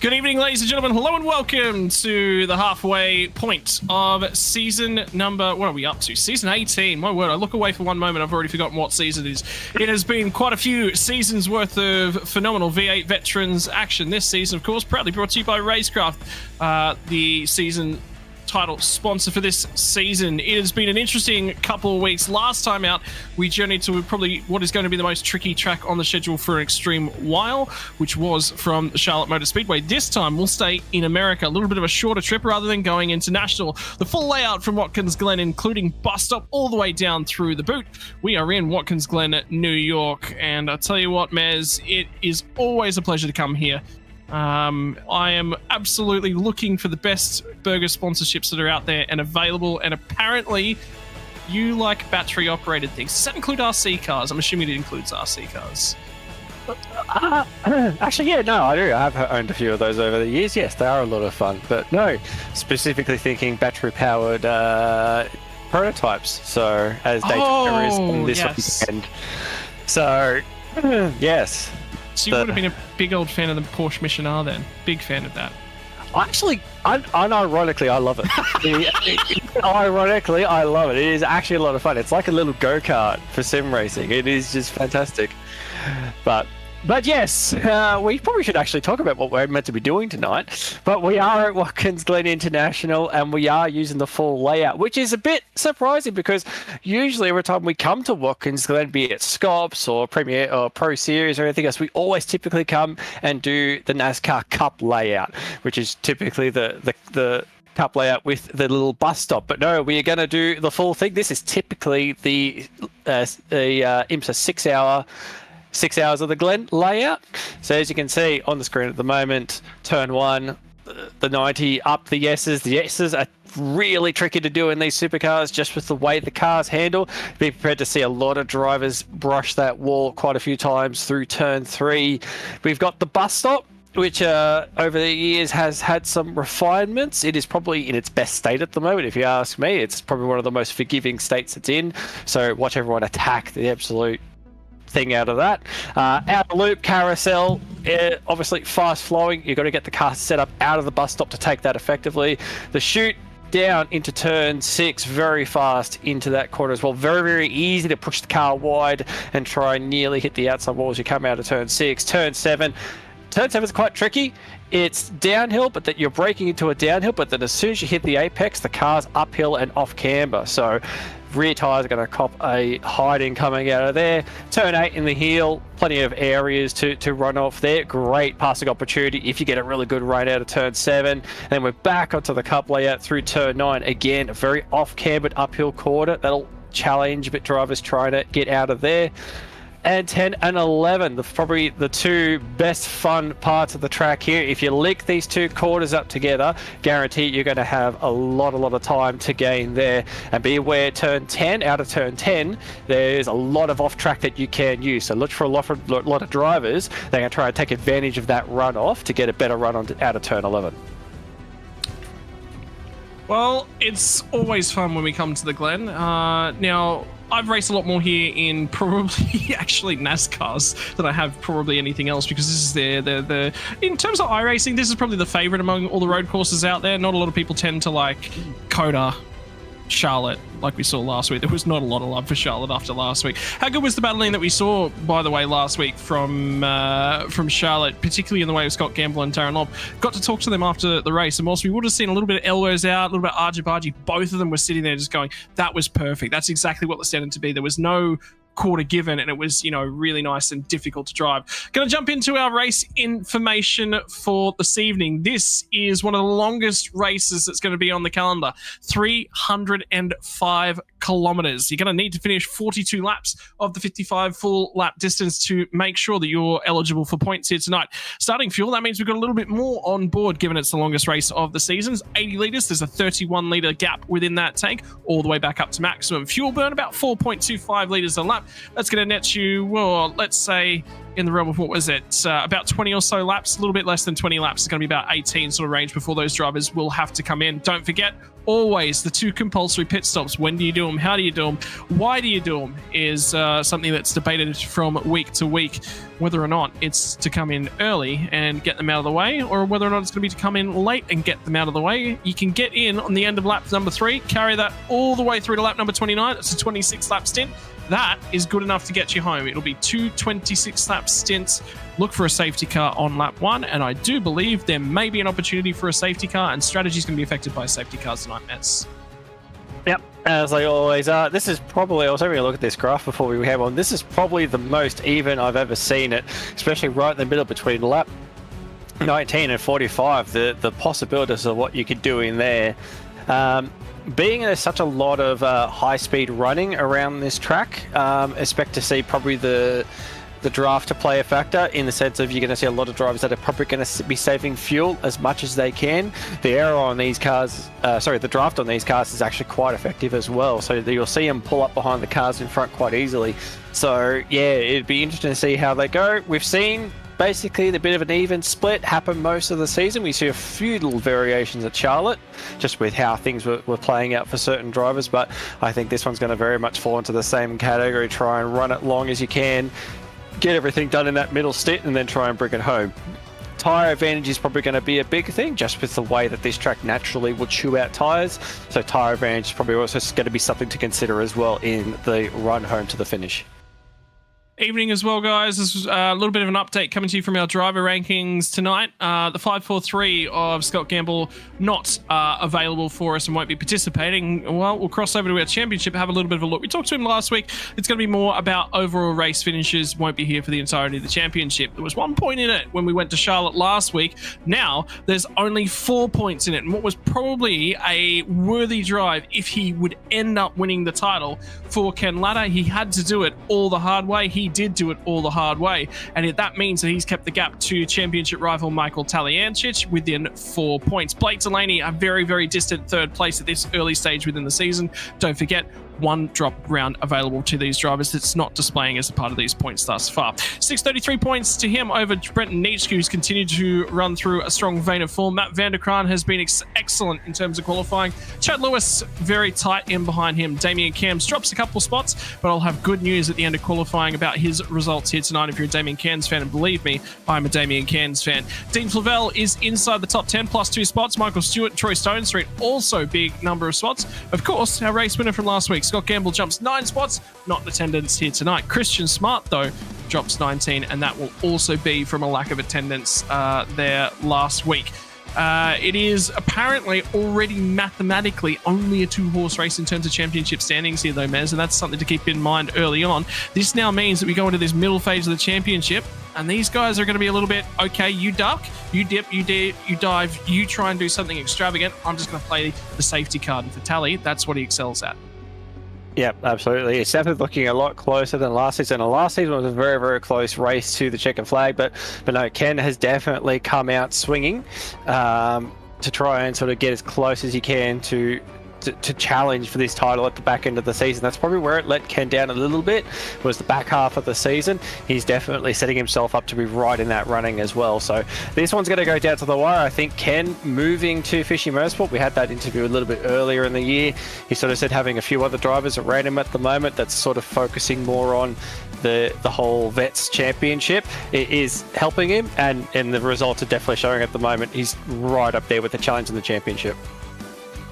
Good evening, ladies and gentlemen. Hello and welcome to the halfway point of season number, what are we up to? Season 18. My word, I look away for one moment, I've already forgotten what season it is. It has been quite a few seasons worth of phenomenal V8 Veterans action this season, of course, proudly brought to you by RaceKraft, the season title sponsor for this season. It has been an interesting couple of weeks. Last time out, we journeyed to probably what is going to be the most tricky track on the schedule for an extreme while, which was from the Charlotte Motor Speedway. This time, we'll stay in America. A little bit of a shorter trip rather than going international. The full layout from Watkins, Glen, including bus stop all the way down through the boot. We are in Watkins, Glen, New York. And I tell you what, Mez, it is always a pleasure to come here. I am absolutely looking for the best burger sponsorships that are out there and available, and apparently you like battery operated things. Does that include RC cars? I'm assuming it includes RC cars. Actually, yeah, no, I do. I've owned a few of those over the years. Yes, they are a lot of fun, but no, specifically thinking battery powered prototypes. So as Daytona is on this weekend. So yes. So you would have been a big old fan of the Porsche Mission R then. Big fan of that. Actually, unironically, I love it. Ironically, I love it. It is actually a lot of fun. It's like a little go-kart for sim racing. It is just fantastic. But yes, we probably should actually talk about what we're meant to be doing tonight. But we are at Watkins Glen International, and we are using the full layout, which is a bit surprising because usually every time we come to Watkins Glen, be it Scops or Premier or Pro Series or anything else, we always typically come and do the NASCAR Cup layout, which is typically the Cup layout with the little bus stop. But no, we are going to do the full thing. This is typically the IMSA 6 hours of the Glen layout. So as you can see on the screen at the moment, turn 1, the 90 up the S's. The S's are really tricky to do in these supercars just with the way the cars handle. Be prepared to see a lot of drivers brush that wall quite a few times through turn 3. We've got the bus stop, which over the years has had some refinements. It is probably in its best state at the moment, if you ask me. It's probably one of the most forgiving states it's in. So watch everyone attack the absolute thing out of that. Outer loop carousel, obviously fast flowing. You've got to get the car set up out of the bus stop to take that effectively. The chute down into turn 6, very fast into that corner as well. Very, very easy to push the car wide and try and nearly hit the outside wall as you come out of turn 6. Turn 7. Turn 7 is quite tricky. It's downhill, but that you're braking into a downhill, but then as soon as you hit the apex, the car's uphill and off camber. So rear tyres are going to cop a hiding coming out of there. Turn 8 in the heel, plenty of areas to run off there. Great passing opportunity if you get a really good run out of turn 7. And then we're back onto the Cup layout through turn 9. Again, a very off-cambered uphill corner. That'll challenge a bit drivers trying to get out of there. And 10 and 11, probably the two best fun parts of the track here. If you link these two quarters up together, guarantee you're going to have a lot of time to gain there. And be aware, turn 10, out of turn 10, there's a lot of off track that you can use. So look for a lot of drivers. They're going to try and take advantage of that runoff to get a better run out of turn 11. Well, it's always fun when we come to the Glen. Now, I've raced a lot more here in probably actually NASCARs than I have probably anything else, because this is the in terms of iRacing, this is probably the favorite among all the road courses out there. Not a lot of people tend to like Coda, Charlotte, like we saw last week. There was not a lot of love for Charlotte after last week. How good was the battling that we saw, by the way, last week from Charlotte, particularly in the way of Scott Gamble and Taron Lobb? Got to talk to them after the race, and whilst we would have seen a little bit of elbows out, a little bit of argy-bargy, both of them were sitting there just going, that was perfect. That's exactly what the standard to be. There was no quarter given, and it was, you know, really nice and difficult to drive. Going to jump into our race information for this evening. This is one of the longest races that's going to be on the calendar, 305 kilometers. You're going to need to finish 42 laps of the 55 full lap distance to make sure that you're eligible for points here tonight. Starting fuel, that means we've got a little bit more on board, given it's the longest race of the season. 80 litres, there's a 31 litre gap within that tank, all the way back up to maximum. Fuel burn, about 4.25 litres a lap. out, that's going to net you, well, let's say in the realm of, what was it, about 20 or so laps, a little bit less than 20 laps. It's going to be about 18 sort of range before those drivers will have to come in. Don't forget, always the 2 compulsory pit stops. When do you do them? How do you do them? Why do you do them? Is something that's debated from week to week, whether or not it's to come in early and get them out of the way, or whether or not it's going to be to come in late and get them out of the way. You can get in on the end of lap number 3, carry that all the way through to lap number 29. It's a 26 lap stint. That is good enough to get you home. It'll be 2 26-lap stints. Look for a safety car on lap 1, and I do believe there may be an opportunity for a safety car, and strategy is going to be affected by safety cars tonight, Mets. Yep, as they always are. This is probably, I was having a look at this graph before we came on. This is probably the most even I've ever seen it, especially right in the middle between lap 19 and 45. The possibilities of what you could do in there. Being there's such a lot of high-speed running around this track, expect to see probably the draft to play a factor, in the sense of you're going to see a lot of drivers that are probably going to be saving fuel as much as they can. The aero on these cars, the draft on these cars is actually quite effective as well. So you'll see them pull up behind the cars in front quite easily. So yeah, it'd be interesting to see how they go. We've seen basically the bit of an even split happen most of the season. We see a few little variations at Charlotte, just with how things were playing out for certain drivers, but I think this one's going to very much fall into the same category. Try and run it long as you can, get everything done in that middle stint, and then try and bring it home. Tyre advantage is probably going to be a big thing, just with the way that this track naturally will chew out tyres. So tyre advantage is probably also going to be something to consider as well in the run home to the finish. Evening as well, guys. This was a little bit of an update coming to you from our driver rankings tonight. The 543 of Scott Gamble not available for us and won't be participating. Well, we'll cross over to our championship, have a little bit of a look. We talked to him last week. It's going to be more about overall race finishes. Won't be here for the entirety of the championship. There was 1 point in it when we went to Charlotte last week. Now there's only 4 points in it, and what was probably a worthy drive if he would end up winning the title for Ken Latta. He had to do it all the hard way. He did do it all the hard way, and that means that he's kept the gap to championship rival Michael Taliancic within 4 points. Blake Delaney, a very, very distant 3rd place at this early stage within the season. Don't forget, 1 drop round available to these drivers that's not displaying as a part of these points thus far. 633 points to him over Brenton Nietzsche, who's continued to run through a strong vein of form. Matt van der Kraan has been excellent in terms of qualifying. Chad Lewis very tight in behind him. Damien Cams drops a couple spots, but I'll have good news at the end of qualifying about his results here tonight if you're a Damien Cairns fan, and believe me, I'm a Damien Cairns fan. Dean Flavell is inside the top 10 plus 2 spots. Michael Stewart and Troy Stone Street also big number of spots. Of course, our race winner from last week, Scott Gamble, jumps 9 spots, not in attendance here tonight. Christian Smart, though, drops 19, and that will also be from a lack of attendance there last week. It is apparently already mathematically only a 2-horse race in terms of championship standings here, though, Mez, and that's something to keep in mind early on. This now means that we go into this middle phase of the championship, and these guys are going to be a little bit, okay, you duck, you dip, you dive, you try and do something extravagant. I'm just going to play the safety card, and for Tally, that's what he excels at. Yeah, absolutely. It's definitely looking a lot closer than last season. And last season was a very, very close race to the checkered flag, but no, Ken has definitely come out swinging to try and sort of get as close as he can to challenge for this title at the back end of the season. That's probably where it let Ken down a little bit, was the back half of the season. He's definitely setting himself up to be right in that running as well. So this one's going to go down to the wire. I think Ken moving to Fishy Motorsport, we had that interview a little bit earlier in the year. He sort of said having a few other drivers around him at the moment that's sort of focusing more on the whole Vets Championship. It is helping him, and the results are definitely showing at the moment. He's right up there with the challenge in the championship.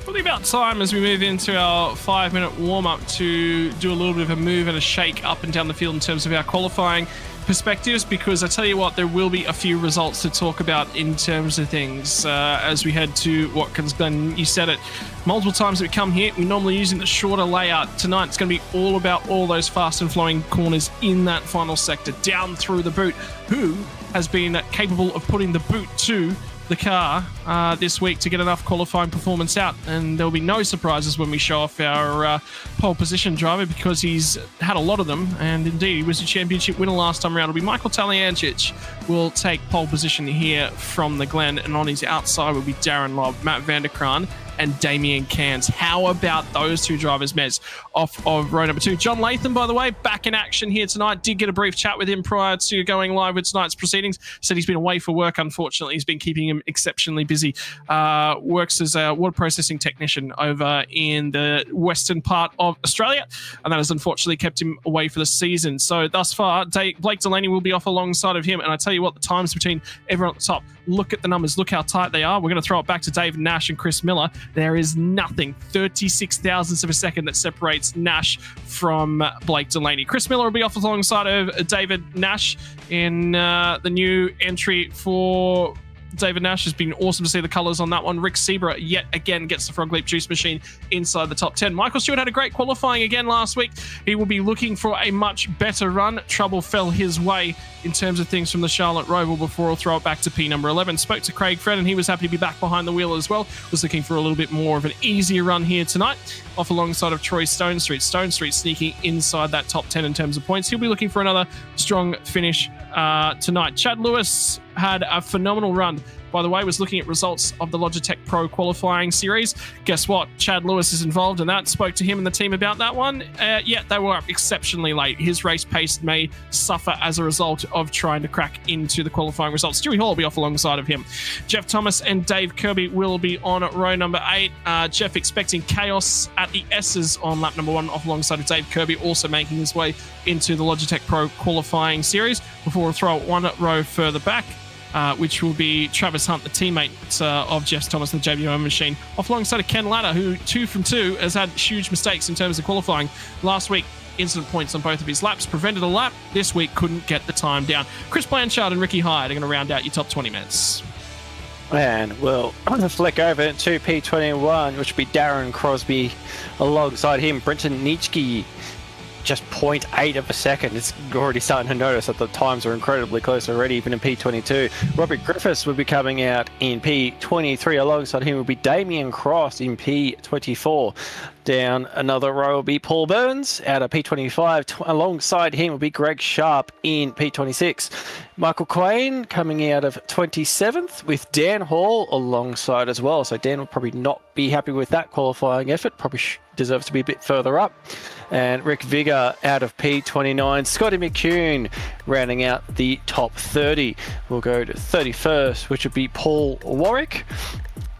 Probably about time as we move into our 5-minute warm-up to do a little bit of a move and a shake up and down the field in terms of our qualifying perspectives, because I tell you what, there will be a few results to talk about in terms of things as we head to Watkins. Glen, you said it multiple times that we come here. We're normally using the shorter layout. Tonight it's going to be all about all those fast and flowing corners in that final sector, down through the boot. Who has been capable of putting the boot to the car this week to get enough qualifying performance out? And there'll be no surprises when we show off our pole position driver, because he's had a lot of them, and indeed he was a championship winner last time around. It'll be Michael Taliancic will take pole position here from the Glen, and on his outside will be Darren Lobb. Matt van der Kraan and Damien Cairns. How about those two drivers, Mez, off of row number 2? John Latham, by the way, back in action here tonight. Did get a brief chat with him prior to going live with tonight's proceedings. Said he's been away for work, unfortunately. He's been keeping him exceptionally busy. Works as a water processing technician over in the western part of Australia, and that has unfortunately kept him away for the season. So thus far, Blake Delaney will be off alongside of him, and I tell you what, the times between everyone at the top, look at the numbers, look how tight they are. We're going to throw it back to David Nash and Chris Miller. There is nothing, 36 thousandths of a second, that separates Nash from Blake Delaney. Chris Miller will be off alongside of David Nash in the new entry for David Nash. Has been awesome to see the colours on that one. Rick Sebra yet again gets the Frog Leap Juice Machine inside the top 10. Michael Stewart had a great qualifying again last week. He will be looking for a much better run. Trouble fell his way in terms of things from the Charlotte Roval before he'll throw it back to P number 11. Spoke to Craig Fred and he was happy to be back behind the wheel as well. Was looking for a little bit more of an easier run here tonight, off alongside of Troy Stone Street. Stone Street sneaking inside that top 10 in terms of points. He'll be looking for another strong finish tonight. Chad Lewis had a phenomenal run, by the way. Was looking at results of the Logitech Pro qualifying series. Guess what? Chad Lewis is involved in that. Spoke to him and the team about that one. Yeah, they were up exceptionally late. His race pace may suffer as a result of trying to crack into the qualifying results. Stewie Hall will be off alongside of him. Jeff Thomas and Dave Kirby will be on row number 8. Jeff expecting chaos at the S's on lap number 1, off alongside of Dave Kirby, also making his way into the Logitech Pro qualifying series, before we'll throw it one row further back, which will be Travis Hunt, the teammate of Jeff Thomas and the JBM machine, off alongside of Ken Latta, who 2 from 2 has had huge mistakes in terms of qualifying. Last week, incident points on both of his laps, prevented a lap. This week, couldn't get the time down. Chris Blanchard and Ricky Hyde are going to round out your top 20 minutes. And we'll flick over to P21, which will be Darren Crosby. Alongside him, Brenton Nitschke, just 0.8 of a second. It's already starting to notice that the times are incredibly close already, even in P22. Robert Griffiths will be coming out in P23. Alongside him will be Damien Cross in P24. Down another row will be Paul Burns out of P25. Alongside him will be Greg Sharp in P26. Michael Quain coming out of 27th, with Dan Hall alongside as well. So Dan will probably not be happy with that qualifying effort. Probably deserves to be a bit further up. And Rick Vigor out of P29. Scotty McCune rounding out the top 30. We'll go to 31st, which would be Paul Warwick.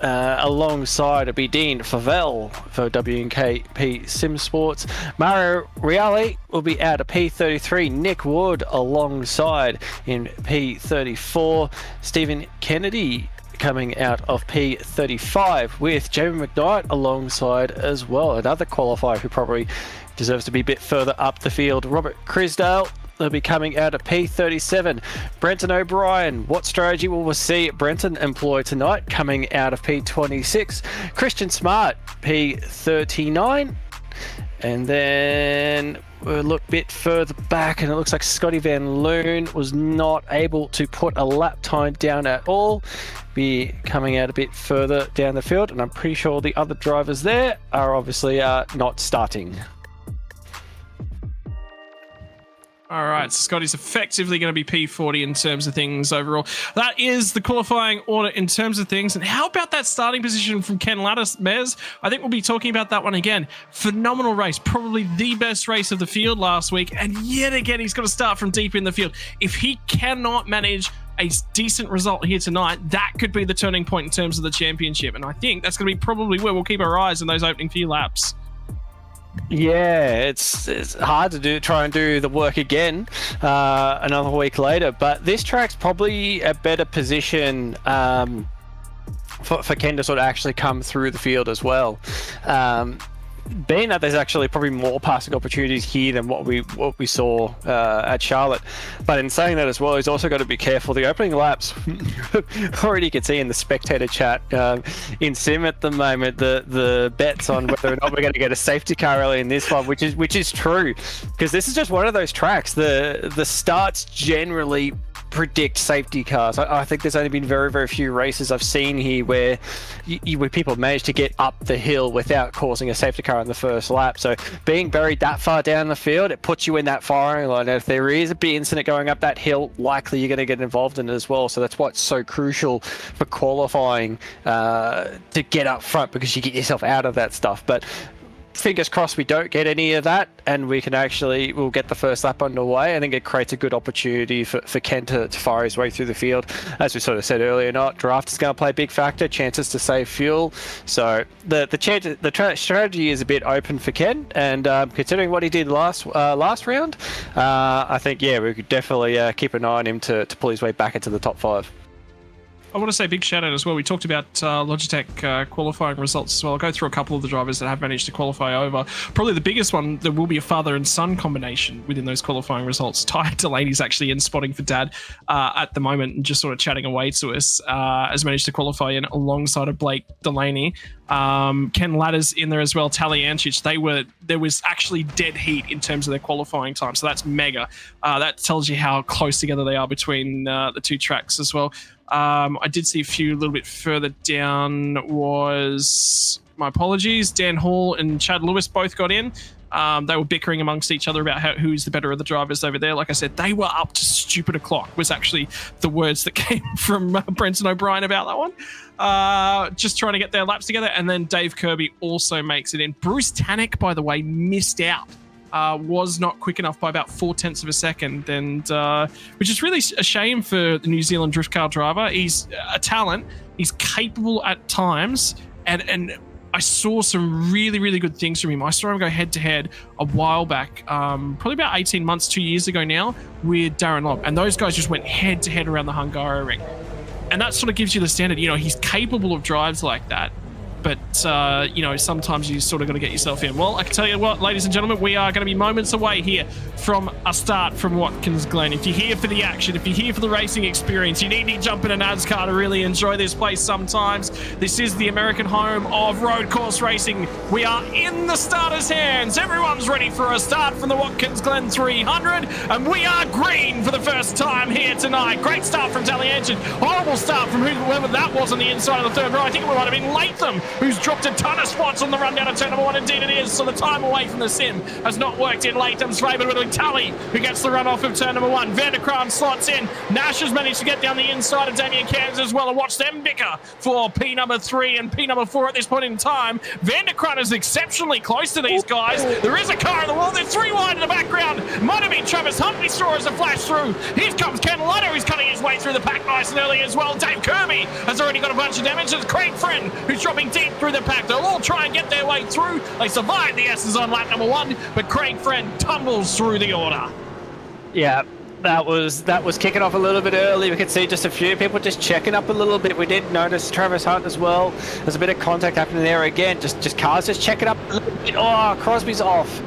Alongside it'll be Dean Favell for WNKP Sim Sports. Mario Reale will be out of P33. Nick Wood alongside in P34. Stephen Kennedy coming out of P35, with Jamie McKnight alongside as well, another qualifier who probably deserves to be a bit further up the field. Robert Crisdale will be coming out of P37. Brenton O'Brien, what strategy will we see Brenton employ tonight? Coming out of P26. Christian Smart, P39. And then we'll look a bit further back, and it looks like Scotty Van Loon was not able to put a lap time down at all. Be coming out a bit further down the field, and I'm pretty sure the other drivers there are obviously not starting. All right, so Scotty's effectively going to be P40 in terms of things overall. That is the qualifying order in terms of things. And how about that starting position from Ken Lattis, Mez? I think we'll be talking about that one again. Phenomenal race, probably the best race of the field last week. And yet again, he's got to start from deep in the field. If he cannot manage a decent result here tonight, that could be the turning point in terms of the championship. And I think that's going to be probably where we'll keep our eyes in those opening few laps. Yeah, it's hard to try and do the work again another week later, but this track's probably a better position for Ken to sort of actually come through the field as well. Being that there's actually probably more passing opportunities here than what we saw at Charlotte. But in saying that as well, he's also got to be careful. The opening laps, already you can see in the spectator chat in Sim at the moment, the bets on whether or not we're going to get a safety car early in this one, which is true, because this is just one of those tracks. The starts generally predict safety cars. I think there's only been very, very few races I've seen here where where people manage to get up the hill without causing a safety car in the first lap. So being buried that far down the field, it puts you in that firing line. And if there is a big incident going up that hill, likely you're going to get involved in it as well. So that's why it's so crucial for qualifying to get up front, because you get yourself out of that stuff. But fingers crossed we don't get any of that, and we'll get the first lap underway. I think it creates a good opportunity for Ken to fire his way through the field. As we sort of said earlier, draft is going to play a big factor, chances to save fuel. So the strategy is a bit open for Ken, and considering what he did last round, I think, yeah, we could definitely keep an eye on him to pull his way back into the top 5. I want to say big shout out as well. We talked about Logitech qualifying results as well. I'll go through a couple of the drivers that have managed to qualify over. Probably the biggest one, there will be a father and son combination within those qualifying results. Ty Delaney's actually in spotting for dad at the moment and just sort of chatting away to us. Has managed to qualify in alongside of Blake Delaney. Ken Ladder's in there as well. Talyancic, there was actually dead heat in terms of their qualifying time, so that's mega. That tells you how close together they are between the two tracks as well. I did see a few a little bit further down. My apologies, Dan Hall and Chad Lewis both got in. They were bickering amongst each other about who's the better of the drivers over there. Like I said, they were up to stupid o'clock, was actually the words that came from Brenton O'Brien about that one. Just trying to get their laps together. And then Dave Kirby also makes it in. Bruce Tannick, by the way, missed out. Was not quick enough by about 0.4 of a second, and which is really a shame for the New Zealand drift car driver. He's a talent. He's capable at times, and I saw some really, really good things from him. I saw him go head-to-head a while back, probably about 18 months, 2 years ago now, with Darren Lobb, and those guys just went head-to-head around the Hungaroring. And that sort of gives you the standard. He's capable of drives like that. But, sometimes you sort of got to get yourself in. Well, I can tell you what, ladies and gentlemen, we are going to be moments away here from a start from Watkins Glen. If you're here for the action, if you're here for the racing experience, you need to jump in a NASCAR to really enjoy this place sometimes. This is the American home of road course racing. We are in the starters' hands. Everyone's ready for a start from the Watkins Glen 300, and we are green for the first time here tonight. Great start from Talyancic. Horrible start from whoever that was on the inside of the third row. I think it might have been Latham, who's dropped a ton of spots on the run down of turn number 1. Indeed it is. So the time away from the sim has not worked in Latham's favour, with Tully, who gets the run off of turn number 1. Vanderkraan slots in. Nash has managed to get down the inside of Damien Cairns as well, and watch them bicker for P number 3 and P number 4 at this point in time. Vanderkraan is exceptionally close to these guys. There is a car in the wall. There's 3 wide in the background. Might have been Travis Hunt we saw as a flash through. Here comes Ken Ludder, who's cutting his way through the pack nice and early as well. Dave Kirby has already got a bunch of damage. There's Craig Friend, who's dropping deep through the pack. They'll all try and get their way through. They survive the S's on lap number 1, but Craig Friend tumbles through the order. Yeah, that was kicking off a little bit early. We could see just a few people just checking up a little bit. We did notice Travis Hunt as well. There's a bit of contact happening there again. Just cars just checking up a little bit. Oh, Crosby's off.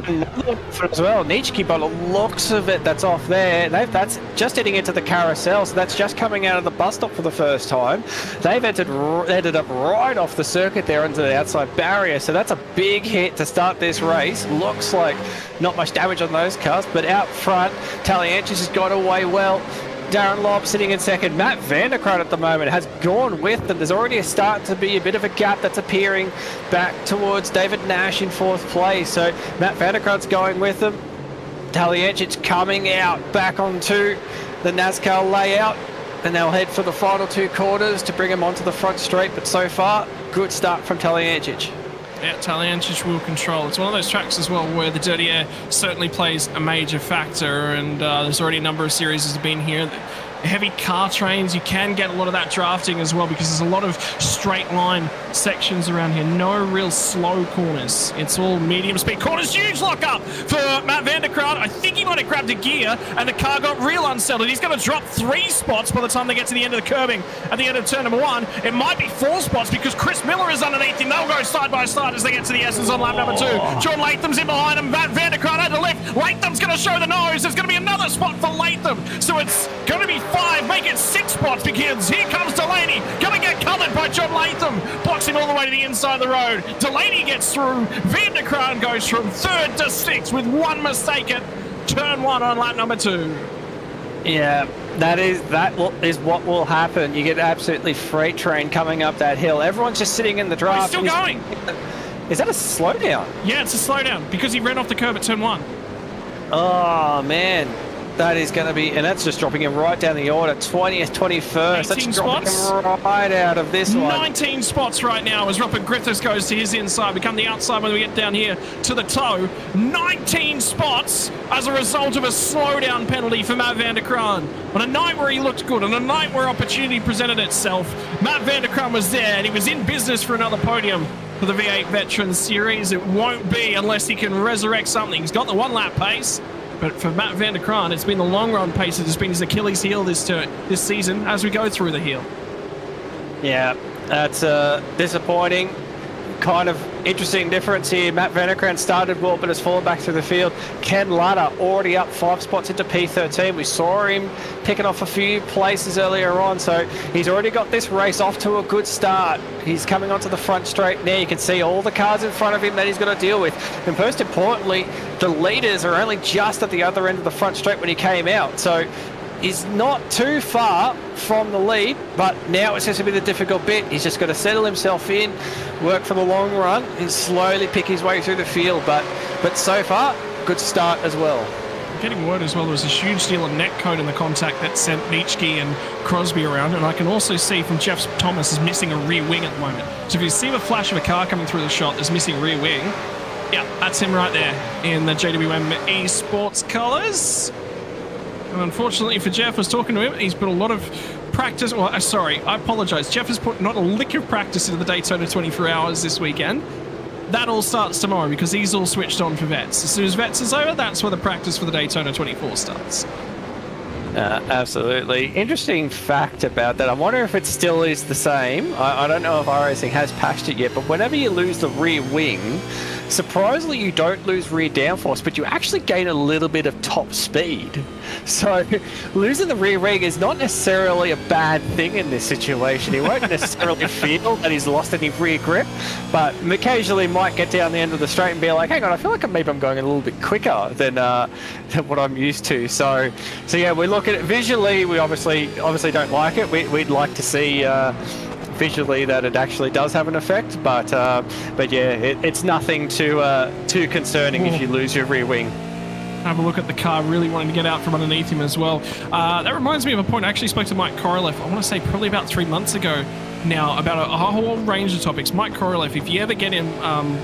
As well, Nitschke, by the looks of it, that's off there. That's just heading into the carousel, so that's just coming out of the bus stop for the first time. They've ended up right off the circuit there onto the outside barrier, so that's a big hit to start this race. Looks like not much damage on those cars, but out front, Talyancic has got away well. Darren Lobb sitting in second. Matt Vanderkraan at the moment has gone with them. There's already starting to be a bit of a gap that's appearing back towards David Nash in 4th place. So Matt Vanderkraan's going with them. Talyancic coming out back onto the NASCAR layout. And they'll head for the final 2 quarters to bring him onto the front straight. But so far, good start from Talyancic. Yeah, Talyancic will control. It's one of those tracks as well where the dirty air certainly plays a major factor, and there's already a number of series that have been here. Heavy car trains, you can get a lot of that drafting as well, because there's a lot of straight line sections around here. No real slow corners. It's all medium speed corners. Huge lock up for Matt Vanderkraan. I think he might have grabbed a gear and the car got real unsettled. He's going to drop 3 spots by the time they get to the end of the curbing at the end of turn number 1. It might be 4 spots because Chris Miller is underneath him. They'll go side by side as they get to the S's on lap number 2. John Latham's in behind him. Matt Vanderkraan at the left. Latham's going to show the nose. There's going to be another spot for Latham. So it's going to be 5, make it 6 spots, because here comes Delaney, gonna get covered by John Latham, blocks him all the way to the inside of the road. Delaney gets through, Vanderkraan goes from 3rd to 6th with 1 mistake at turn 1 on lap number 2. Yeah, that is what will happen. You get absolutely freight train coming up that hill. Everyone's just sitting in the draft. He's still going. Is that a slowdown? Yeah, it's a slowdown because he ran off the curb at turn 1. Oh man, that is going to be, and that's just dropping him right down the order. 20th, 21st. That's dropping him right out of this one. 19 spots right now as Robert Griffiths goes to his inside. We come the outside when we get down here to the toe. 19 spots as a result of a slowdown penalty for Matt van der Kraan. On a night where he looked good, on a night where opportunity presented itself, Matt van der Kraan was there and he was in business for another podium for the V8 Veterans Series. It won't be unless he can resurrect something. He's got the 1-lap pace. But for Matt van der Kraan, it's been the long run pace that has been his Achilles heel this season as we go through the hill. Yeah, that's disappointing. Kind of interesting difference here. Matt van der Kraan started well, but has fallen back through the field. Ken Latta already up 5 spots into P13. We saw him picking off a few places earlier on, so he's already got this race off to a good start. He's coming onto the front straight now. You can see all the cars in front of him that he's got to deal with. And most importantly, the leaders are only just at the other end of the front straight when he came out. So he's not too far from the lead, but now it's just going to be the difficult bit. He's just got to settle himself in, work for the long run, and slowly pick his way through the field. But so far, good start as well. Getting word as well, there was a huge deal of net code in the contact that sent Nietzsche and Crosby around, and I can also see from Jeff Thomas is missing a rear wing at the moment. So if you see the flash of a car coming through the shot that's missing a rear wing, yeah, that's him right there in the JWM Esports colours. And unfortunately for Jeff, I was talking to him, he's put a lot of practice, well, sorry, I apologise. Jeff has put not a lick of practice into the Daytona 24 hours this weekend. That all starts tomorrow because he's all switched on for Vets. As soon as Vets is over, that's where the practice for the Daytona 24 starts. Absolutely. Interesting fact about that. I wonder if it still is the same. I don't know if iRacing has patched it yet, but whenever you lose the rear wing, surprisingly you don't lose rear downforce, but you actually gain a little bit of top speed. So losing the rear wing is not necessarily a bad thing in this situation. He won't necessarily feel that he's lost any rear grip, but occasionally might get down the end of the straight and be like, hang on, I feel like maybe I'm going a little bit quicker than what I'm used to. So yeah, we look at it visually. We obviously don't like it. We'd like to see visually that it actually does have an effect, but yeah, it's nothing too concerning if you lose your rear wing. Have a look at the car, really wanting to get out from underneath him as well. That reminds me of a point I actually spoke to Mike Korolev, I want to say probably about 3 months ago now, about a whole range of topics. Mike Korolev, if you ever get him,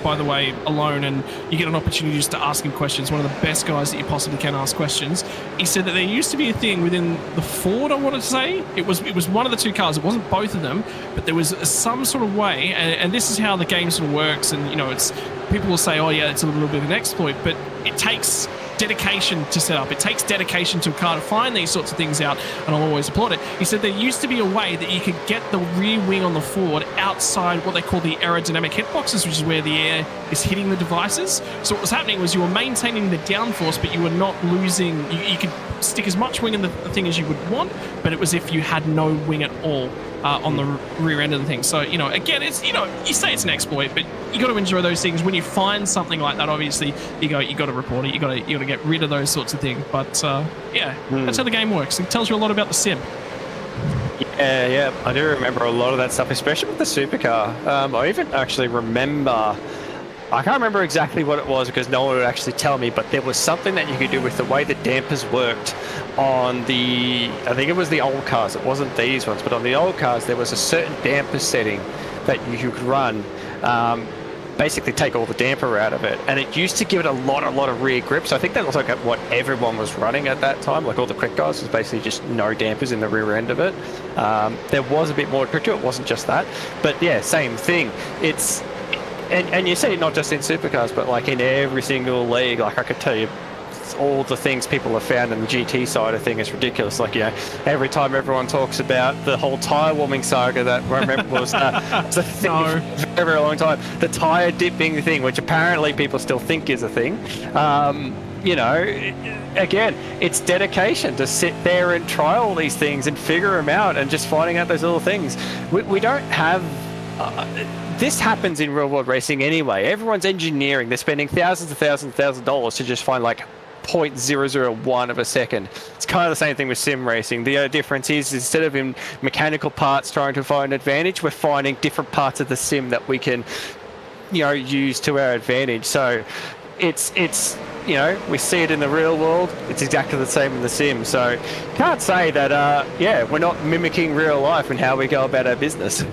by the way, alone and you get an opportunity just to ask him questions, one of the best guys that you possibly can ask questions. He said that there used to be a thing within the Ford, I want to say. It was one of the two cars. It wasn't both of them, but there was some sort of way, and this is how the game sort of works. And, you know, it's people will say, oh, yeah, it's a little bit of an exploit, but it takes dedication to set up. It takes dedication to a car to find these sorts of things out, and I'll always applaud it. He said there used to be a way that you could get the rear wing on the Ford outside what they call the aerodynamic hitboxes, which is where the air is hitting the devices. So what was happening was you were maintaining the downforce, but you were not losing. You could stick as much wing in the thing as you would want, but it was if you had no wing at all on the rear end of the thing. So, you know, again, it's, you know, you say it's an exploit, but you got to enjoy those things. When you find something like that, obviously you got to report it. You got to get rid of those sorts of things. But yeah, that's how the game works. It tells you a lot about the sim. Yeah, I do remember a lot of that stuff, especially with the supercar. I even actually remember, I can't remember exactly what it was because no one would actually tell me, but there was something that you could do with the way the dampers worked on the, I think it was the old cars, it wasn't these ones, but on the old cars there was a certain damper setting that you could run, basically take all the damper out of it, and it used to give it a lot of rear grip. So I think that was like what everyone was running at that time, like all the quick guys, was basically just no dampers in the rear end of it. There was a bit more trick to it, wasn't just that, but yeah, same thing. It's and you see it not just in supercars, but like in every single league. Like I could tell you all the things people have found in the GT side of thing is ridiculous. Like, you know, every time everyone talks about the whole tyre warming saga that I remember was a thing for a very long time. The tyre dipping thing, which apparently people still think is a thing. You know, again, it's dedication to sit there and try all these things and figure them out and just finding out those little things. We don't have... this happens in real world racing anyway. Everyone's engineering. They're spending thousands of dollars to just find like 0.001 of a second. It's kind of the same thing with sim racing. The difference is instead of in mechanical parts trying to find an advantage, we're finding different parts of the sim that we can, use to our advantage. So it's we see it in the real world. It's exactly the same in the sim. So can't say that we're not mimicking real life in how we go about our business.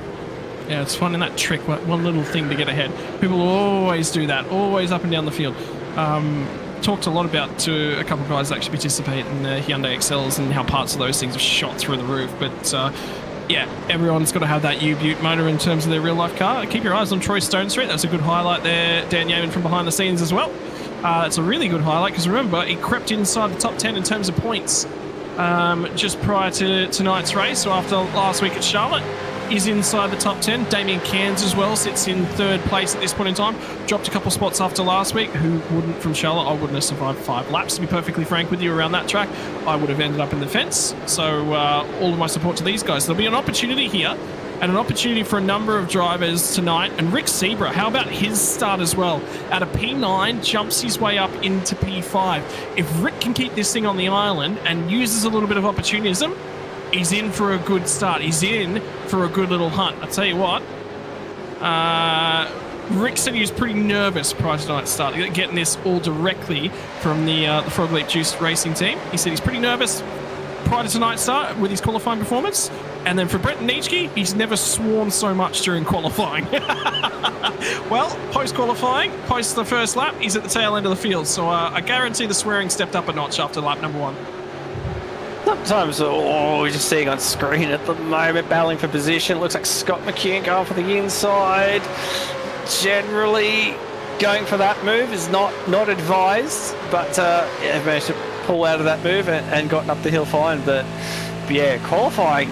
Yeah, it's finding that trick, one little thing to get ahead. People always do that, always up and down the field. Talked a lot about to a couple of guys that actually participate in the Hyundai Excels and how parts of those things have shot through the roof. But everyone's got to have that U-Butte motor in terms of their real life car. Keep your eyes on Troy Stone Street. That's a good highlight there. Dan Yeaman from behind the scenes as well. It's a really good highlight because remember, he crept inside the top 10 in terms of points just prior to tonight's race. So after last week at Charlotte, is inside the top 10. Damien Cairns as well sits in third place at this point in time. Dropped a couple spots after last week. Who wouldn't from Charlotte? I wouldn't have survived 5 laps, to be perfectly frank with you, around that track. I would have ended up in the fence. So all of my support to these guys. There'll be an opportunity here and an opportunity for a number of drivers tonight. And Rick Sebra, how about his start as well? Out of P9, jumps his way up into P5. If Rick can keep this thing on the island and uses a little bit of opportunism, he's in for a good start. He's in for a good little hunt. I tell you what, Rick said he was pretty nervous prior to tonight's start, getting this all directly from the Frog Leap Juice Racing team. He said he's pretty nervous prior to tonight's start with his qualifying performance. And then for Brett Nietzsche, he's never sworn so much during qualifying. Well, post-qualifying, post the first lap, he's at the tail end of the field. So I guarantee the swearing stepped up a notch after lap number 1. Sometimes, we're just seeing on screen at the moment, battling for position. Looks like Scott McKeon going for the inside. Generally, going for that move is not advised, but managed to pull out of that move and gotten up the hill fine. But yeah, qualifying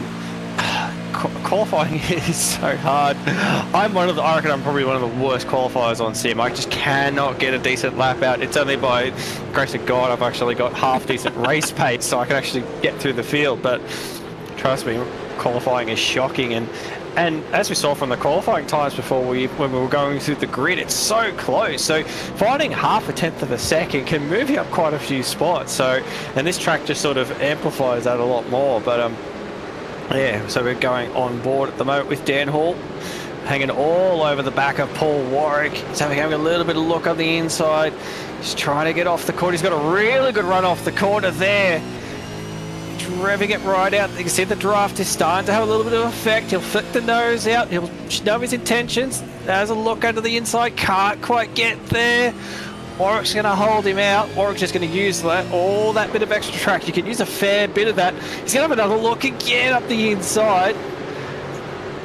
is so hard. I reckon I'm probably one of the worst qualifiers on sim. I just cannot get a decent lap out. It's only by grace of God I've actually got half decent race pace, so I can actually get through the field. But trust me, qualifying is shocking. And as we saw from the qualifying times before, when we were going through the grid, it's so close. So finding half a tenth of a second can move you up quite a few spots. So, and this track just sort of amplifies that a lot more. But so we're going on board at the moment with Dan Hall, hanging all over the back of Paul Warwick. He's having a little bit of look on the inside. He's trying to get off the corner. He's got a really good run off the corner there. Revving it right out. You can see the draft is starting to have a little bit of effect. He'll flick the nose out. He'll know his intentions. Has a look under the inside. Can't quite get there. Warwick's going to hold him out. Warwick's just going to use all that bit of extra track. You can use a fair bit of that. He's going to have another look again up the inside.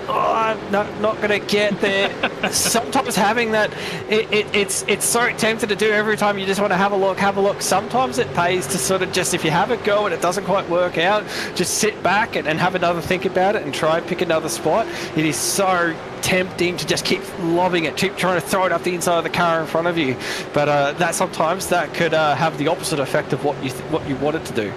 Oh, I'm not going to get there. Sometimes having that, it's so tempting to do every time you just want to have a look. Sometimes it pays to sort of just, if you have a go and it doesn't quite work out, just sit back and have another think about it and try and pick another spot. It is so tempting to just keep lobbing it, keep trying to throw it up the inside of the car in front of you. But that sometimes that could have the opposite effect of what you wanted to do.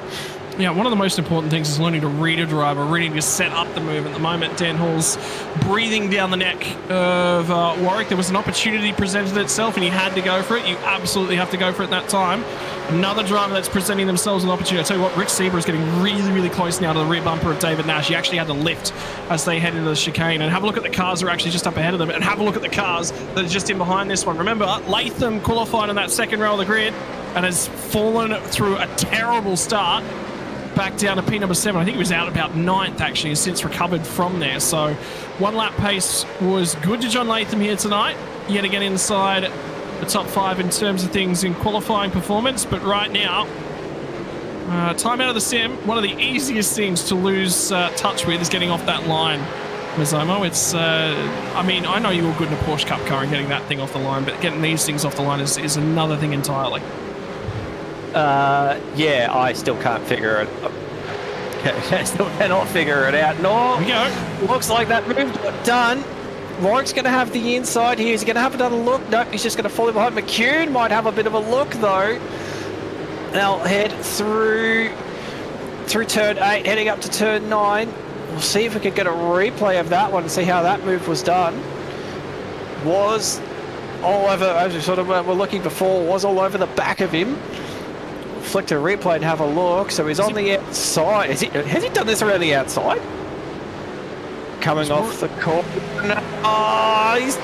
Yeah, one of the most important things is learning to read a driver, reading to set up the move. At the moment, Dan Hall's breathing down the neck of Warwick. There was an opportunity presented itself, and he had to go for it. You absolutely have to go for it at that time. Another driver that's presenting themselves an opportunity. I tell you what, Rick Sebra is getting really, really close now to the rear bumper of David Nash. He actually had to lift as they head into the chicane. And have a look at the cars that are actually just up ahead of them, and have a look at the cars that are just in behind this one. Remember, Latham qualified on that second row of the grid and has fallen through a terrible start back down to P number 7. I think he was out about 9th actually, has since recovered from there. So 1 lap pace was good to John Latham here tonight. Yet again inside the top 5 in terms of things in qualifying performance. But right now, time out of the sim, one of the easiest things to lose touch with is getting off that line, Mazomo. It's, I mean, I know you were good in a Porsche Cup car and getting that thing off the line, but getting these things off the line is another thing entirely. Yeah, I still can't figure it. I still cannot figure it out. No, we go. Looks like that move got done. Warwick's going to have the inside here. He's going to have another look. Nope, he's just going to follow behind. McCune might have a bit of a look though. They'll head through turn 8, heading up to turn 9. We'll see if we can get a replay of that one and see how that move was done. Was all over, as we sort of were looking before, was all over the back of him. flick to replay and have a look. So he's on the outside. Has he done this around the outside? Coming off the corner. Oh, he's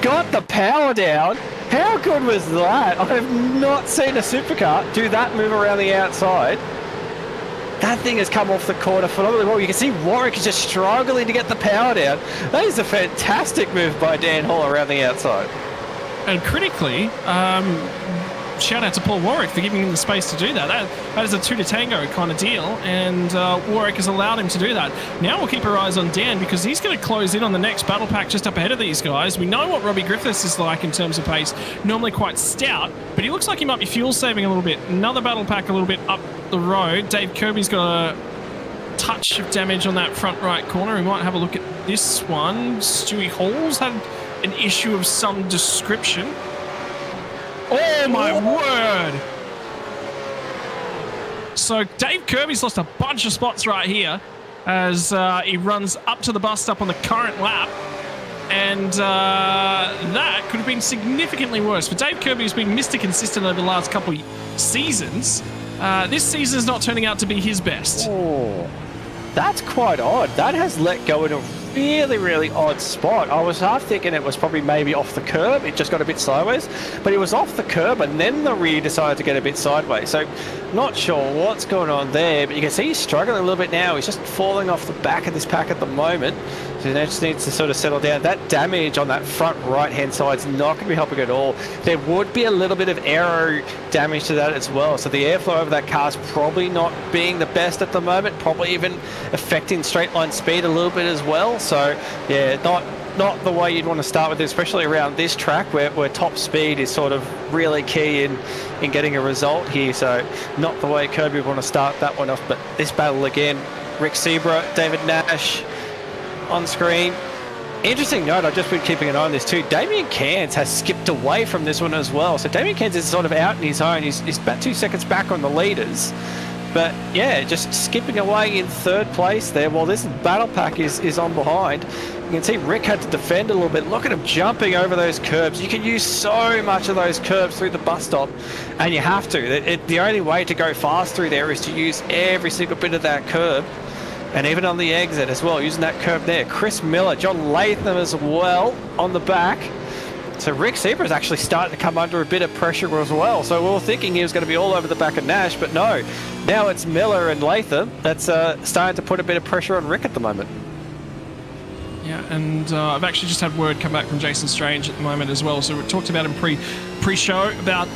got the power down. How good was that? I have not seen a supercar do that move around the outside. That thing has come off the corner phenomenally well. You can see Warwick is just struggling to get the power down. That is a fantastic move by Dan Hall around the outside. And critically, shout out to Paul Warwick for giving him the space to do that. That is a two to tango kind of deal, and Warwick has allowed him to do that. Now we'll keep our eyes on Dan because he's going to close in on the next battle pack just up ahead of these guys. We know what Robbie Griffiths is like in terms of pace, normally quite stout, but he looks like he might be fuel saving a little bit. Another battle pack a little bit up the road. Dave Kirby's got a touch of damage on that front right corner. We might have a look at this one. Stewie Hall's had an issue of some description. Oh my word! So Dave Kirby's lost a bunch of spots right here as he runs up to the bus stop on the current lap, and that could have been significantly worse. For Dave Kirby, who's been Mr. Consistent over the last couple seasons, this season is not turning out to be his best. Oh, that's quite odd. That has let go in a really, really odd spot. I was half thinking it was probably maybe off the curb. It just got a bit sideways, but it was off the curb and then the rear decided to get a bit sideways. So not sure what's going on there, but you can see he's struggling a little bit now. He's just falling off the back of this pack at the moment. So he just needs to sort of settle down. That damage on that front right-hand side is not going to be helping at all. There would be a little bit of aero damage to that as well. So the airflow over that car is probably not being the best at the moment, probably even affecting straight line speed a little bit as well. So yeah, not the way you'd want to start with it, especially around this track where top speed is sort of really key in getting a result here. So not the way Kirby would want to start that one off. But this battle again, Rick Sebra, David Nash on screen. Interesting note, I've just been keeping an eye on this too. Damien Cairns has skipped away from this one as well. So Damien Cairns is sort of out in his own. He's about 2 seconds back on the leaders. But yeah, just skipping away in third place there while this battle pack is on behind. You can see Rick had to defend a little bit. Look at him jumping over those curbs. You can use so much of those curbs through the bus stop, and you have to. The only way to go fast through there is to use every single bit of that curb. And even on the exit as well, using that curb there. Chris Miller, John Latham as well on the back. So Rick Sebra is actually starting to come under a bit of pressure as well. So we were thinking he was going to be all over the back of Nash, but no. Now it's Miller and Latham that's starting to put a bit of pressure on Rick at the moment. Yeah, and I've actually just had word come back from Jason Strange at the moment as well. So we talked about him pre-show about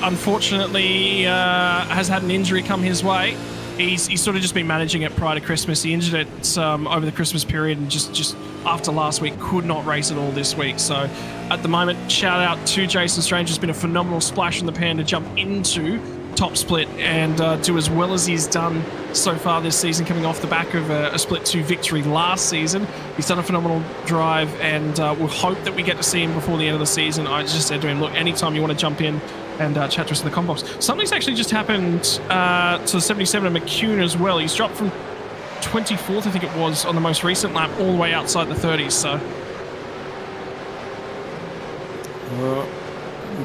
unfortunately has had an injury come his way. He's sort of just been managing it prior to Christmas. He injured it over the Christmas period and just after last week could not race at all this week. So at the moment, shout out to Jason Strange. It's been a phenomenal splash in the pan to jump into top split and do as well as he's done so far this season, coming off the back of a split 2 victory last season. He's done a phenomenal drive, and we'll hope that we get to see him before the end of the season. I just said to him, look, anytime you want to jump in and chat to us in the comp box. Something's actually just happened to the 77 of McCune as well. He's dropped from 24th, I think it was, on the most recent lap, all the way outside the 30s. So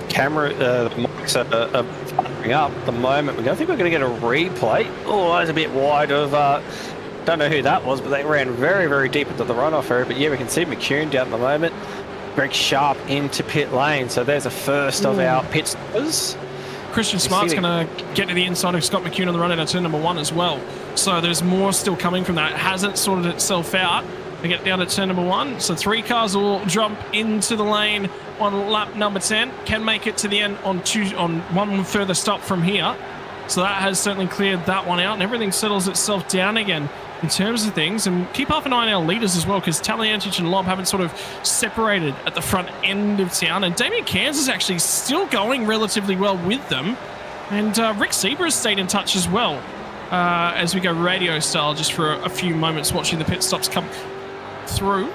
camera, the mics are firing up at the moment. I think we're going to get a replay. Oh, that was a bit wide of, don't know who that was, but they ran very, very deep into the runoff area. But yeah, we can see McCune down at the moment. Greg Sharp into pit lane. So there's a first of our pit stoppers. Christian Smart's going to get to the inside of Scott McCune on the run out of turn number 1 as well. So there's more still coming from that. It hasn't sorted itself out. They get down to turn number 1. So 3 cars will jump into the lane on lap number 10. Can make it to the end on 1 further stop from here. So that has certainly cleared that one out, and everything settles itself down again in terms of things. And keep half an eye on our leaders as well, because Taliantich and Lob haven't sort of separated at the front end of town. And Damien Cairns is actually still going relatively well with them. And Rick Sebra has stayed in touch as well as we go radio style just for a few moments, watching the pit stops come through.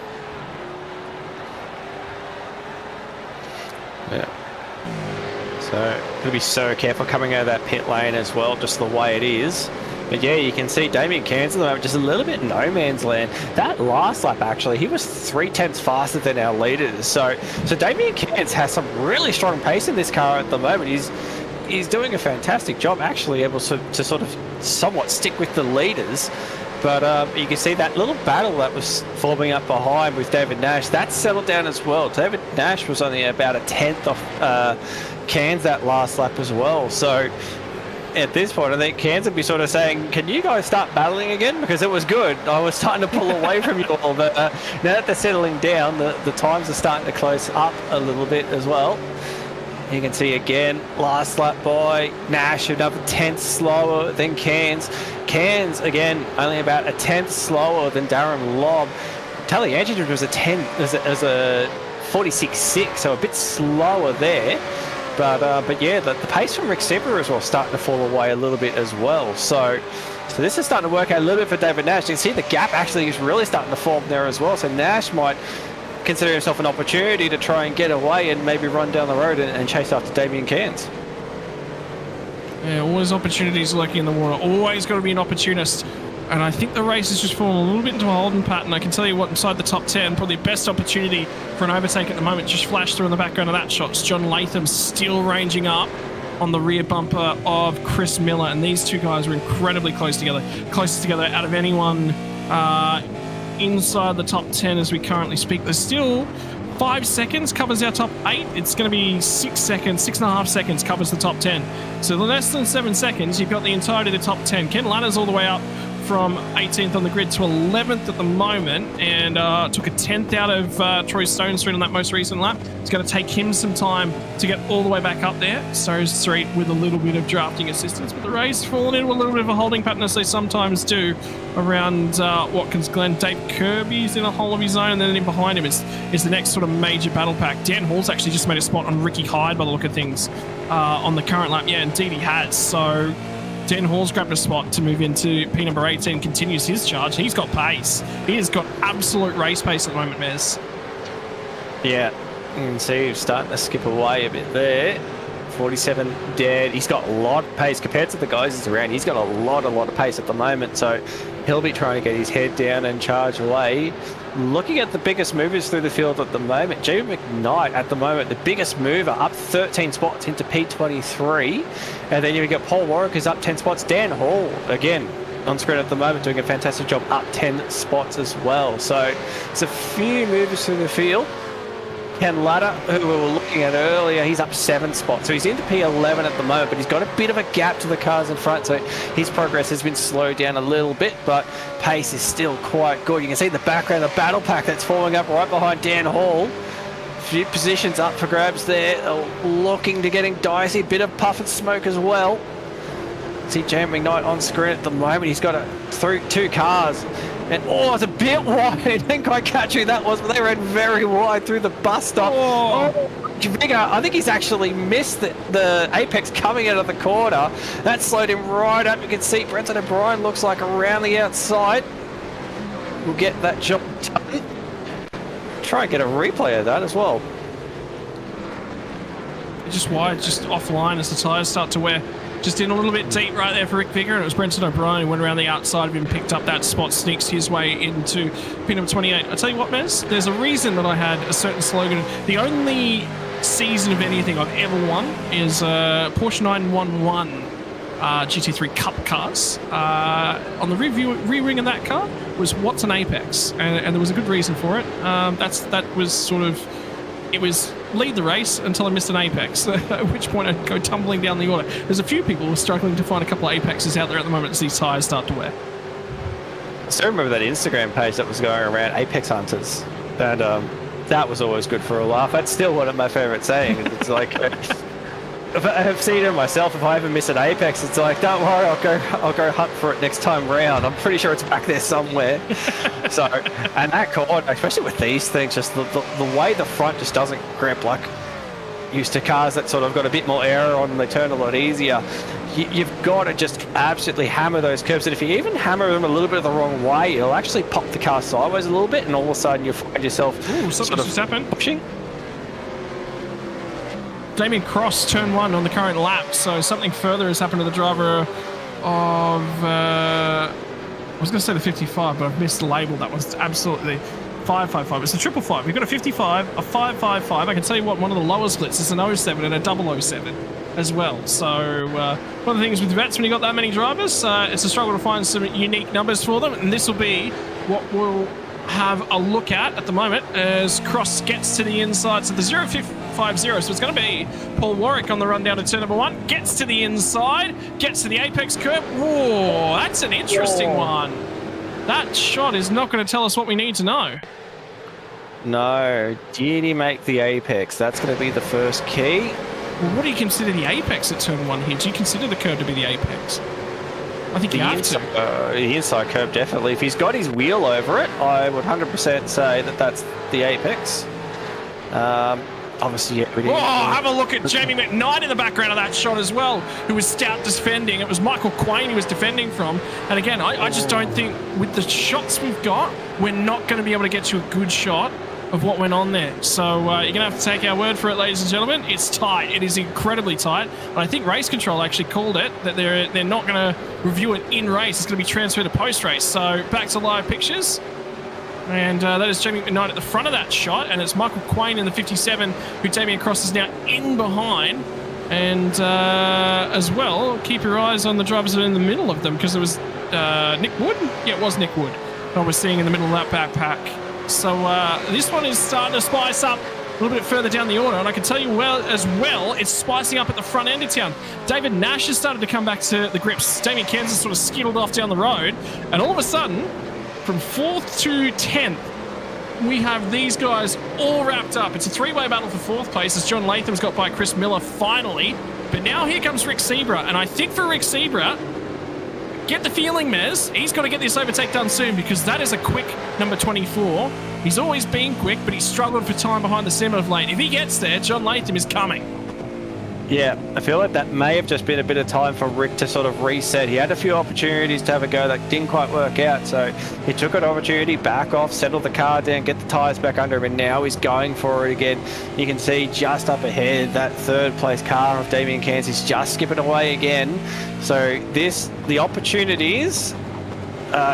Yeah. So got to be so careful coming out of that pit lane as well, just the way it is. But yeah, you can see Damien Cairns at the moment just a little bit no man's land. That last lap, actually, he was 3/10 faster than our leaders. So Damien Cairns has some really strong pace in this car at the moment. He's he's doing a fantastic job, actually able to sort of somewhat stick with the leaders. But you can see that little battle that was forming up behind with David Nash, that's settled down as well. David Nash was only about a 10th off Cairns that last lap as well. So at this point, I think Cairns would be sort of saying, can you guys start battling again? Because it was good. I was starting to pull away from you all. But now that they're settling down, the times are starting to close up a little bit as well. You can see again, last lap by Nash, another 10th slower than Cairns. Cairns, again, only about a 10th slower than Darren Lobb. Taliangi was a 46.6, so a bit slower there. But yeah, the pace from Rick Sipper as well starting to fall away a little bit as well. So this is starting to work out a little bit for David Nash. You can see the gap actually is really starting to form there as well. So Nash might consider himself an opportunity to try and get away and maybe run down the road and chase after Damien Cairns. Yeah, always opportunities lurking in the water. Always got to be an opportunist. And I think the race has just fallen a little bit into a holding pattern. I can tell you what, inside the top 10, probably best opportunity for an overtake at the moment. Just flashed through in the background of that shot. It's John Latham still ranging up on the rear bumper of Chris Miller. And these two guys are incredibly close together. Closest together out of anyone inside the top 10 as we currently speak. There's still 5 seconds covers our top 8. It's going to be 6 seconds, 6.5 seconds covers the top 10. So less than 7 seconds, you've got the entirety of the top 10. Ken Latter's all the way up from 18th on the grid to 11th at the moment, and took a 10th out of Troy Stone Street on that most recent lap. It's going to take him some time to get all the way back up there. Stone Street with a little bit of drafting assistance, but the race falling into a little bit of a holding pattern as they sometimes do around Watkins Glen. Dave Kirby's in a hole of his own, and then in behind him is the next sort of major battle pack. Dan Hall's actually just made a spot on Ricky Hyde by the look of things on the current lap. Yeah, indeed he has. So Dan Hall's grabbed a spot to move into P number 18, continues his charge. He's got pace. He has got absolute race pace at the moment, Mez. Yeah, you can see he's starting to skip away a bit there. 47 dead. He's got a lot of pace compared to the guys he's around. He's got a lot of pace at the moment, so he'll be trying to get his head down and charge away. Looking at the biggest movers through the field at the moment, Jamie McKnight at the moment, the biggest mover, up 13 spots into P23. And then you've got Paul Warwick who's up 10 spots. Dan Hall, again, on screen at the moment, doing a fantastic job, up 10 spots as well. So there's a few movers through the field. Ken Latter, who we were looking at earlier, he's up 7 spots. So he's into P11 at the moment, but he's got a bit of a gap to the cars in front. So his progress has been slowed down a little bit, but pace is still quite good. You can see the background, the battle pack that's forming up right behind Dan Hall. A few positions up for grabs there. Looking to getting dicey. Bit of puff and smoke as well. See Jamie McKnight on screen at the moment. He's got through 2 cars. And oh, it's a bit wide. I didn't quite catch who that was, but they ran very wide through the bus stop. Oh, I think he's actually missed the apex coming out of the corner. That slowed him right up. You can see Brenton O'Brien looks like around the outside. We'll get that job done. Try and get a replay of that as well. Just wide, just offline as the tyres start to wear. Just in a little bit deep right there for Rick Vicker, and it was Brenton O'Brien who went around the outside of him, picked up that spot, sneaks his way into pin number 28. I tell you what, Mez, there's a reason that I had a certain slogan. The only season of anything I've ever won is Porsche 911 GT3 Cup cars. On the rear wing of that car was what's an Apex, and there was a good reason for it. That was sort of, it was lead the race until I missed an apex, at which point I'd go tumbling down the order. There's a few people who are struggling to find a couple of apexes out there at the moment as these tyres start to wear. I still remember that Instagram page that was going around, Apex Hunters, and that was always good for a laugh. That's still one of my favourite sayings. It's like, I've seen it myself. If I ever miss an apex, it's like, don't worry, I'll go hunt for it next time round. I'm pretty sure it's back there somewhere. So, and that corner, especially with these things, just the way the front just doesn't grip like used to cars that sort of got a bit more air on them, they turn a lot easier. You've got to just absolutely hammer those curves, and if you even hammer them a little bit of the wrong way, it'll actually pop the car sideways a little bit, and all of a sudden you'll find yourself sort of pushing. Damien Cross, turn 1 on the current lap, so something further has happened to the driver of, I was going to say the 55, but I've missed the label. That was absolutely 555. It's a 555. We've got a 55, a 555. I can tell you what, one of the lower splits is an 07 and a 007. as well. So one of the things with vets, when you got that many drivers, it's a struggle to find some unique numbers for them, and this will be what we'll have a look at the moment as Cross gets to the inside. So the 0550, so it's going to be Paul Warwick on the run down to turn number 1, gets to the inside, gets to the apex curve. Whoa, that's an interesting one. That shot is not going to tell us what we need to know. No, did he make the apex? That's going to be the first key. Well, what do you consider the apex at turn 1 here? Do you consider the curve to be the apex? I think you have to. The inside curve, definitely. If he's got his wheel over it, I would 100% say that that's the apex. Obviously, yeah. Oh, have a look at Jamie McKnight in the background of that shot as well, who was stout defending. It was Michael Quain he was defending from. And again, I just don't think with the shots we've got, we're not going to be able to get you a good shot of what went on there. So you're going to have to take our word for it, ladies and gentlemen. It's tight. It is incredibly tight. And I think Race Control actually called it, that they're not going to review it in race. It's going to be transferred to post-race. So back to live pictures. And that is Jamie McKnight at the front of that shot. And it's Michael Quain in the 57, who Damien Cross is now in behind. And as well, keep your eyes on the drivers that are in the middle of them, because there was Nick Wood. Yeah, it was Nick Wood I was seeing in the middle of that backpack. So this one is starting to spice up a little bit further down the order, and I can tell you it's spicing up at the front end of town. David Nash has started to come back to the grips. Damien Kansas sort of skittled off down the road, and all of a sudden, from 4th to 10th, we have these guys all wrapped up. It's a three-way battle for 4th place as John Latham's got by Chris Miller finally. But now here comes Rick Sebra, and I think for Rick Sebra, get the feeling, Mez, he's got to get this overtake done soon, because that is a quick number 24. He's always been quick, but he's struggled for time behind the sim of late. If he gets there, John Latham is coming. Yeah, I feel like that may have just been a bit of time for Rick to sort of reset. He had a few opportunities to have a go that didn't quite work out, so he took an opportunity, back off, settle the car down, get the tyres back under him, and now he's going for it again. You can see just up ahead, that 3rd place car of Damien Kansas just skipping away again. So the opportunities,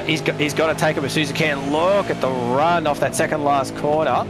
he's got to take them as soon as he can. Look at the run off that second last corner.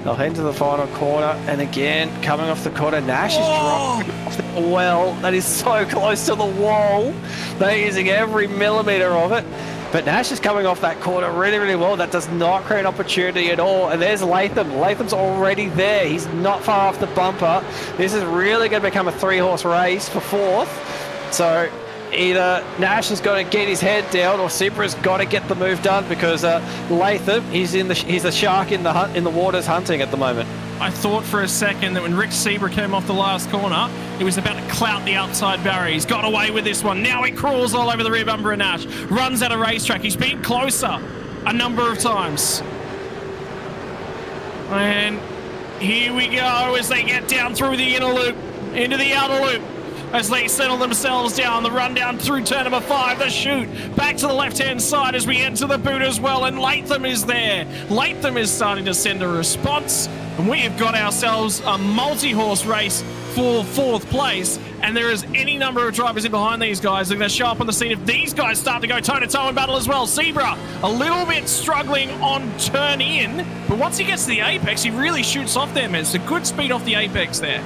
They'll head to the final corner, and again, coming off the corner, Nash is driving off the well. That is so close to the wall. They're using every millimetre of it. But Nash is coming off that corner really, really well. That does not create an opportunity at all. And there's Latham. Latham's already there. He's not far off the bumper. This is really going to become a 3-horse race for 4th. So either Nash has got to get his head down, or Sebra's got to get the move done, because Latham, he's a shark in the waters hunting at the moment. I thought for a second that when Rick Sebra came off the last corner, he was about to clout the outside barrier. He's got away with this one. Now he crawls all over the rear bumper of Nash, runs out of racetrack. He's been closer a number of times. And here we go as they get down through the inner loop, into the outer loop. As they settle themselves down, the run down through turn number 5, the shoot back to the left-hand side as we enter the boot as well, and Latham is there. Latham is starting to send a response, and we have got ourselves a multi-horse race for 4th place, and there is any number of drivers in behind these guys. They're going to show up on the scene if these guys start to go toe-to-toe in battle as well. Sebra, a little bit struggling on turn in, but once he gets to the apex, he really shoots off there, man. It's a good speed off the apex there.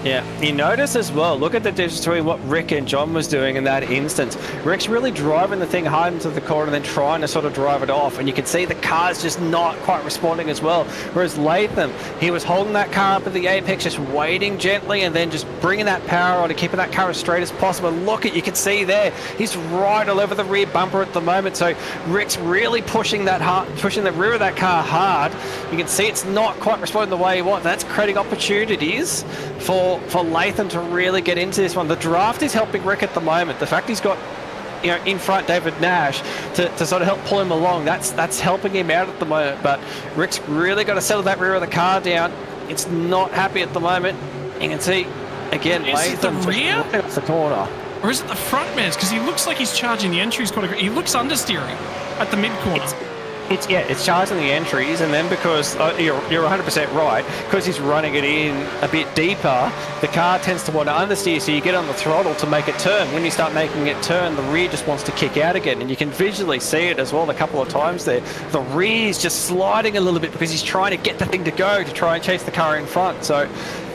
Yeah, you notice as well, look at the difference between what Rick and John was doing in that instance. Rick's really driving the thing hard into the corner and then trying to sort of drive it off, and you can see the car's just not quite responding as well. Whereas Latham, he was holding that car up at the apex, just waiting gently and then just bringing that power on and keeping that car as straight as possible. And look at, you can see there, he's right all over the rear bumper at the moment. So Rick's really pushing the rear of that car hard. You can see it's not quite responding the way he wants. That's creating opportunities for Latham to really get into this one. The draft is helping Rick at the moment. The fact he's got, in front David Nash to sort of help pull him along, that's helping him out at the moment. But Rick's really got to settle that rear of the car down. It's not happy at the moment. You can see again, Latham the rear off the corner. Or is it the front, Mez? Because he looks like he's charging the entries quite a. He looks understeering at the mid corner. It's charging the entries, and then because you're 100% right, because he's running it in a bit deeper, the car tends to want to understeer, so you get on the throttle to make it turn. When you start making it turn, the rear just wants to kick out again, and you can visually see it as well a couple of times there. The rear is just sliding a little bit because he's trying to get the thing to go to try and chase the car in front. So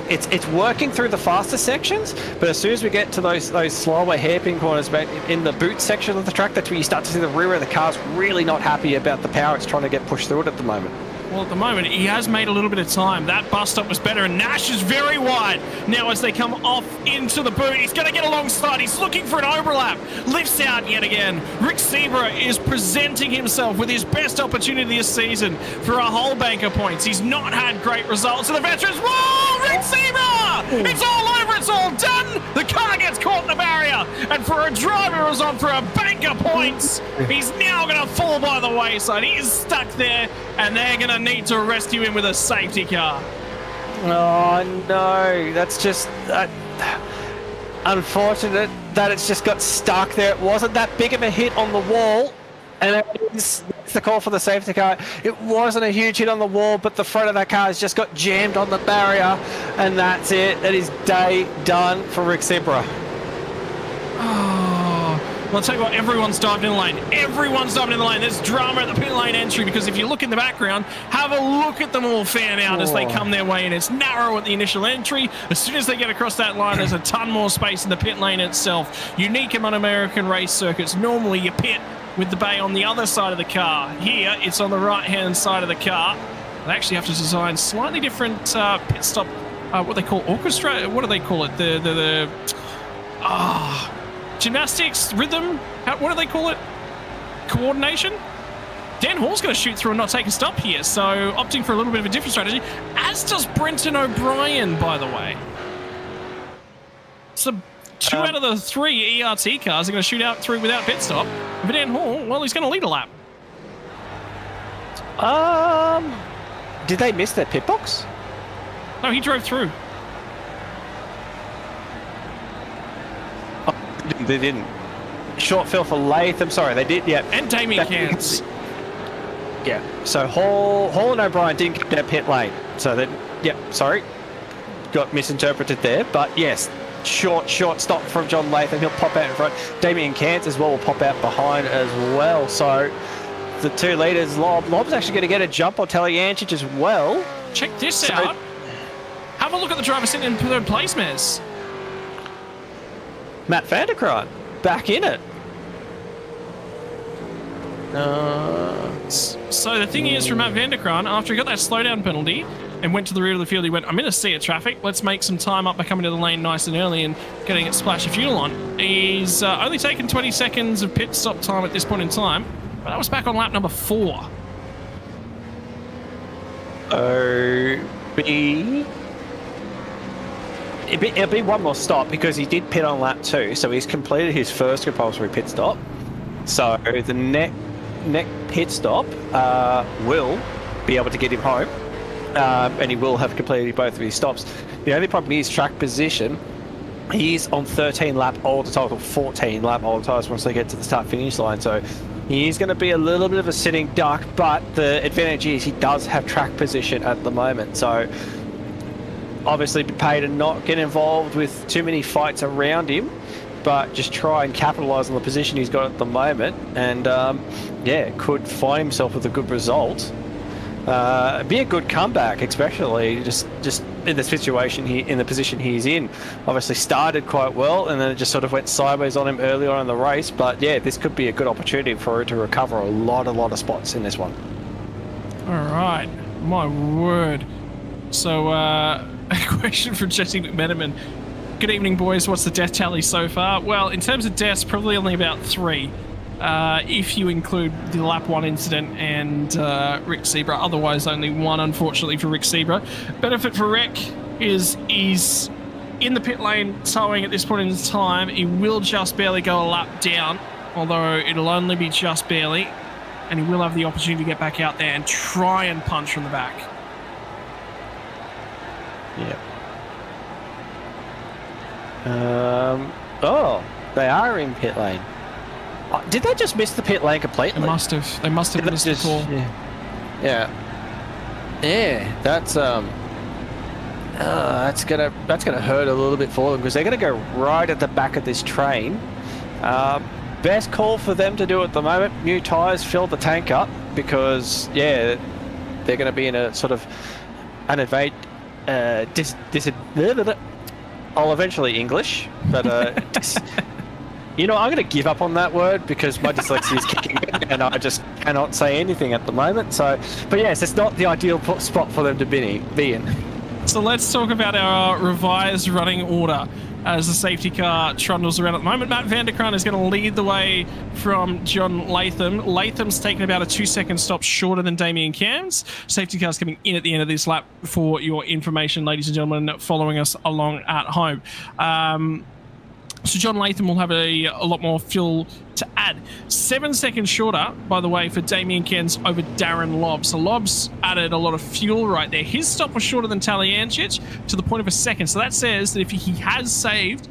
it's working through the faster sections, but as soon as we get to those slower hairpin corners in the boot section of the track, that's where you start to see the rear of the car's really not happy about the power it's trying to get pushed through it at the moment. Well, at the moment, he has made a little bit of time. That bus stop was better, and Nash is very wide. Now, as they come off into the boot, he's going to get alongside. He's looking for an overlap. Lifts out yet again. Rick Zebra is presenting himself with his best opportunity this season for a whole bank of points. He's not had great results. And the veterans, whoa, Rick Zebra! It's all over. It's all done. The car gets caught in the barrier. And for a driver who was on for a bank of points, he's now going to fall by the wayside. He is stuck there, and they're going to need to rescue him with a safety car. Oh no, that's just unfortunate that it's just got stuck there. It wasn't that big of a hit on the wall, and it's the call for the safety car. It wasn't a huge hit on the wall, but the front of that car has just got jammed on the barrier, and that's it. That is day done for Rick Zebra. Well, I'll tell you what, everyone's dived in the lane. Everyone's dived in the lane. There's drama at the pit lane entry because if you look in the background, have a look at them all fan out as they come their way in. It's narrow at the initial entry. As soon as they get across that line, there's a ton more space in the pit lane itself. Unique among American race circuits. Normally you pit with the bay on the other side of the car. Here, it's on the right-hand side of the car. They actually have to design slightly different pit stop, what they call orchestra. What do they call it? Gymnastics, rhythm, what do they call it? Coordination? Dan Hall's going to shoot through and not take a stop here, so opting for a little bit of a different strategy, as does Brenton O'Brien, by the way. So 2 out of the 3 ERT cars are going to shoot out through without pit stop. But Dan Hall, well, he's going to lead a lap. Did they miss their pit box? No, he drove through. They didn't. Short fill for Latham. Sorry, they did. Yeah. And Damien Cairns. Yeah. So Hall and O'Brien didn't get their pit lane. So that, yep. Sorry, got misinterpreted there. But yes, short stop from John Latham. He'll pop out in front. Damien Cairns as well will pop out behind as well. So the 2 leaders. Lob's actually going to get a jump on Talyancic as well. Check this out. Have a look at the driver sitting in 3rd place, Mez. Matt Vanderkraan back in it. So the thing is, for Matt Vanderkraan, after he got that slowdown penalty and went to the rear of the field, he went, I'm in a sea of traffic. Let's make some time up by coming to the lane nice and early and getting a splash of fuel on. He's only taken 20 seconds of pit stop time at this point in time, but that was back on lap number 4. It'll be one more stop because he did pit on lap 2, so he's completed his first compulsory pit stop. So the next pit stop will be able to get him home, and he will have completed both of his stops. The only problem is track position. He's on 13 lap older tires or 14 lap older tires once they get to the start-finish line. So he's going to be a little bit of a sitting duck, but the advantage is he does have track position at the moment. So obviously be paid and not get involved with too many fights around him, but just try and capitalise on the position he's got at the moment, and yeah, could find himself with a good result. Be a good comeback, especially just in the situation in the position he's in. Obviously started quite well, and then it just sort of went sideways on him early on in the race. But yeah, this could be a good opportunity for him to recover a lot of spots in this one. All right, my word. So a question from Jesse McMenamin. Good evening, boys. What's the death tally so far? Well, in terms of deaths, probably only about 3. If you include the lap 1 incident and Rick Zebra. Otherwise, only 1, unfortunately, for Rick Zebra. Benefit for Rick is he's in the pit lane towing at this point in time. He will just barely go a lap down, although it'll only be just barely. And he will have the opportunity to get back out there and try and punch from the back. Yeah. Oh, they are in pit lane. Did they just miss the pit lane completely? They must have. They must have missed the call. Yeah. That's gonna hurt a little bit for them because they're gonna go right at the back of this train. Best call for them to do at the moment. New tyres, fill the tank up because they're gonna be in a sort of an I'll eventually English, but you know, I'm going to give up on that word because my dyslexia is kicking in and I just cannot say anything at the moment. So, but yes, it's not the ideal spot for them to be in. So let's talk about our revised running order as the safety car trundles around at the moment. Matt Vanderkraan is going to lead the way from John Latham. Latham's taken about a 2-second stop shorter than Damien Cairns. Safety car's coming in at the end of this lap for your information, ladies and gentlemen, following us along at home. So John Latham will have a lot more fuel to add. 7 seconds shorter, by the way, for Damien Cairns over Darren Lobb. So Lobb's added a lot of fuel right there. His stop was shorter than Talyancic to the point of a second. So that says that if he has saved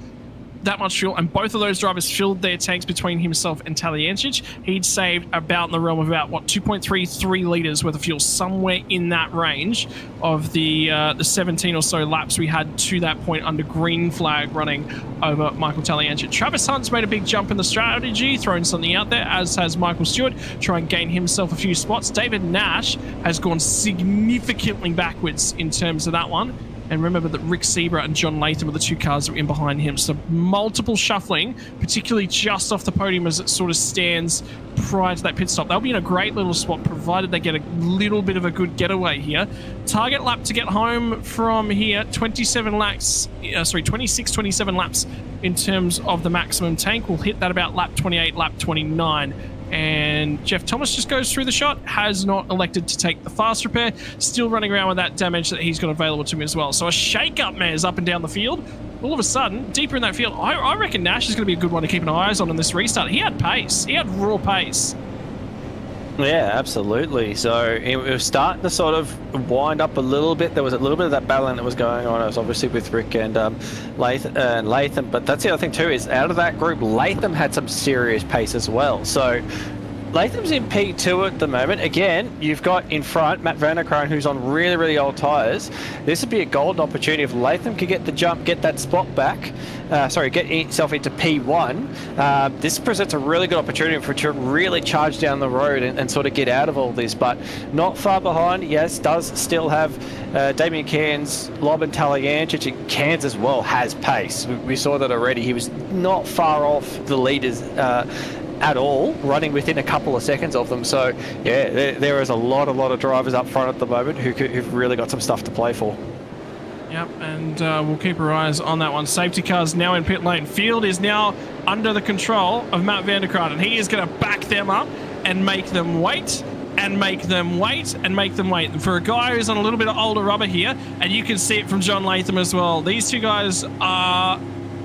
that much fuel, and both of those drivers filled their tanks between himself and Talyancic, he'd saved about in the realm of about, 2.33 litres worth of fuel, somewhere in that range of the 17 or so laps we had to that point under green flag running over Michael Talyancic. Travis Hunt's made a big jump in the strategy, thrown something out there, as has Michael Stewart, try and gain himself a few spots. David Nash has gone significantly backwards in terms of that one. And remember that Rick Sebra and John Latham are the two cars that were in behind him. So multiple shuffling, particularly just off the podium as it sort of stands prior to that pit stop. They'll be in a great little spot, provided they get a little bit of a good getaway here. Target lap to get home from here, 27 laps in terms of the maximum tank. We'll hit that about lap 28, lap 29. And Jeff Thomas just goes through the shot, has not elected to take the fast repair, still running around with that damage that he's got available to him as well. So a shake-up, Mares, up and down the field. All of a sudden, deeper in that field, I reckon Nash is going to be a good one to keep an eyes on in this restart. He had pace. He had raw pace. Yeah, absolutely. So it was starting to sort of wind up a little bit. There was a little bit of that battling that was going on. It was obviously with Rick and Latham. But that's the other thing too, is out of that group, Latham had some serious pace as well. So Latham's in P2 at the moment. Again, you've got in front Matt Vanderkraan, who's on really, really old tyres. This would be a golden opportunity if Latham could get the jump, get that spot back. Get himself into P1. This presents a really good opportunity for to really charge down the road and sort of get out of all this. But not far behind. Yes, does still have Damien Cairns, Lobb and Talyancic. Cairns as well has pace. We saw that already. He was not far off the leaders at all, running within a couple of seconds of them. So yeah, there is a lot of drivers up front at the moment who've really got some stuff to play for. Yep, and we'll keep our eyes on that one. Safety car's now in pit lane. Field is now under the control of Matt Vanderkraan, and he is going to back them up and make them wait and make them wait and make them wait. And for a guy who's on a little bit of older rubber here, and you can see it from John Latham as well, these two guys are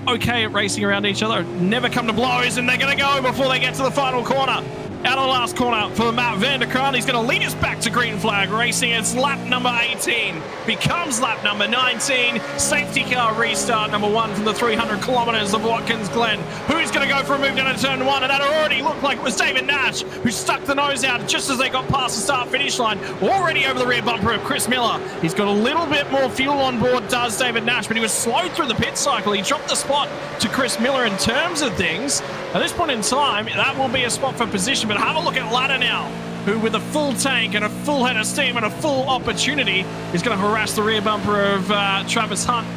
okay at racing around each other, never come to blows, and they're going to go before they get to the final corner. Out of the last corner for Matt Vanderkraan. He's going to lead us back to green flag racing. It's lap number 18, becomes lap number 19. Safety car restart number 1 from the 300 kilometers of Watkins Glen. Who's going to go for a move down to turn 1? And that already looked like it was David Nash, who stuck the nose out just as they got past the start-finish line, already over the rear bumper of Chris Miller. He's got a little bit more fuel on board, does David Nash, but he was slow through the pit cycle. He dropped the spot to Chris Miller in terms of things. At this point in time, that will be a spot for position, but have a look at Ladder now, who with a full tank and a full head of steam and a full opportunity is going to harass the rear bumper of Travis Hunt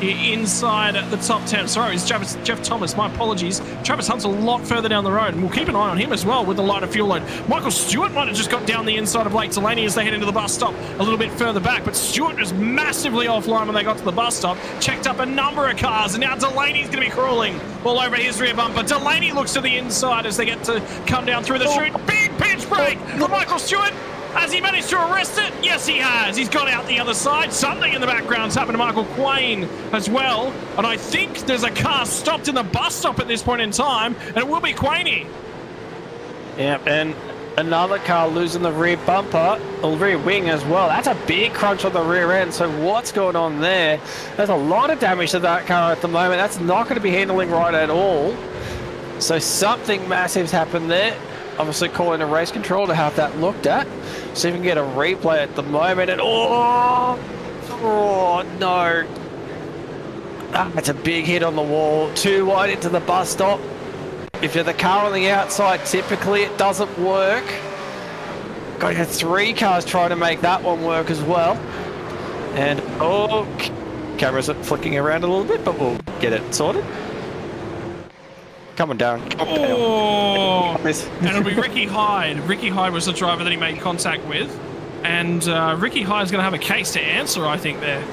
inside the top 10. Sorry, it's Jeff Thomas, my apologies. Travis Hunt's a lot further down the road, and we'll keep an eye on him as well with the lighter fuel load. Michael Stewart might have just got down the inside of Blake Delaney as they head into the bus stop a little bit further back, but Stewart was massively offline when they got to the bus stop, checked up a number of cars, and now Delaney's going to be crawling all over his rear bumper. Delaney looks to the inside as they get to come down through the chute. Big pinch brake for Michael Stewart. Has he managed to arrest it? Yes, he has. He's got out the other side. Something in the background's happened to Michael Quain as well. And I think there's a car stopped in the bus stop at this point in time, and it will be Quainey. Yeah, and another car losing the rear bumper, or rear wing as well. That's a big crunch on the rear end. So what's going on there? There's a lot of damage to that car at the moment. That's not going to be handling right at all. So something massive's happened there. Obviously calling a race control to have that looked at. See if we can get a replay at the moment. And oh no. That's a big hit on the wall. Too wide into the bus stop. If you're the car on the outside, typically it doesn't work. Got 3 cars trying to make that one work as well. And, oh, camera's flicking around a little bit, but we'll get it sorted. Coming down. Oh, and it'll be Ricky Hyde. Ricky Hyde was the driver that he made contact with. And Ricky Hyde's going to have a case to answer, I think, there.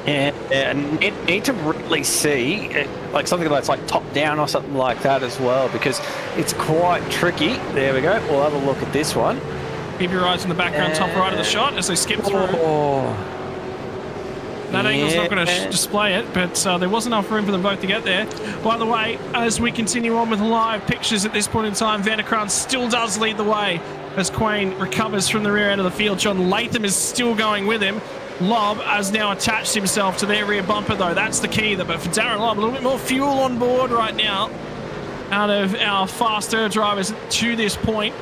And need to really see like something that's like top down or something like that as well, because it's quite tricky. There we go. We'll have a look at this one. Keep your eyes on the background, top right of the shot as they skip through. That angle's not going to display it, but there was enough room for them both to get there. By the way, as we continue on with live pictures at this point in time, Van der Kraan still does lead the way as Quain recovers from the rear end of the field. John Latham is still going with him. Lobb has now attached himself to their rear bumper, though. That's the key. But for Darren Lobb, a little bit more fuel on board right now out of our faster drivers to this point.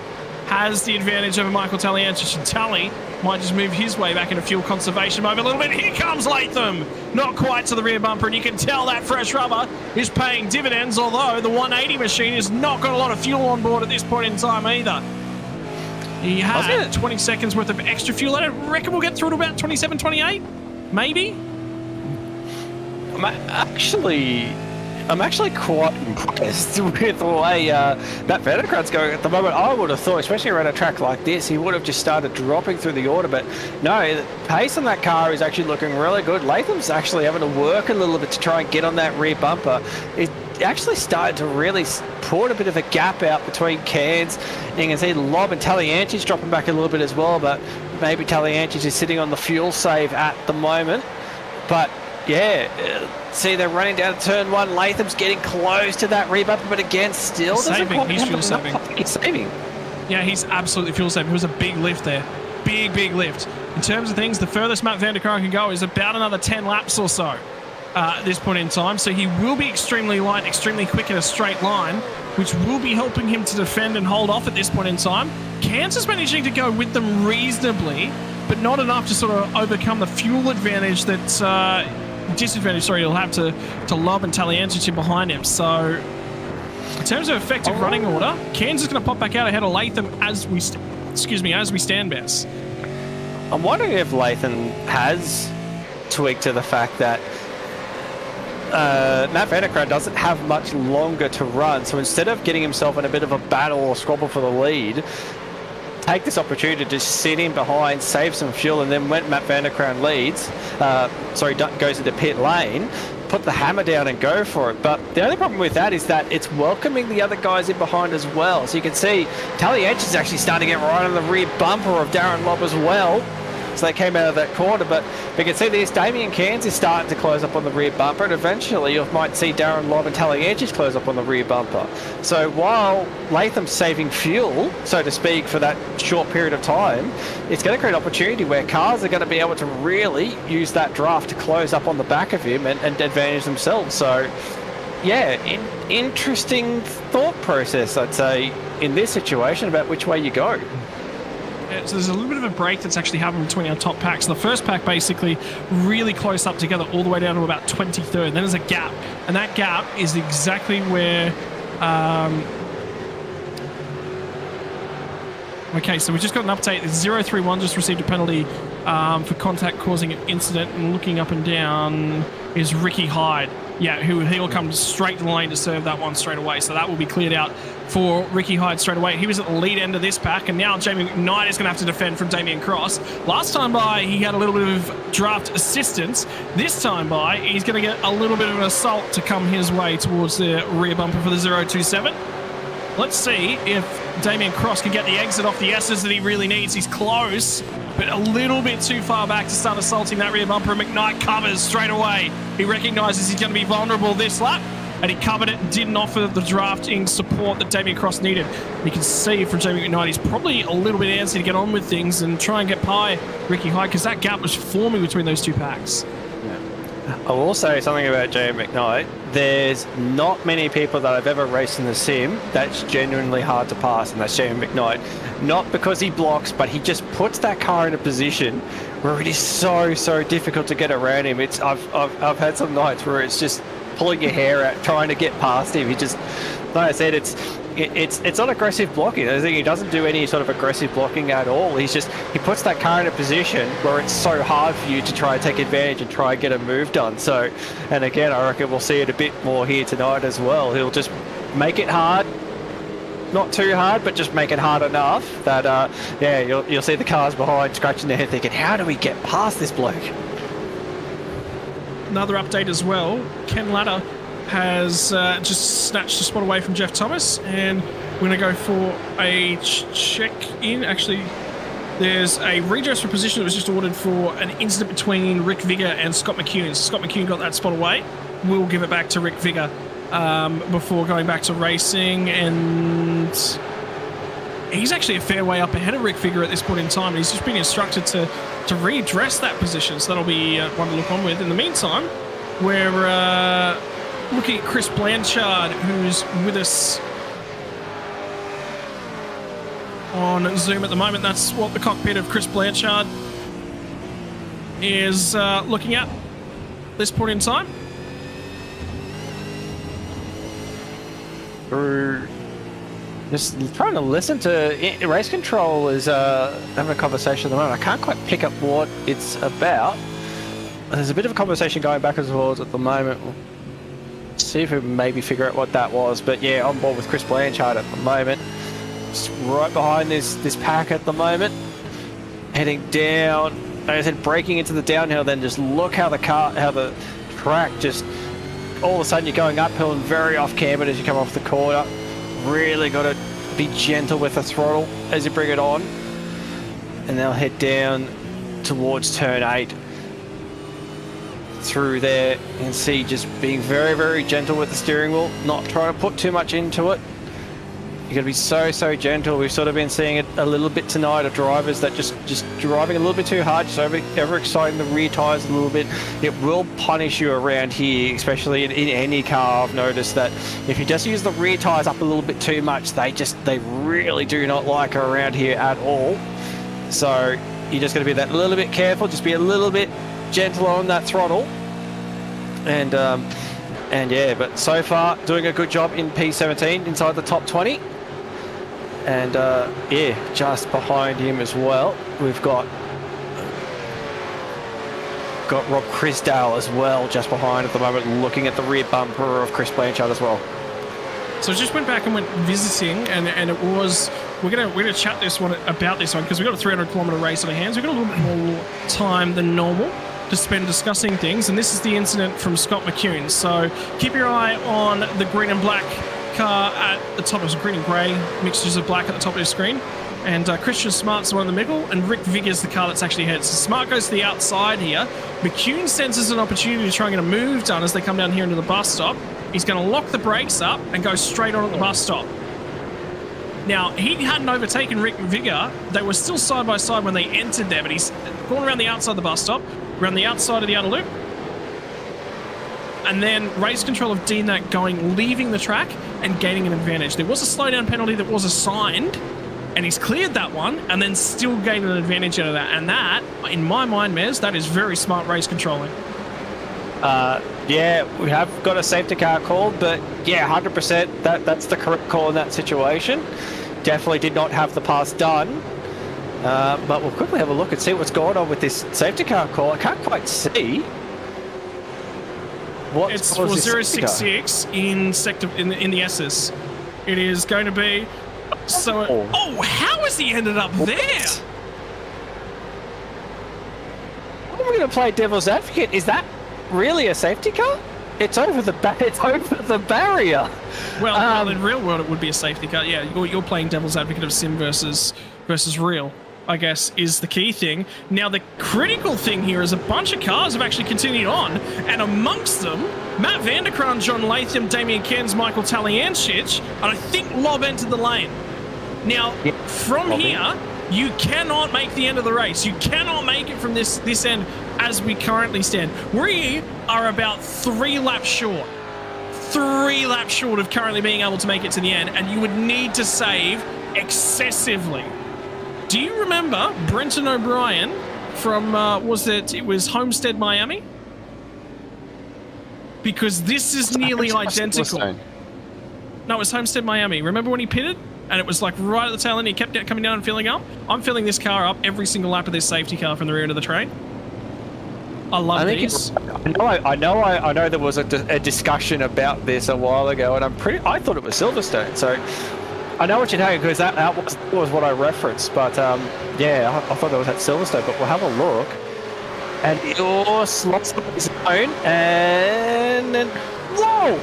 Has the advantage over Michael Taliancic, and Tally might just move his way back into fuel conservation mode a little bit. Here comes Latham. Not quite to the rear bumper, and you can tell that fresh rubber is paying dividends, although the 180 machine has not got a lot of fuel on board at this point in time either. He had 20 seconds worth of extra fuel. I reckon we'll get through to about 27, 28, maybe. I'm actually quite impressed with the way that Van der Kraan's going at the moment. I would have thought, especially around a track like this, he would have just started dropping through the order. But no, the pace on that car is actually looking really good. Latham's actually having to work a little bit to try and get on that rear bumper. It actually started to really put a bit of a gap out between cans. And you can see Lobb and Taliancic dropping back a little bit as well, but maybe Taliancic is sitting on the fuel save at the moment. But yeah, see, they're running down turn one. Latham's getting close to that rear bumper, but again, still doesn't quite he's fuel saving. He's saving. Yeah, he's absolutely fuel saving. It was a big lift there. Big lift. In terms of things, the furthest Matt Van der Kraan can go is about another 10 laps or so at this point in time. So he will be extremely light, extremely quick in a straight line, which will be helping him to defend and hold off at this point in time. Kansas managing to go with them reasonably, but not enough to sort of overcome the fuel advantage that... disadvantage, sorry, he'll have to Lobb and Taliancic in behind him. So, in terms of effective running order, Kansas is going to pop back out ahead of Latham as we stand, Bess. I'm wondering if Latham has tweaked to the fact that Matt Van der Kraan doesn't have much longer to run. So instead of getting himself in a bit of a battle or squabble for the lead, take this opportunity to just sit in behind, save some fuel, and then when Matt Van der Kraan leads, goes into pit lane, put the hammer down and go for it. But the only problem with that is that it's welcoming the other guys in behind as well. So you can see Taliancic is actually starting to get right on the rear bumper of Darren Lobb as well. So they came out of that corner, but we can see this Damien Cairns is starting to close up on the rear bumper, and eventually you might see Darren Lobb and Taliancic close up on the rear bumper. So while Latham's saving fuel, so to speak, for that short period of time, it's going to create an opportunity where cars are going to be able to really use that draft to close up on the back of him and advantage themselves. So yeah, interesting thought process, I'd say, in this situation about which way you go. So there's a little bit of a break that's actually happened between our top packs. The first pack basically really close up together all the way down to about 23rd. Then there's a gap, and that gap is exactly where... Okay, so we just got an update. 031 just received a penalty for contact causing an incident, and looking up and down is Ricky Hyde. Yeah, he'll come straight to the lane to serve that one straight away. So that will be cleared out for Ricky Hyde straight away. He was at the lead end of this pack, and now Jamie McKnight is going to have to defend from Damien Cross. Last time by, he had a little bit of draft assistance. This time by, he's going to get a little bit of an assault to come his way towards the rear bumper for the 027. Let's see if Damien Cross can get the exit off the S's that he really needs. He's close, but a little bit too far back to start assaulting that rear bumper. McKnight covers straight away. He recognises he's going to be vulnerable this lap, and he covered it and didn't offer the drafting support that Damien Cross needed. You can see from Jamie McKnight, he's probably a little bit antsy to get on with things and try and get by Ricky Hyde, because that gap was forming between those two packs. I will say something about Jamie McKnight. There's not many people that I've ever raced in the sim that's genuinely hard to pass, and that's Jamie McKnight. Not because he blocks, but he just puts that car in a position where it is so difficult to get around him. I've had some nights where it's just pulling your hair out trying to get past him. He just, like I said, it's not aggressive blocking. I think he doesn't do any sort of aggressive blocking at all. He puts that car in a position where it's so hard for you to try and take advantage and try and get a move done. So, and again, I reckon we'll see it a bit more here tonight as well. He'll just make it hard, not too hard, but just make it hard enough that yeah, you'll see the cars behind scratching their head thinking, how do we get past this bloke? Another update as well, Ken Latta has just snatched a spot away from Jeff Thomas, and we're going to go for a check-in. Actually, there's a redress for position that was just ordered for an incident between Rick Vigor and Scott McCune. So Scott McCune got that spot away. We'll give it back to Rick Vigor before going back to racing, and he's actually a fair way up ahead of Rick Vigor at this point in time. He's just been instructed to redress that position, so that'll be one to look on with. In the meantime, we're looking at Chris Blanchard, who's with us on Zoom at the moment. That's what the cockpit of Chris Blanchard is looking at this point in time. We're just trying to listen to race control is having a conversation at the moment. I can't quite pick up what it's about. There's a bit of a conversation going back and forth at the moment. We'll see if we maybe figure out what that was. But yeah, on board with Chris Blanchard at the moment. Just right behind this pack at the moment. Heading down. Like I said, breaking into the downhill. Then just look how the track just all of a sudden you're going uphill and very off cambered as you come off the corner. Really got to be gentle with the throttle as you bring it on. And they'll head down towards turn 8. Through there, you can see just being very, very gentle with the steering wheel, not trying to put too much into it. You got to be so gentle. We've sort of been seeing it a little bit tonight of drivers that just driving a little bit too hard, just over exciting the rear tires a little bit. It will punish you around here, especially in any car. I've noticed that if you just use the rear tires up a little bit too much, they really do not like around here at all. So you just got to be that little bit careful, just be a little bit gentle on that throttle, and yeah, but so far doing a good job in P17 inside the top 20, and yeah, just behind him as well we've got Rob Chrisdale as well just behind at the moment, looking at the rear bumper of Chris Blanchard as well. So I just went back and went visiting, and it was we're gonna chat about this one because we've got a 300-kilometer race on our hands. We've got a little bit more time than normal to spend discussing things, and this is the incident from Scott McCune. So keep your eye on the green and black car at the top. It was green and grey, mixtures of black at the top of your screen. And Christian Smart's the one in the middle, and Rick Vigor's the car that's actually ahead. So Smart goes to the outside here. McCune senses an opportunity to try and get a move done as they come down here into the bus stop. He's going to lock the brakes up and go straight on at the bus stop. Now, he hadn't overtaken Rick Vigor. They were still side by side when they entered there, but he's gone around the outside of the bus stop, around the outside of the outer loop. And then race control have deemed that leaving the track and gaining an advantage. There was a slowdown penalty that was assigned, and he's cleared that one and then still gained an advantage out of that. And that, in my mind, Mez, that is very smart race controlling. Yeah, we have got a safety car called, but yeah, 100% that's the correct call in that situation. Definitely did not have the pass done. But we'll quickly have a look and see what's going on with this safety car call. I can't quite see. It's for 066 in the S's. It is going to be. So, oh, how has he ended up there? What are we going to play devil's advocate? Is that really a safety car? It's over the barrier. Well, in real world, it would be a safety car. Yeah, you're playing devil's advocate of sim versus real, I guess, is the key thing. Now, the critical thing here is a bunch of cars have actually continued on, and amongst them, Matt Vanderkraan, John Latham, Damien Cairns, Michael Taliancic, and I think Lob entered the lane. Now, from here, you cannot make the end of the race. You cannot make it from this end as we currently stand. We are about 3 laps short. 3 laps short of currently being able to make it to the end, and you would need to save excessively. Do you remember Brenton O'Brien from, it was Homestead, Miami? Because this is nearly identical. No, it was Homestead, Miami. Remember when he pitted? And it was like right at the tail end, he kept coming down and filling up. I'm filling this car up every single lap of this safety car from the rear end of the train. I love these. I know there was a discussion about this a while ago, and I thought it was Silverstone. So I know what you're talking, because that was what I referenced. But yeah, I thought that was at Silverstone. But we'll have a look. And it slots on his own, and then whoa!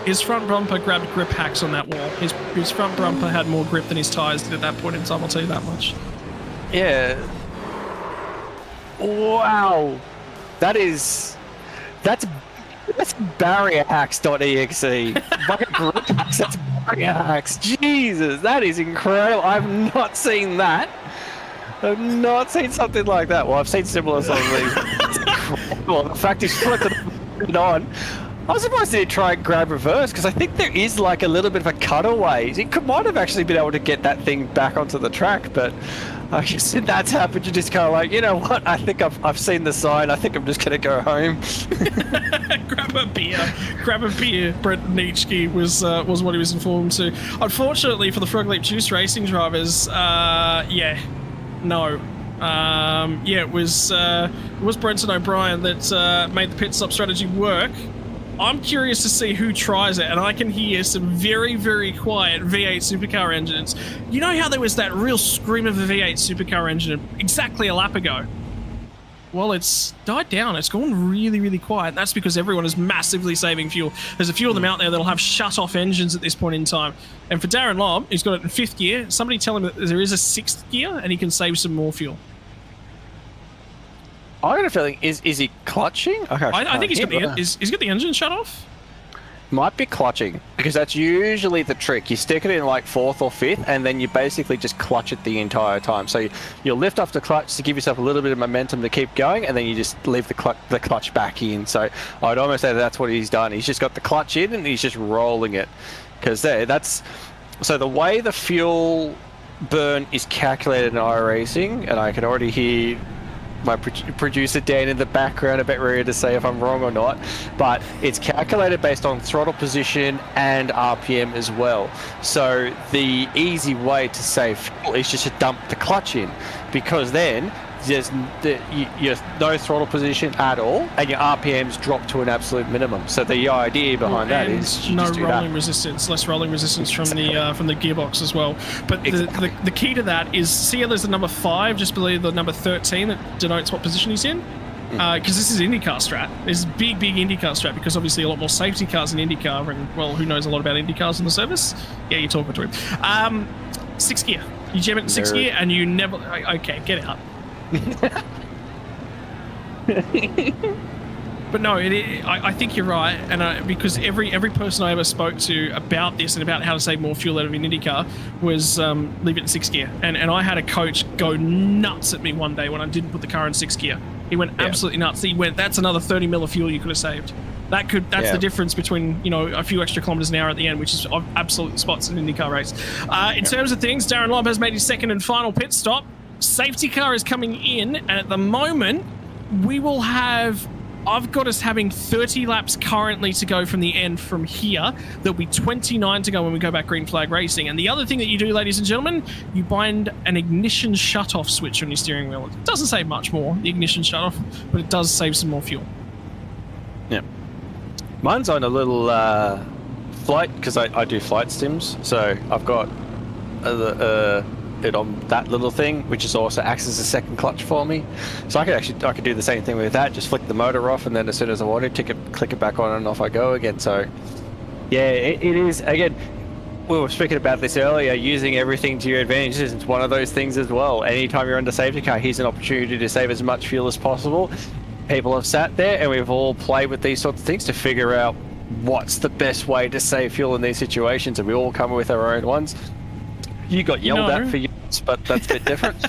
His front bumper grabbed grip hacks on that wall. His front bumper had more grip than his tyres did at that point in time, I'll tell you that much. Yeah. Wow. That's barrierhacks.exe. Fucking grip hacks, that's barrier hacks. Jesus, that is incredible. I've not seen that. I've not seen something like that. Well, I've seen similar sort of things. It's incredible. The fact he's flipped it on. I was surprised he didn't try and grab reverse, because I think there is like a little bit of a cutaway. He might have actually been able to get that thing back onto the track, but I guess if that's happened, you're just kind of like, you know what? I think I've seen the sign. I think I'm just going to go home. Grab a beer. Brent Nietzsche was what he was informed to. Unfortunately for the Frog Leap Juice Racing drivers, yeah, no. Yeah, it was Brenton O'Brien that made the pit stop strategy work. I'm curious to see who tries it, and I can hear some very, very quiet V8 supercar engines. You know how there was that real scream of a V8 supercar engine exactly a lap ago? Well, it's died down. It's gone really, really quiet. That's because everyone is massively saving fuel. There's a few of them out there that'll have shut-off engines at this point in time. And for Darren Lobb, who's got it in 5th gear, somebody tell him that there is a 6th gear, and he can save some more fuel. I got a feeling, is he clutching? I think he's got the engine shut off. Might be clutching, because that's usually the trick. You stick it in like 4th or 5th, and then you basically just clutch it the entire time. So you'll lift off the clutch to give yourself a little bit of momentum to keep going, and then you just leave the clutch back in. So I'd almost say that's what he's done. He's just got the clutch in, and he's just rolling it. Because so the way the fuel burn is calculated in iRacing, and I can already hear my producer Dan in the background a bit ready to say if I'm wrong or not, but it's calculated based on throttle position and RPM as well. So the easy way to save fuel is just to dump the clutch in, because then there's no throttle position at all, and your RPMs drop to an absolute minimum. So the idea behind that is no rolling resistance, less rolling resistance from the gearbox as well. But the key to that is, see how there's the number 5 just below the number 13 that denotes what position he's in? Because this is IndyCar strat. There's big IndyCar strat, because obviously a lot more safety cars in IndyCar, and well, who knows a lot about IndyCars in the service? Yeah, you're talking to him. 6th gear. You jam it in 6th gear, and you never. Okay, get out. But no, I think you're right, and because every person I ever spoke to about this and about how to save more fuel out of an IndyCar was leave it in 6th gear, and I had a coach go nuts at me one day when I didn't put the car in 6th gear. He went absolutely nuts. He went, "That's another 30 mil of fuel you could have saved." That's the difference between, you know, a few extra kilometers an hour at the end, which is absolutely spots in an IndyCar race. In terms of things, Darren Lobb has made his 2nd and final pit stop. Safety car is coming in, and at the moment we will have, I've got us having 30 laps currently to go from the end from here. There'll be 29 to go when we go back green flag racing. And the other thing that you do, ladies and gentlemen, you bind an ignition shut-off switch on your steering wheel. It doesn't save much more, the ignition shut-off, but it does save some more fuel. Yeah. Mine's on a little flight, because I do flight sims, so I've got it on that little thing, which is also acts as a 2nd clutch for me. So I could do the same thing with that, just flick the motor off, and then as soon as I want to, click it back on, and off I go again. So yeah, it is, again, we were speaking about this earlier, using everything to your advantage. It's one of those things as well. Anytime you're under safety car, here's an opportunity to save as much fuel as possible. People have sat there, and we've all played with these sorts of things to figure out what's the best way to save fuel in these situations, and we all come with our own ones. You got yelled at for points, but that's a bit different.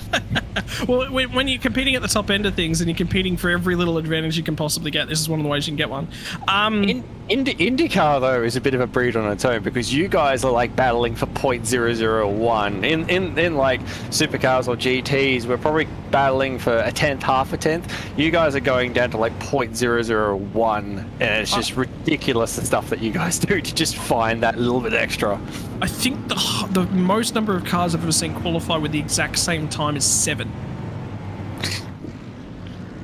Well, when you're competing at the top end of things and you're competing for every little advantage you can possibly get, this is one of the ways you can get one. IndyCar though is a bit of a breed on its own because you guys are like battling for 0.001. In like supercars or GTs, we're probably battling for a tenth, half a tenth. You guys are going down to like 0.001, and it's just ridiculous the stuff that you guys do to just find that little bit extra. I think the most number of cars I've ever seen qualify with the exact same time is 7.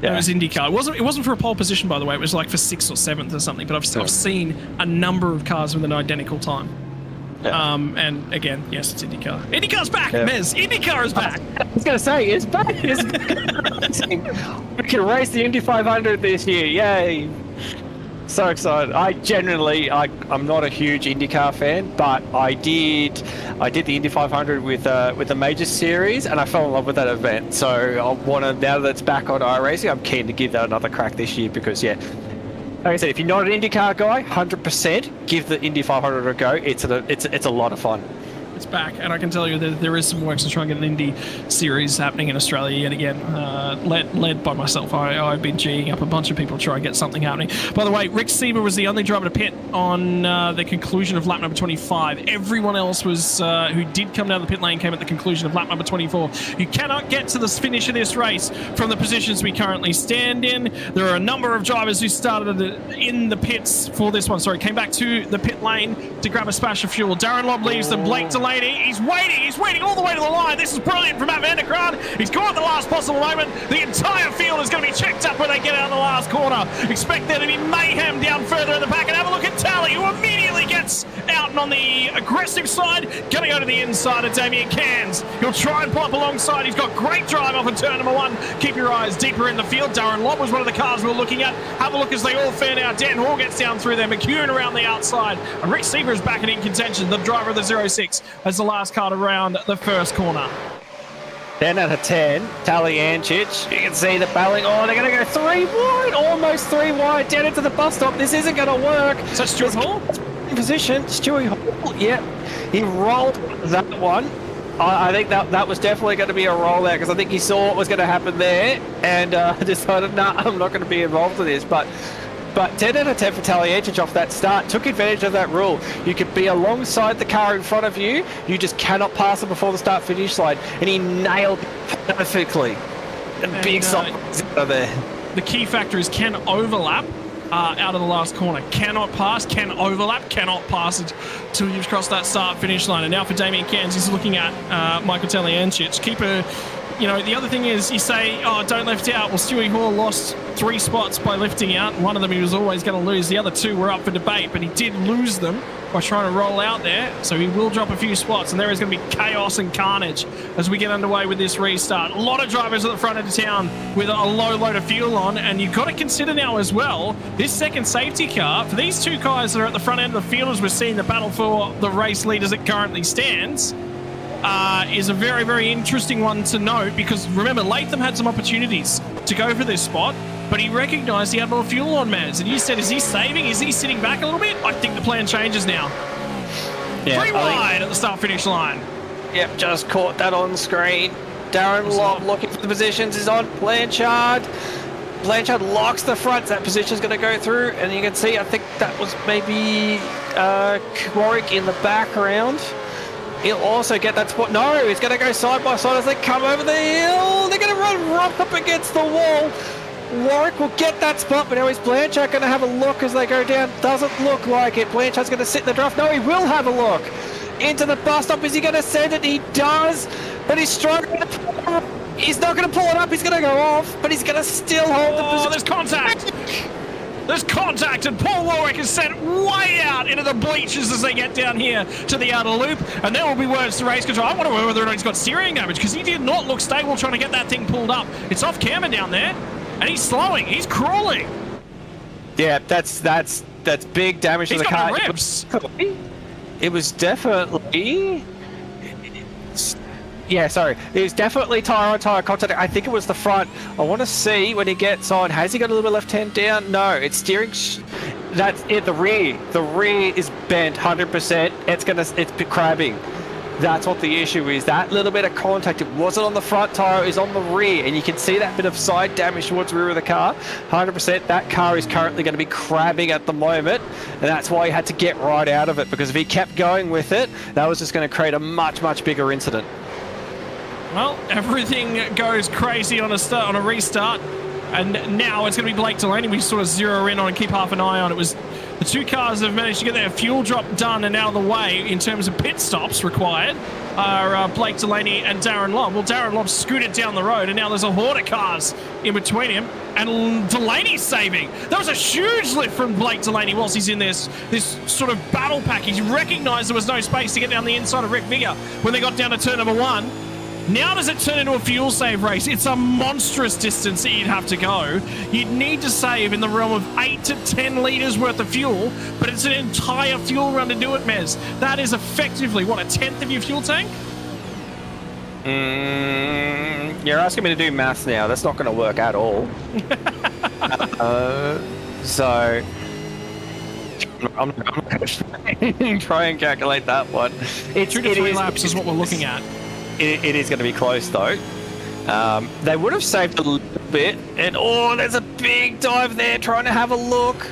Yeah. It was IndyCar. It wasn't for a pole position, by the way. It was like for 6th or 7th or something. But I've seen a number of cars with an identical time. Yeah. And again, yes, it's IndyCar. IndyCar's back, yeah. Mez. IndyCar is back. I was going to say, it's back. It's back. We can race the Indy 500 this year. Yay. So excited. I'm not a huge IndyCar fan, but I did the Indy 500 with the Major Series, and I fell in love with that event. So I want to, now that it's back on iRacing, I'm keen to give that another crack this year because, yeah, like I said, if you're not an IndyCar guy, 100% give the Indy 500 a go. It's a lot of fun. It's back, and I can tell you that there is some work to try and get an Indy series happening in Australia yet again, led by myself. I've been G'ing up a bunch of people to try and get something happening. By the way, Rick Sieber was the only driver to pit on the conclusion of lap number 25. Everyone else was who did come down the pit lane came at the conclusion of lap number 24. You cannot get to the finish of this race from the positions we currently stand in. There are a number of drivers who started in the pits for this one. Sorry, came back to the pit lane to grab a splash of fuel. Darren Lobb leaves them. Blake Delaney, he's waiting all the way to the line. This is brilliant from Matt Vanderkraan. He's gone at the last possible moment. The entire field is going to be checked up when they get out of the last corner. Expect there to be mayhem down further in the back, and have a look at Tally, who immediately gets out and on the aggressive side, going to go to the inside of Damien Cairns. He'll try and pull up alongside. He's got great drive off of turn number 1. Keep your eyes deeper in the field. Darren Lobb was one of the cars we were looking at. Have a look as they all fan out. Dan Hall gets down through there. McEwen around the outside. And Rick Sieber is back and in contention, the driver of the 06, as the last car around the first corner. 10 out of 10, Tally Ancic. You can see the battling. Oh, they're going to go 3 wide, almost 3 wide, down into the bus stop. This isn't going to work. Is that Stuart Hall? In position, Stewie Hall, yeah. He rolled that one. I think that was definitely going to be a roll there because I think he saw what was going to happen there and decided, nah, I'm not going to be involved in this. But 10 out of 10 for Taliancic off that start. Took advantage of that rule. You could be alongside the car in front of you. You just cannot pass it before the start-finish line. And he nailed it perfectly. And big size out of there. The key factor is can overlap out of the last corner. Cannot pass, can overlap, cannot pass it till you've crossed that start-finish line. And now for Damien Cairns, he's looking at Michael Taliancic. You know, the other thing is you say, oh, don't lift out. Well, Stewie Hall lost 3 spots by lifting out. One of them he was always going to lose. The other 2 were up for debate, but he did lose them by trying to roll out there. So he will drop a few spots, and there is going to be chaos and carnage as we get underway with this restart. A lot of drivers at the front of the town with a low load of fuel on, and you've got to consider now as well, this second safety car, for these 2 guys that are at the front end of the field as we're seeing the battle for the race lead as it currently stands, is a very, very interesting one to note because remember, Latham had some opportunities to go for this spot, but he recognised he had more fuel on, Maz, and you said, is he saving? Is he sitting back a little bit? I think the plan changes now. Yeah, 3 wide at the start-finish line. Yep, just caught that on screen. Darren Lobb looking for the positions is on Blanchard. Blanchard locks the front. That position is going to go through, and you can see, I think that was maybe Warwick in the background. He'll also get that spot. No, he's going to go side by side as they come over the hill. They're going to run right up against the wall. Warwick will get that spot, but now is Blanchard going to have a look as they go down? Doesn't look like it. Blanchard's going to sit in the draft. No, he will have a look. Into the bus stop. Is he going to send it? He does, but he's struggling. He's not going to pull it up. He's going to go off, but he's going to still hold the position. There's contact. There's contact, and Paul Warwick is sent way out into the bleachers as they get down here to the outer loop. And there will be words to race control. I wonder whether or not he's got steering damage because he did not look stable trying to get that thing pulled up. It's off camera down there, and he's slowing. He's crawling. Yeah, that's big damage to the car. He's got no revs. It was definitely. Yeah, sorry. It was definitely tire-on-tire contact. I think it was the front. I want to see when he gets on. Has he got a little bit left hand down? No, it's steering. That's it. The rear is bent 100%. It's crabbing. That's what the issue is. That little bit of contact, it wasn't on the front tyre, it was on the rear, and you can see that bit of side damage towards the rear of the car. 100%, that car is currently going to be crabbing at the moment, and that's why he had to get right out of it, because if he kept going with it, that was just going to create a much, much bigger incident. Well, everything goes crazy on a restart, and now it's going to be Blake Delaney we sort of zero in on and keep half an eye on. It was the two cars that have managed to get their fuel drop done and out of the way in terms of pit stops required are Blake Delaney and Darren Lobb. Well, Darren Lobb scooted down the road, and now there's a horde of cars in between him, and Delaney's saving. That was a huge lift from Blake Delaney whilst he's in this sort of battle pack. He recognised there was no space to get down the inside of Rick Vigor when they got down to turn number 1. Now does it turn into a fuel save race? It's a monstrous distance that you'd have to go. You'd need to save in the realm of 8 to 10 litres worth of fuel, but it's an entire fuel run to do it, Mez. That is effectively, what, a tenth of your fuel tank? You're asking me to do maths now. That's not going to work at all. So I'm not going to try and calculate that one. 2 to 3 laps is what we're looking at. It is going to be close, though. They would have saved a little bit. And, oh, there's a big dive there trying to have a look.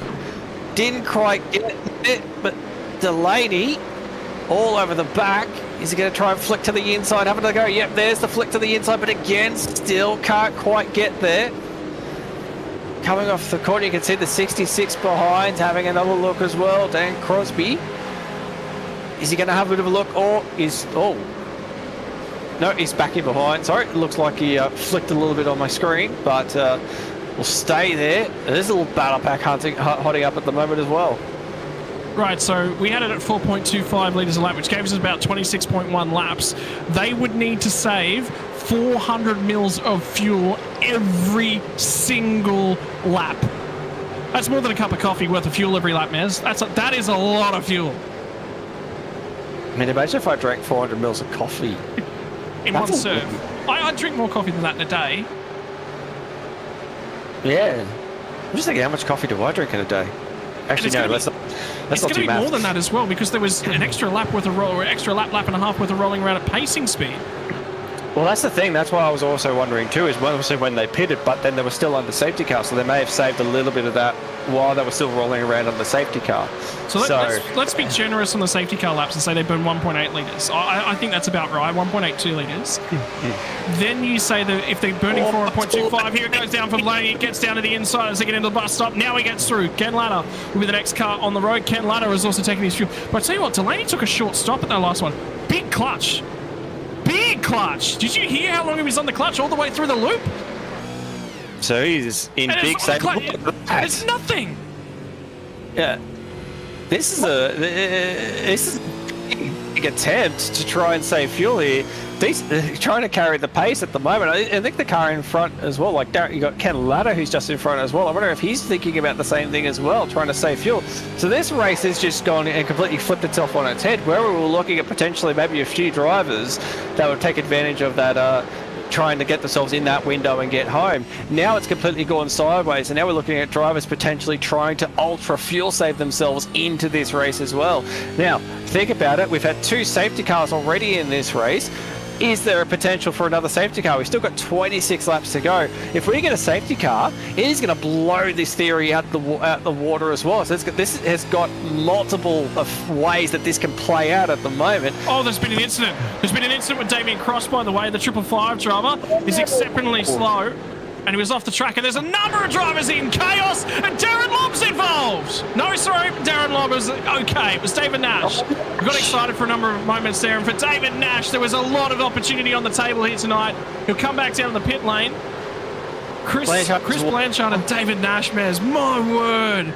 Didn't quite get it, but Delaney all over the back. Is he going to try and flick to the inside? Having to go, yep, there's the flick to the inside, but again, still can't quite get there. Coming off the corner, you can see the 66 behind, having another look as well. Dan Crosby. Is he going to have a bit of a look, or is... Oh. No, he's back in behind. Sorry, it looks like he flicked a little bit on my screen, but we'll stay there. There's a little battle pack hotting up at the moment as well. Right, so we had it at 4.25 litres a lap, which gave us about 26.1 laps. They would need to save 400 mils of fuel every single lap. That's more than a cup of coffee worth of fuel every lap, Mez. That is a lot of fuel. I mean, imagine if I drank 400 mils of coffee. In one serve. I drink more coffee than that in a day. Yeah. I'm just thinking, how much coffee do I drink in a day? Actually, no, let's not do math. It's going to be more than that as well, because there was an extra lap worth of extra lap and a half worth of rolling around at pacing speed. Well, that's the thing. That's why I was also wondering too, is obviously when they pitted, but then they were still under safety car, so they may have saved a little bit of that while they were still rolling around on the safety car. So let's be generous on the safety car laps and say they burn 1.8 litres. I think that's about right, 1.82 litres. Then you say that if they're burning 4.25, here it goes down from Laney, it gets down to the inside as they get into the bus stop. Now he gets through. Ken Ladder will be the next car on the road. Ken Ladder is also taking his fuel. But I tell you what, Delaney took a short stop at that last one. Big clutch. Big clutch. Did you hear how long he was on the clutch all the way through the loop? So he's in and big safety. It's nothing. Yeah. This is a big attempt to try and save fuel here. Trying to carry the pace at the moment. I think the car in front as well, like you got Ken Ladder who's just in front as well. I wonder if he's thinking about the same thing as well, trying to save fuel. So this race has just gone and completely flipped itself on its head, where we were looking at potentially maybe a few drivers that would take advantage of that, trying to get themselves in that window and get home. Now it's completely gone sideways, and now we're looking at drivers potentially trying to ultra fuel save themselves into this race as well. Now, think about it. We've had 2 safety cars already in this race. Is there a potential for another safety car? We've still got 26 laps to go. If we get a safety car, it is going to blow this theory out the water as well. So this has got multiple ways that this can play out at the moment. Oh, there's been an incident. There's been an incident with Damien Cross, by the way. The 555 driver is exceptionally slow, and he was off the track, and there's a number of drivers in chaos, and Darren Lobb's involved. No, sorry, Darren Lobb was okay. It was David Nash. We got excited for a number of moments there, and for David Nash, there was a lot of opportunity on the table here tonight. He'll come back down the pit lane. Chris Blanchard and David Nash, Mez. My word.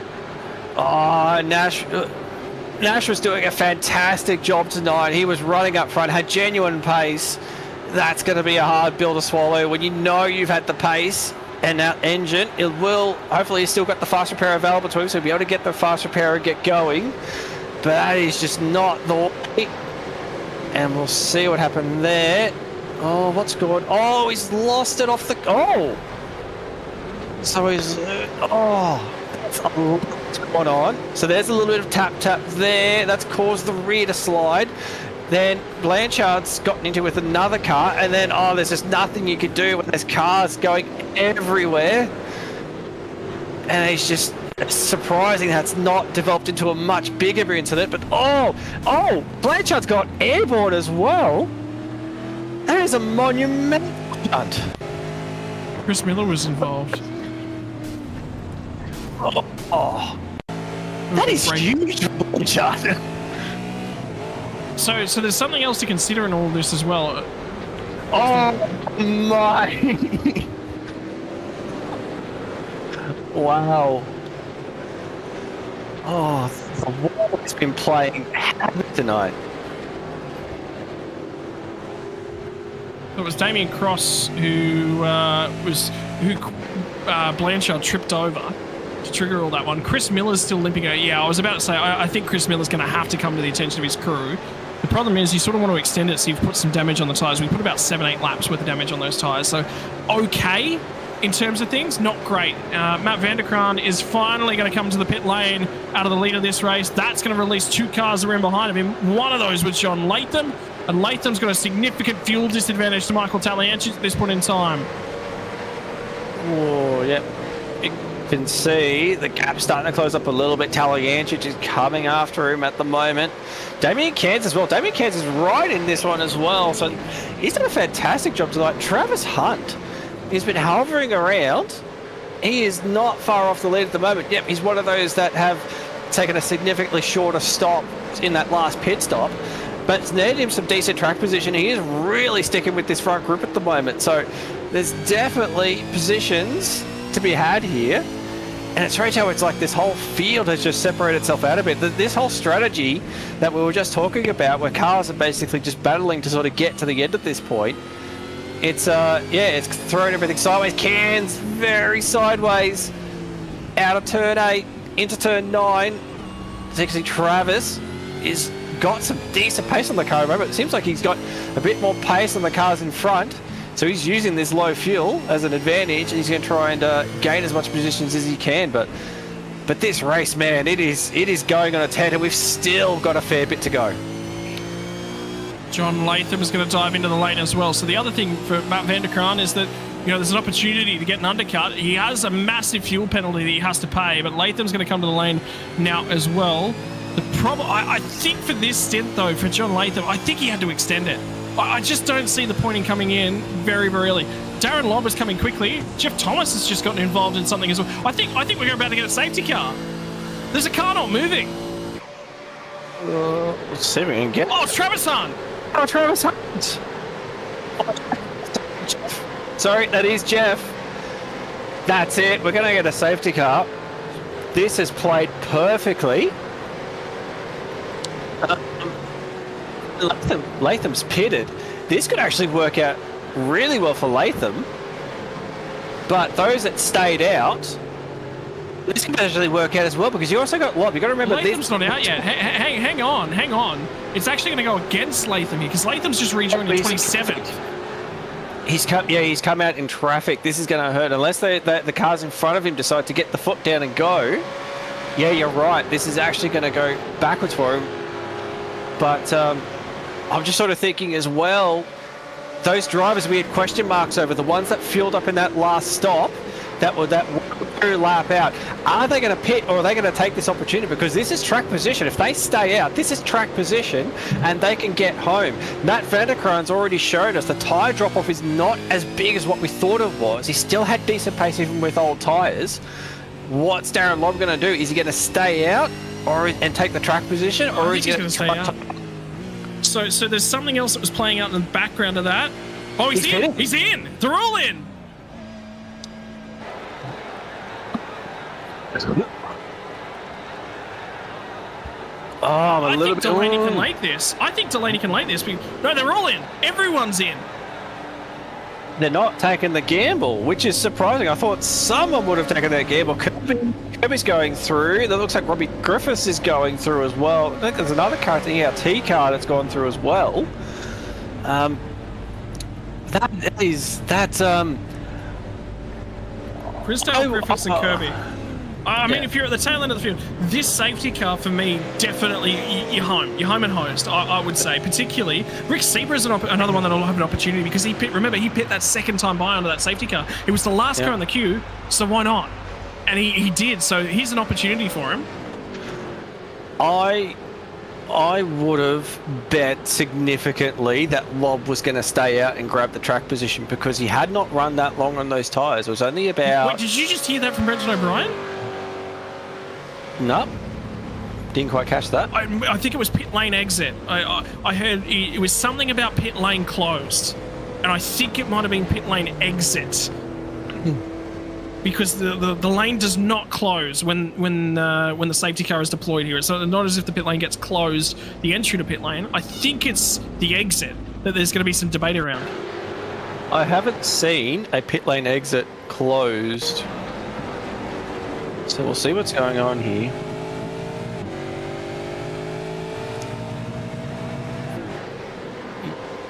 Oh, Nash was doing a fantastic job tonight. He was running up front, had genuine pace. That's going to be a hard pill to swallow when you know you've had the pace and that engine. It will, hopefully he's still got the fast repair available to him, so he'll be able to get the fast repair and get going. But that is just not the way. And we'll see what happened there. Oh, what's going on? Oh, he's lost it off the... Oh! So he's... that's a lot going on. So there's a little bit of tap there. That's caused the rear to slide. Then Blanchard's gotten into with another car, and then, oh, there's just nothing you could do when there's cars going everywhere. And it's just surprising that's not developed into a much bigger incident. But, oh, Blanchard's got airborne as well. That is a monumental stunt. Chris Miller was involved. Oh. That is huge, Blanchard. So there's something else to consider in all this as well. Oh my! Wow. Oh, the wall has been playing havoc tonight. It was Damien Cross who Blanchard tripped over to trigger all that one. Chris Miller's still limping out. Yeah, I was about to say, I think Chris Miller's going to have to come to the attention of his crew. The problem is you sort of want to extend it so you've put some damage on the tyres. We put about 7-8 laps worth of damage on those tyres. So, okay in terms of things, not great. Matt Vanderkraan is finally going to come to the pit lane out of the lead of this race. That's going to release 2 cars around behind of him. One of those was John Latham. And Latham's got a significant fuel disadvantage to Michael Talianchis at this point in time. Oh, yep. You can see the gap starting to close up a little bit. Talianchis is coming after him at the moment. Damien Cairns as well. Damien Cairns is right in this one as well. So he's done a fantastic job tonight. Travis Hunt, he's been hovering around. He is not far off the lead at the moment. Yep, he's one of those that have taken a significantly shorter stop in that last pit stop. But it's netted him some decent track position. He is really sticking with this front group at the moment. So there's definitely positions to be had here. And it's strange how it's like this whole field has just separated itself out a bit. This whole strategy that we were just talking about, where cars are basically just battling to sort of get to the end at this point, it's it's throwing everything sideways. Cairns very sideways out of turn 8 into turn 9. Actually, Travis is got some decent pace on the car at the moment. It seems like he's got a bit more pace on the cars in front, so he's using this low fuel as an advantage, and he's going to try and gain as much positions as he can. But this race, man, it is going on a tear, and we've still got a fair bit to go. John Latham is going to dive into the lane as well. So the other thing for Matt Vanderkraan is that, you know, there's an opportunity to get an undercut. He has a massive fuel penalty that he has to pay, but Latham's going to come to the lane now as well. The problem, I think for this stint though, for John Latham, I think he had to extend it. I just don't see the point in coming in very, very early. Darren Lobb is coming quickly. Jeff Thomas has just gotten involved in something as well. I think we're about to get a safety car. There's a car not moving. Let's see if we can get. Oh, it's Travis Hunt. Oh, Travis Hunt. Sorry, that is Jeff. That's it. We're going to get a safety car. This has played perfectly. Latham's pitted. This could actually work out really well for Latham, but those that stayed out, this could actually work out as well, because you also got Lobb. You got to remember Latham's not out yet. Hang on. It's actually going to go against Latham here, because Latham's just rejoined in 27th. He's come out in traffic. This is going to hurt unless the cars in front of him decide to get the foot down and go. Yeah, you're right. This is actually going to go backwards for him. But I'm just sort of thinking as well, those drivers we had question marks over, the ones that fueled up in that last stop, that lap out, are they going to pit, or are they going to take this opportunity? Because this is track position. If they stay out, this is track position, and they can get home. Matt Vanderkraan's already showed us the tyre drop-off is not as big as what we thought it was. He still had decent pace even with old tyres. What's Darren Lobb going to do? Is he going to stay out and take the track position, or is he going to stay out? So there's something else that was playing out in the background of that. Oh, he's in. He's in. They're all in. I think Delaney can late this. No, they're all in. Everyone's in. They're not taking the gamble, which is surprising. I thought someone would have taken that gamble. Kirby's going through. That looks like Robbie Griffiths is going through as well. I think there's another car, an ERT car, that's gone through as well. Christopher Griffiths and Kirby. I mean, if you're at the tail end of the field, this safety car for me, definitely you're home. You're home and hosed, I would say. Particularly, Rick Sieber is another one that'll have an opportunity because he pit that second time by onto that safety car. It was the last car in the queue, so why not? And he did, so here's an opportunity for him. I would have bet significantly that Lob was going to stay out and grab the track position because he had not run that long on those tyres. It was only about... Wait, did you just hear that from Brendan O'Brien? No. Didn't quite catch that. I think it was pit lane exit. I heard it was something about pit lane closed. And I think it might have been pit lane exit. Because the lane does not close when the safety car is deployed here. It's not as if the pit lane gets closed, the entry to pit lane. I think it's the exit that there's going to be some debate around. I haven't seen a pit lane exit closed. So we'll see what's going on here.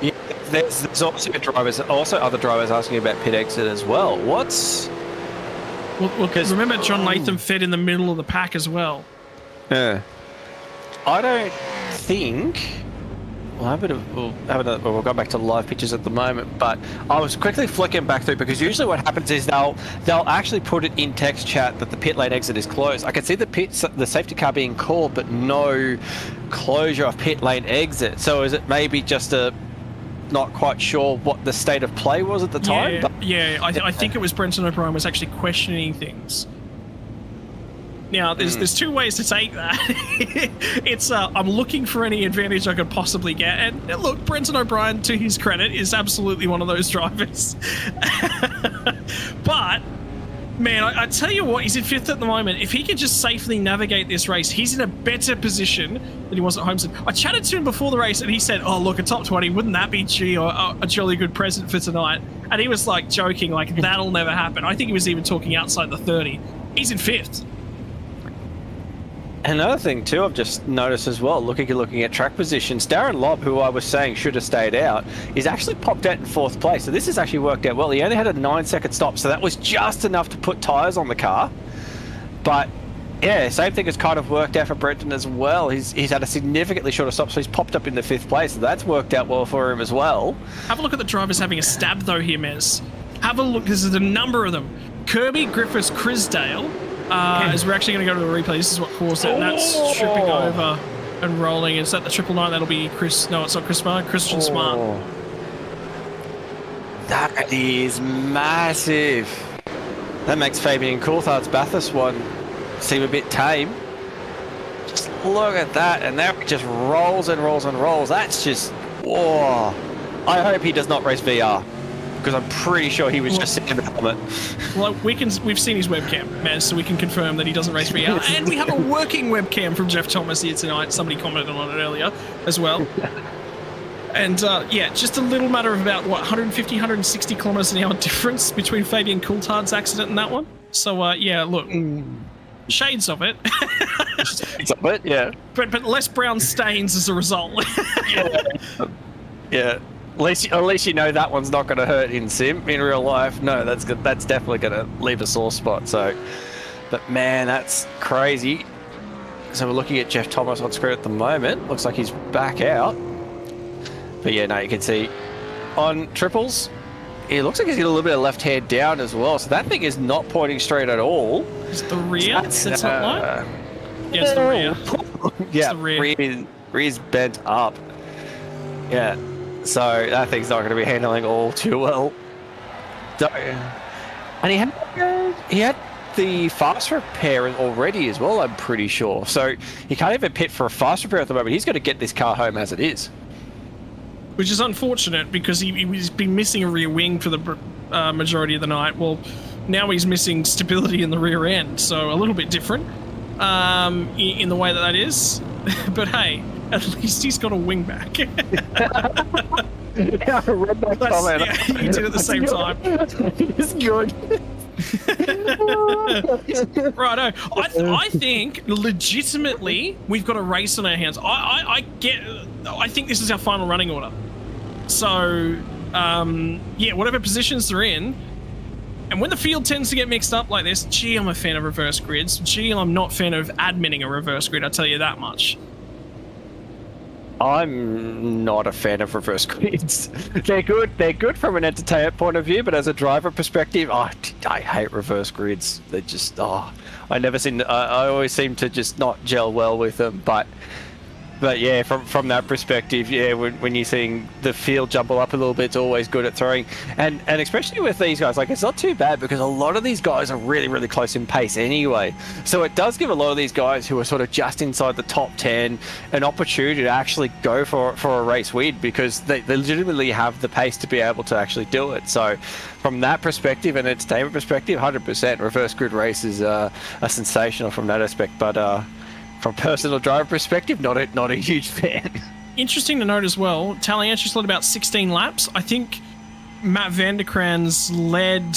Yeah, there's also other drivers asking about pit exit as well. What's... Well, remember, John Latham fed in the middle of the pack as well. Yeah. I don't think... We'll go back to the live pictures at the moment, but I was quickly flicking back through because usually what happens is they'll actually put it in text chat that the pit lane exit is closed. I can see the safety car being called, but no closure of pit lane exit. So is it maybe just not quite sure what the state of play was at the time? I think it was Brendan O'Brien was actually questioning things. Now, there's two ways to take that. It's I'm looking for any advantage I could possibly get, and look, Brendan O'Brien, to his credit, is absolutely one of those drivers. But man, I tell you what, he's in 5th at the moment. If he can just safely navigate this race, he's in a better position than he was at Homestead. I chatted to him before the race, and he said, "Oh, look, a top 20, wouldn't that be a jolly good present for tonight?" And he was like joking, like that'll never happen. I think he was even talking outside the 30. He's in 5th. Another thing too, I've just noticed as well, looking at track positions, Darren Lobb, who I was saying should have stayed out, is actually popped out in 4th place. So this has actually worked out well. He only had a 9-second stop, so that was just enough to put tyres on the car. But yeah, same thing has kind of worked out for Brenton as well. He's had a significantly shorter stop, so he's popped up in the 5th place. So that's worked out well for him as well. Have a look at the drivers having a stab though here, Mez. Have a look, there's a number of them. Kirby, Griffiths, Crisdale. As we're actually going to go to the replay, this is what caused it, and that's tripping over and rolling. Is that the 999? That'll be Chris. No, it's not Chris Smart. Christian Smart. That is massive. That makes Fabian Coulthard's Bathurst one seem a bit tame. Just look at that, and that just rolls and rolls and rolls. That's just, whoa. I hope he does not race VR. Because I'm pretty sure he was just sitting in the helmet. Well, we've seen his webcam, man, so we can confirm that he doesn't race VR. And we have a working webcam from Jeff Thomas here tonight. Somebody commented on it earlier as well. And yeah, just a little matter of about, 150, 160 kilometers an hour difference between Fabian Coulthard's accident and that one. So, yeah, look, shades of it. Shades of it, yeah. But less brown stains as a result. Yeah. At least you know that one's not going to hurt in real life. No, that's good. That's definitely going to leave a sore spot. So, but man, that's crazy. So we're looking at Jeff Thomas on screen at the moment. Looks like he's back out. But yeah, no, you can see on triples, it looks like he's got a little bit of left hand down as well. So that thing is not pointing straight at all. Is it the rear? That's not light? Yeah, it's the rear. Yeah, it's the rear. Rear's bent up. Yeah. So that thing's not going to be handling all too well. And he had the fast repair already as well, I'm pretty sure. So he can't even pit for a fast repair at the moment. He's got to get this car home as it is. Which is unfortunate because he's been missing a rear wing for the majority of the night. Well, now he's missing stability in the rear end, so a little bit different in the way that is. But hey, at least he's got a wing back. Yeah, I read that comment. Yeah, you did at the same time. It's good. Righto. I think legitimately we've got a race on our hands. I think this is our final running order. So, yeah, whatever positions they're in, And when the field tends to get mixed up like this, gee, I'm a fan of reverse grids. Gee, I'm not a fan of adminning a reverse grid, I'll tell you that much. I'm not a fan of reverse grids. They're good. They're good from an entertainment point of view, but as a driver perspective, I hate reverse grids. They just, I always seem to just not gel well with them. But yeah, from that perspective, yeah, when you're seeing the field jumble up a little bit, it's always good at throwing. And especially with these guys, like, it's not too bad because a lot of these guys are really, really close in pace anyway. So it does give a lot of these guys who are sort of just inside the top 10 an opportunity to actually go for a race win because they legitimately have the pace to be able to actually do it. So from that perspective and entertainment perspective, 100% reverse grid races are sensational from that aspect. But from personal driver perspective, not a huge fan. Interesting to note as well, Talianchis led about 16 laps. I think Matt Vanderkran's led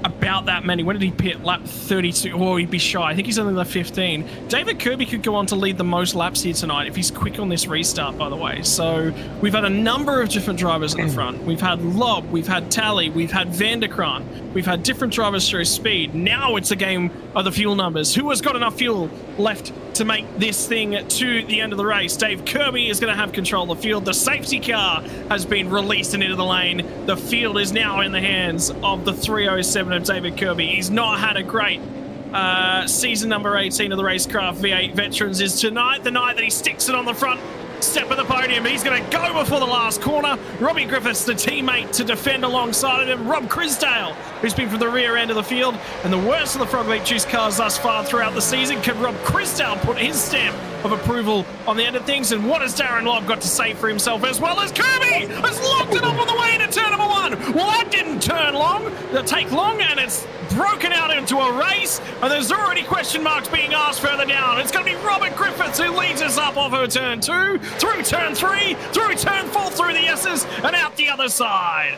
about that many. When did he pit? Lap 32. Oh, he'd be shy. I think he's only left 15. David Kirby could go on to lead the most laps here tonight if he's quick on this restart, by the way. So we've had a number of different drivers at the front. We've had Lob, we've had Tally, we've had Vanderkran, we've had different drivers show speed. Now it's a game of the fuel numbers. Who has got enough fuel left to make this thing to the end of the race? Dave Kirby is going to have control of the field. The safety car has been released and into the lane. The field is now in the hands of the 307 of David Kirby. He's not had a great season number 18 of the RaceKraft V8 Veterans. Is tonight the night that he sticks it on the front step of the podium. He's going to go before the last corner. Robbie Griffiths, the teammate to defend alongside of him. Rob Crisdale, who's been from the rear end of the field. And the worst of the Frog Leap Juice cars thus far throughout the season. Can Rob Crisdale put his stamp of approval on the end of things? And what has Darren Lobb got to say for himself, as well as Kirby has locked it up on the way into turn number 1. Well, that didn't take long, and it's broken out into a race, and there's already question marks being asked further down. It's going to be Robert Griffiths who leads us up off of turn 2, through turn 3, through turn 4, through the S's, and out the other side.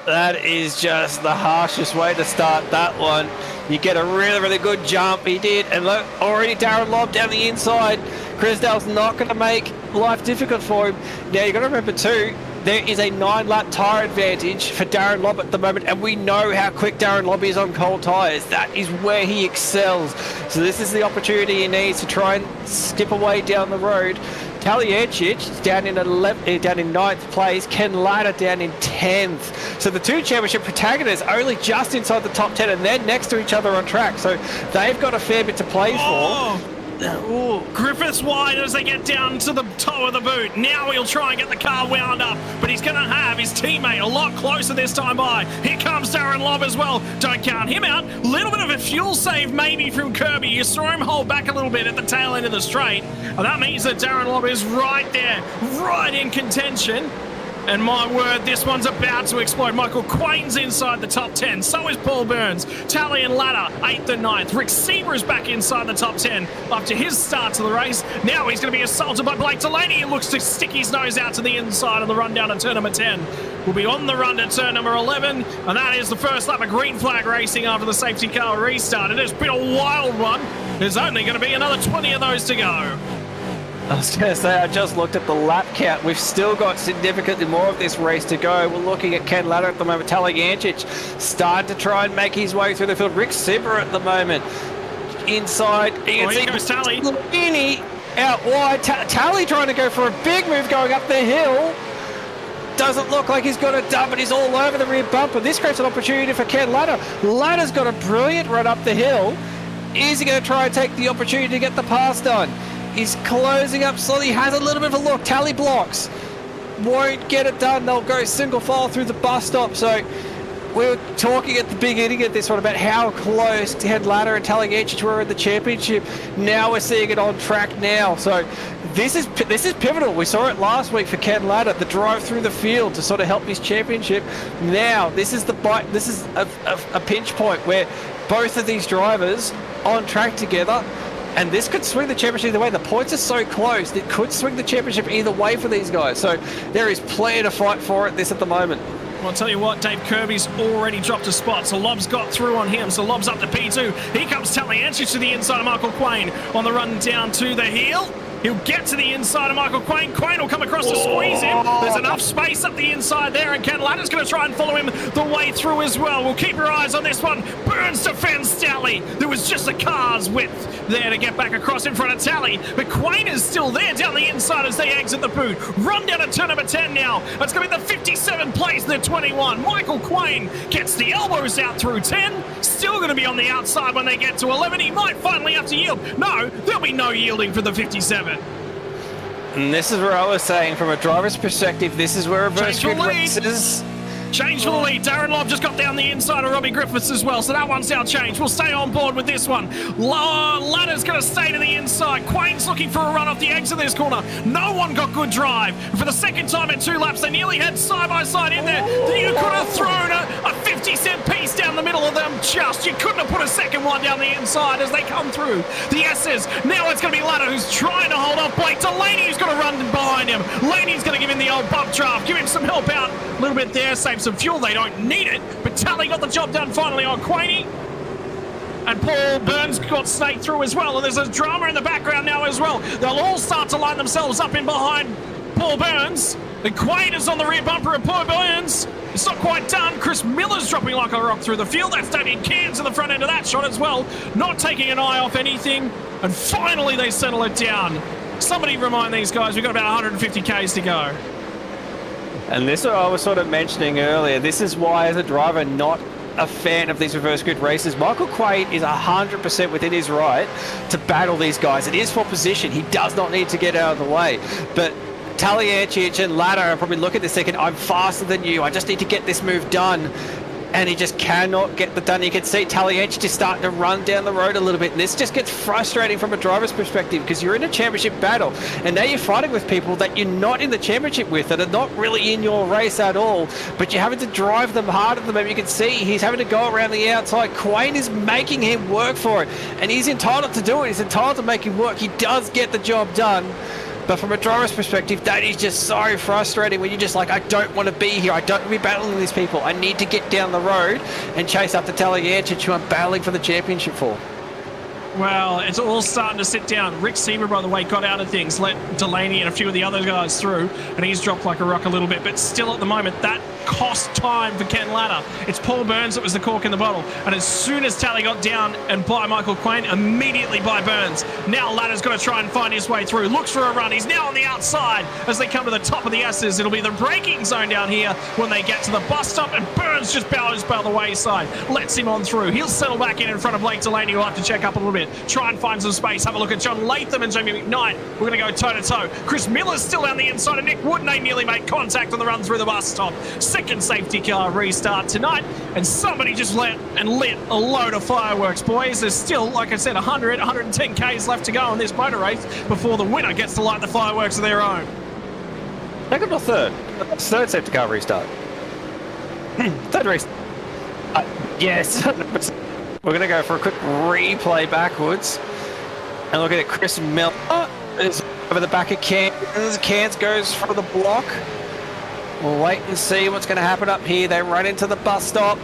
That is just the harshest way to start that one. You get a really, really good jump. He did, and look, already Darren Lobb down the inside. Crisdale's not going to make life difficult for him. Now, you've got to remember too, there is a 9-lap tyre advantage for Darren Lobb at the moment, and we know how quick Darren Lobb is on cold tyres. That is where he excels. So this is the opportunity he needs to try and skip away down the road. Talianchis down in 9th place, Ken Latta down in 10th. So the two championship protagonists only just inside the top 10, and they're next to each other on track. So they've got a fair bit to play for. Ooh. Griffiths wide as they get down to the toe of the boot. Now he'll try and get the car wound up, but he's going to have his teammate a lot closer this time by. Here comes Darren Lobb as well. Don't count him out. Little bit of a fuel save maybe from Kirby. You saw him hold back a little bit at the tail end of the straight, and that means that Darren Lobb is right there, right in contention. And my word, this one's about to explode. Michael Quain's inside the top 10. So is Paul Burns. Tally and Latta, 8th and 9th. Rick Seaver is back inside the top 10 after his start to the race. Now he's going to be assaulted by Blake Delaney. He looks to stick his nose out to the inside on the run down to turn number 10. We'll be on the run to turn number 11. And that is the first lap of green flag racing after the safety car restart. It has been a wild one. There's only going to be another 20 of those to go. I was going to say, I just looked at the lap count. We've still got significantly more of this race to go. We're looking at Ken Latta at the moment. Talianchis starting to try and make his way through the field. Rick Sibber at the moment inside. Here goes Tally. Out wide. Tally trying to go for a big move going up the hill. Doesn't look like he's got it done, but he's all over the rear bumper. This creates an opportunity for Ken Latta. Latta's got a brilliant run up the hill. Is he going to try and take the opportunity to get the pass done? He's closing up slowly, has a little bit of a look. Tally blocks, won't get it done. They'll go single file through the bus stop. So we were talking at the beginning of this one about how close Ken Latta and Talianchis were in the championship. Now we're seeing it on track now. So this is pivotal. We saw it last week for Ken Latta, the drive through the field to sort of help his championship. Now this is the bite. This is a pinch point where both of these drivers on track together. And this could swing the championship either way. The points are so close, it could swing the championship either way for these guys. So there is plenty to fight for at the moment. Well, I'll tell you what, Dave Kirby's already dropped a spot, so Lobb's got through on him, so Lobb's up to P2. Here comes Talianchis to the inside of Michael Quain on the run down to the heel. He'll get to the inside of Michael Quain. Quain will come across to squeeze him. There's enough space up the inside there, and Ken Latter's going to try and follow him the way through as well. We'll keep your eyes on this one. Burns defends stoutly. There was just a car's width there to get back across in front of Tally, but Quain is still there down the inside as they exit the boot. Run down to turn number 10 now. It's going to be the 57 place in the 21. Michael Quain gets the elbows out through 10. Still going to be on the outside when they get to 11. He might finally have to yield. No, there'll be no yielding for the 57. And this is where I was saying, from a driver's perspective, this is where reverse grid races. Change for the lead. Darren Lobb just got down the inside of Robbie Griffiths as well, so that one's now changed. We'll stay on board with this one. Ladder's going to stay to the inside. Quain's looking for a run off the exit of this corner. No one got good drive. For the second time in 2 laps, they nearly had side-by-side in there. You could have thrown a 50-cent piece down the middle of them just. You couldn't have put a second one down the inside as they come through. The S's. Now it's going to be Ladder who's trying to hold off Blake. Delaney who's going to run behind him. Laney's going to give him the old bump draft. Give him some help out a little bit there. Save some fuel. They don't need it, but Tally got the job done finally on Quainey. And Paul Burns got snaked through as well. And there's a drama in the background now as well. They'll all start to line themselves up in behind Paul Burns. And Quain is on the rear bumper of Paul Burns. It's not quite done. Chris Miller's dropping like a rock through the field. That's Damien Cairns in the front end of that shot as well. Not taking an eye off anything. And finally they settle it down. Somebody remind these guys, we've got about 150 Ks to go. And this is what I was sort of mentioning earlier. This is why, as a driver, not a fan of these reverse grid races. Michael Quain is 100% within his right to battle these guys. It is for position. He does not need to get out of the way. But Taliancic and Ladder are probably looking at this thinking, I'm faster than you. I just need to get this move done. And he just cannot get the done. You can see Taliancic just starting to run down the road a little bit. And this just gets frustrating from a driver's perspective because you're in a championship battle. And now you're fighting with people that you're not in the championship with, that are not really in your race at all. But you're having to drive them harder than them. You can see he's having to go around the outside. Quain is making him work for it. And he's entitled to do it. He's entitled to make him work. He does get the job done. But from a driver's perspective, that is just so frustrating when you're just like, I don't want to be here. I don't want to be battling these people. I need to get down the road and chase up the Taliancic, who I'm battling for the championship for. Well, it's all starting to sit down. Rick Sieber, by the way, got out of things, let Delaney and a few of the other guys through, and he's dropped like a rock a little bit. But still, at the moment, that cost time for Ken Ladder. It's Paul Burns that was the cork in the bottle. And as soon as Tally got down and by Michael Quain, immediately by Burns. Now Ladder's got to try and find his way through. Looks for a run. He's now on the outside as they come to the top of the S's. It'll be the braking zone down here when they get to the bus stop, and Burns just bows by the wayside. Lets him on through. He'll settle back in front of Blake Delaney, who'll have to check up a little bit. Try and find some space. Have a look at John Latham and Jamie McKnight. We're going to go toe-to-toe. Chris Miller's still down the inside, and Nick Wooden nearly made contact on the run through the bus stop. Second safety car restart tonight, and somebody just lit a load of fireworks, boys. There's still, like I said, 110 Ks left to go on this motor race before the winner gets to light the fireworks of their own. Second or third? Third safety car restart. Third race. Yes. We're going to go for a quick replay backwards and look at it. Chris Miller is over the back of Cairns. Cairns goes for the block. We'll wait and see what's going to happen up here. They run into the bus stop.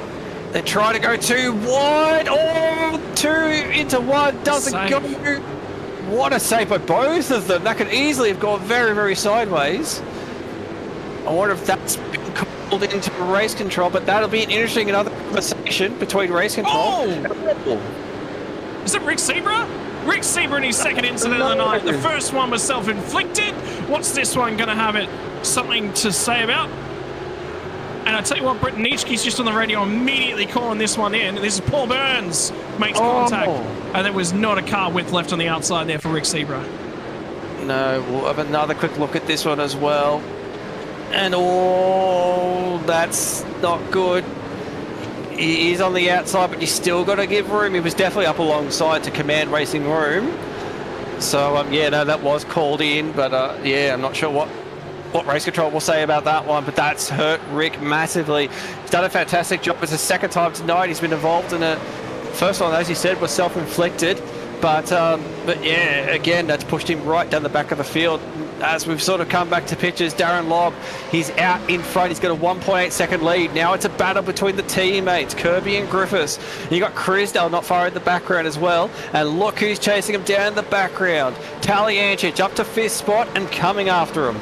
They try to go too wide. Oh, 2 into 1. Doesn't go. What a save by both of them. That could easily have gone very, very sideways. I wonder if that's been called into race control, but that'll be an interesting another conversation between race control and Red Bull. Is it Rick Sieber? Rick Sieber in his second incident of the night. The first one was self-inflicted. What's this one going to have it something to say about? And I tell you what, Britanichki's just on the radio immediately calling this one in. This is Paul Burns makes contact. And there was not a car width left on the outside there for Rick Sieber. No, we'll have another quick look at this one as well. And that's not good. He is on the outside, but you still got to give room. He was definitely up alongside to command racing room. So, yeah, no, that was called in. But, yeah, I'm not sure what race control will say about that one. But that's hurt Rick massively. He's done a fantastic job. It's the second time tonight he's been involved in it. First one, as you said, was self-inflicted. But yeah, again, that's pushed him right down the back of the field. as we've sort of come back to pictures. Darren Lobb, he's out in front. He's got a 1.8 second lead. Now it's a battle between the teammates, Kirby and Griffiths. You got Crisdale not far in the background as well. And look who's chasing him down in the background. Taliancic up to 5th spot and coming after him.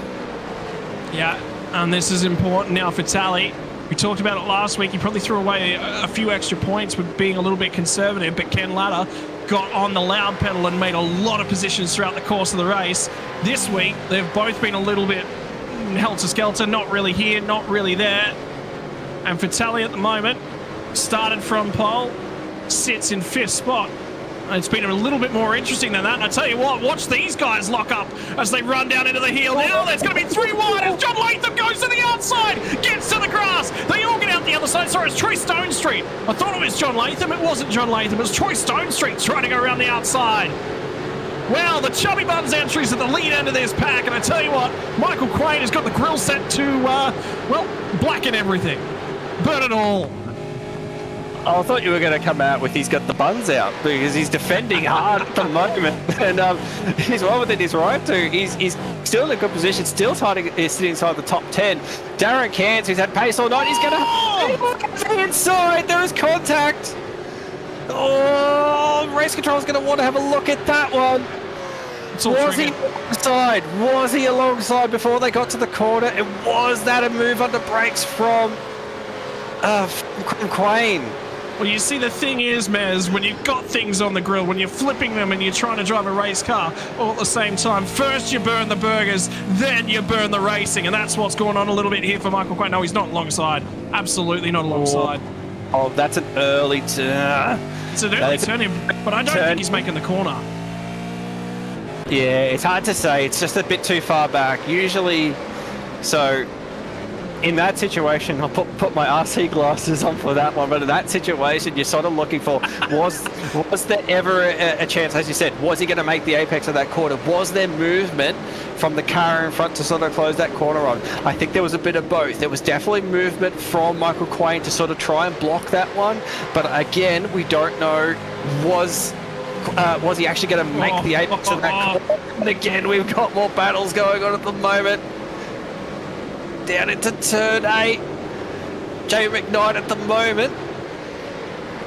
Yeah, and this is important now for Tally. We talked about it last week. He probably threw away a few extra points with being a little bit conservative, but Ken Latta got on the loud pedal and made a lot of positions throughout the course of the race. This week, they've both been a little bit helter-skelter, not really here, not really there. And for Tally at the moment, started from pole, sits in 5th spot. It's been a little bit more interesting than that. And I tell you what, watch these guys lock up as they run down into the heel. Now there's going to be 3 wide as John Latham goes to the outside, gets to the grass. They all get out the other side. Sorry, it's Troy Stone Street. I thought it was John Latham. It wasn't John Latham. It was Troy Stone Street trying to go around the outside. Well, the Chubby Buns entries at the lead end of this pack. And I tell you what, Michael Quain has got the grill set to, well, blacken everything. Burn it all. I thought you were going to come out with he's got the buns out because he's defending hard at the moment, and he's well within his right to. He's still in a good position, still sitting inside the top 10. Darren Cairns, who's had pace all night, he's going to inside. There is contact. Oh, race control's going to want to have a look at that one. Was he alongside? Was he alongside before they got to the corner? And was that a move under brakes from Quain? Well, you see, the thing is, Mez, when you've got things on the grill, when you're flipping them and you're trying to drive a race car all at the same time, first you burn the burgers, then you burn the racing, and that's what's going on a little bit here for Michael Quain. No, he's not alongside. Absolutely not alongside. Oh, that's an early turn. It's an early turn, but I don't think he's making the corner. Yeah, it's hard to say. It's just a bit too far back. Usually, so in that situation, I'll put my RC glasses on for that one, but in that situation, you're sort of looking for, was there ever a chance, as you said, was he going to make the apex of that corner? Was there movement from the car in front to sort of close that corner on? I think there was a bit of both. There was definitely movement from Michael Quain to sort of try and block that one, but again, we don't know, was he actually going to make the apex of that corner? And again, we've got more battles going on at the moment. Down into turn 8. Jamie McKnight at the moment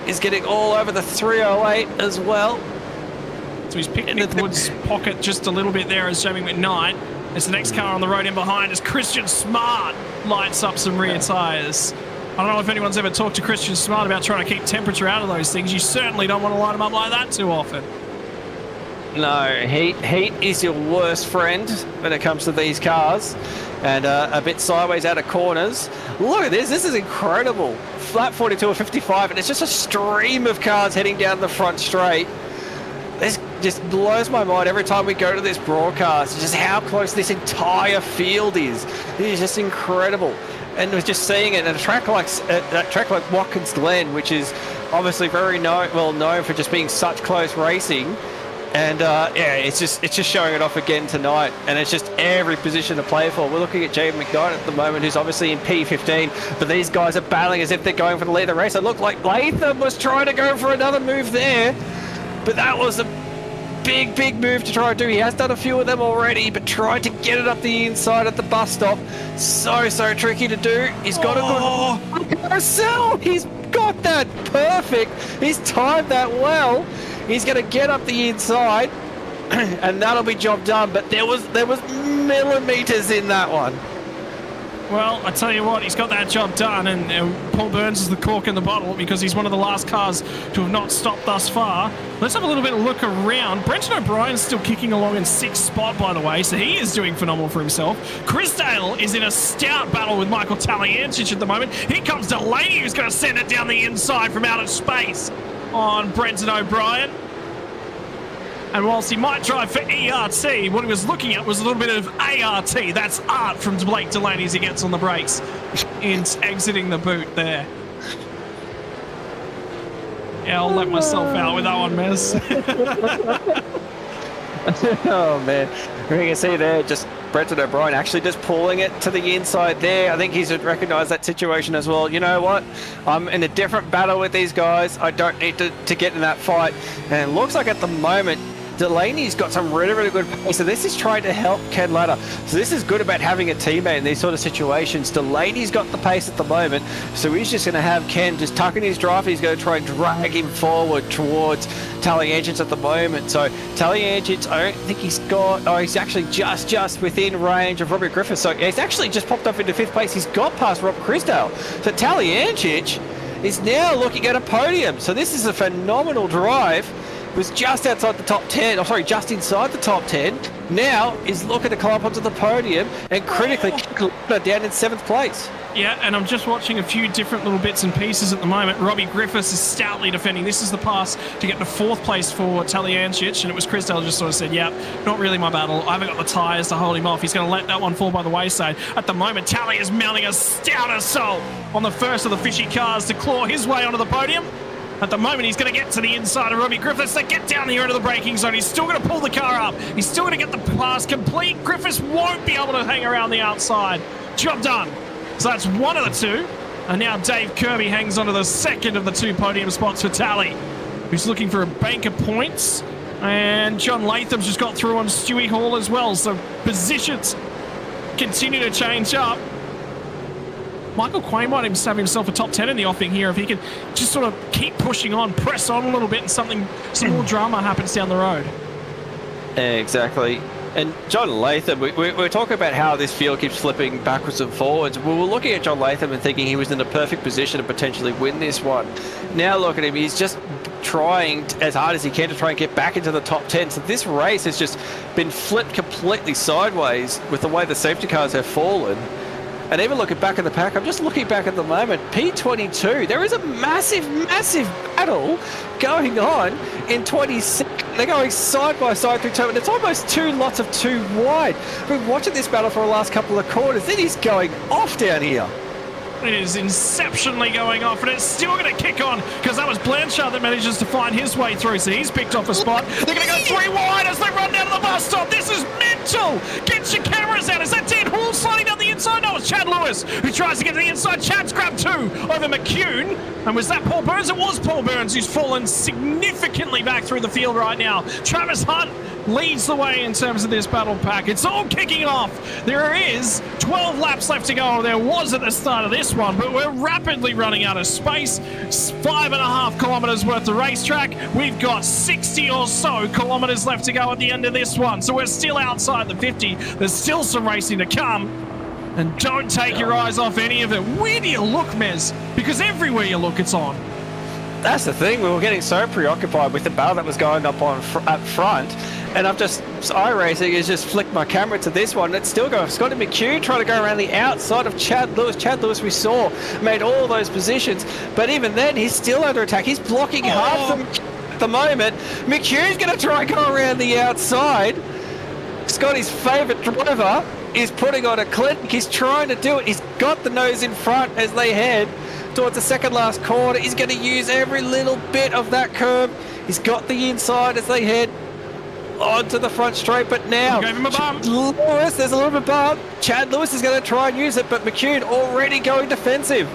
is getting all over the 308 as well. So he's picked Nick Wood's pocket just a little bit there as Jamie McKnight. As the next car on the road in behind as Christian Smart lights up some rear tyres. I don't know if anyone's ever talked to Christian Smart about trying to keep temperature out of those things. You certainly don't want to light them up like that too often. No, heat is your worst friend when it comes to these cars. And a bit sideways out of corners. Look at this. This is incredible. Flat 42 or 55, and it's just a stream of cars heading down the front straight. This just blows my mind every time we go to this broadcast. Just how close this entire field is. It is just incredible. And we're just seeing it at a track like Watkins Glen, which is obviously very well known for just being such close racing. And yeah, it's just showing it off again tonight, and it's just every position to play for. We're looking at Jamie McKnight at the moment, who's obviously in P15, but these guys are battling as if they're going for the lead of the race. It looked like Latham was trying to go for another move there, but that was a big move to try and do. He has done a few of them already, but tried to get it up the inside at the bus stop. So tricky to do. He's got a good carousel. He's got that perfect. He's timed that well. He's going to get up the inside, and that'll be job done. But there was millimeters in that one. Well, I tell you what, he's got that job done, and Paul Burns is the cork in the bottle because he's one of the last cars to have not stopped thus far. Let's have a little bit of a look around. Brenton O'Brien's still kicking along in 6th spot, by the way, so he is doing phenomenal for himself. Crisdale is in a stout battle with Michael Taliancic at the moment. Here comes Delaney, who's going to send it down the inside from out of space on Brenton O'Brien. And whilst he might drive for ERT, what he was looking at was a little bit of ART. That's art from Blake Delaney as he gets on the brakes in exiting the boot there. Yeah, I'll let myself out with that one, Mez. Oh, man. You can see there, just Brenton O'Brien actually just pulling it to the inside there. I think he's recognised that situation as well. You know what? I'm in a different battle with these guys. I don't need to get in that fight. And it looks like at the moment, Delaney's got some really, really good pace. So this is trying to help Ken Ladder. So this is good about having a teammate in these sort of situations. Delaney's got the pace at the moment, so he's just going to have Ken just tucking his drive. He's going to try and drag him forward towards Tally Engines at the moment. So Tally Engines, I don't think he's got... Oh, he's actually just within range of Robert Griffiths. So he's actually just popped up into 5th place. He's got past Rob Chrisdale. So Tally Engines is now looking at a podium. So this is a phenomenal drive. Was just outside the top 10, oh sorry, just inside the top 10. Now is looking to climb onto the podium and critically down in 7th place. Yeah, and I'm just watching a few different little bits and pieces at the moment. Robbie Griffiths is stoutly defending. This is the pass to get to 4th place for Taliancic, and it was Chrisdale just sort of said, yep, not really my battle. I haven't got the tyres to hold him off. He's going to let that one fall by the wayside. At the moment, Tally is mounting a stout assault on the first of the fishy cars to claw his way onto the podium. At the moment, he's going to get to the inside of Robbie Griffiths to get down here into the braking zone. He's still going to pull the car up. He's still going to get the pass complete. Griffiths won't be able to hang around the outside. Job done. So that's one of the two. And now Dave Kirby hangs onto the second of the 2 podium spots for Tally, who's looking for a bank of points. And John Latham's just got through on Stewie Hall as well. So positions continue to change up. Michael Quain might even have himself a top 10 in the offing here if he can just sort of keep pushing on, press on a little bit, and some more drama happens down the road. Exactly. And John Latham, we're talking about how this field keeps flipping backwards and forwards. We were looking at John Latham and thinking he was in the perfect position to potentially win this one. Now look at him, he's just trying as hard as he can to try and get back into the top 10. So this race has just been flipped completely sideways with the way the safety cars have fallen. And even looking back at the pack, I'm just looking back at the moment, P22, there is a massive, massive battle going on in 26. They're going side by side through turn, and it's almost 2 lots of 2 wide. We've been watching this battle for the last couple of quarters. It is going off down here. It is inceptionally going off, and it's still going to kick on because that was Blanchard that manages to find his way through, so he's picked off a spot. They're going to go 3 wide as they run down to the bus stop. This is mental. Get your cameras out. Is that Dan Hall sliding down the inside? No, it's Chad Lewis who tries to get to the inside. Chad's grabbed 2 over McCune. And was that Paul Burns? It was Paul Burns who's fallen significantly back through the field right now. Travis Hunt leads the way in terms of this battle pack. It's all kicking off. There is 12 laps left to go. There was at the start of this one, but we're rapidly running out of space. 5.5 kilometers worth of racetrack. We've got 60 or so kilometers left to go at the end of this one. So we're still outside the 50. There's still some racing to come. And don't take your eyes off any of it. Where do you look, Mez? Because everywhere you look, it's on. That's the thing. We were getting so preoccupied with the battle that was going up on up front. And iRacing has just flicked my camera to this one. It's still going. Scotty McHugh trying to go around the outside of Chad Lewis. Chad Lewis, we saw, made all those positions. But even then, he's still under attack. He's blocking hard from at the moment. McHugh's going to try and go around the outside. Scotty's favourite driver is putting on a clinic. He's trying to do it. He's got the nose in front as they head towards the second last corner. He's going to use every little bit of that curb. He's got the inside as they head onto the front straight, but now gave him a bump. Lewis, there's a little bit of bump. Chad Lewis is going to try and use it, but McCune already going defensive.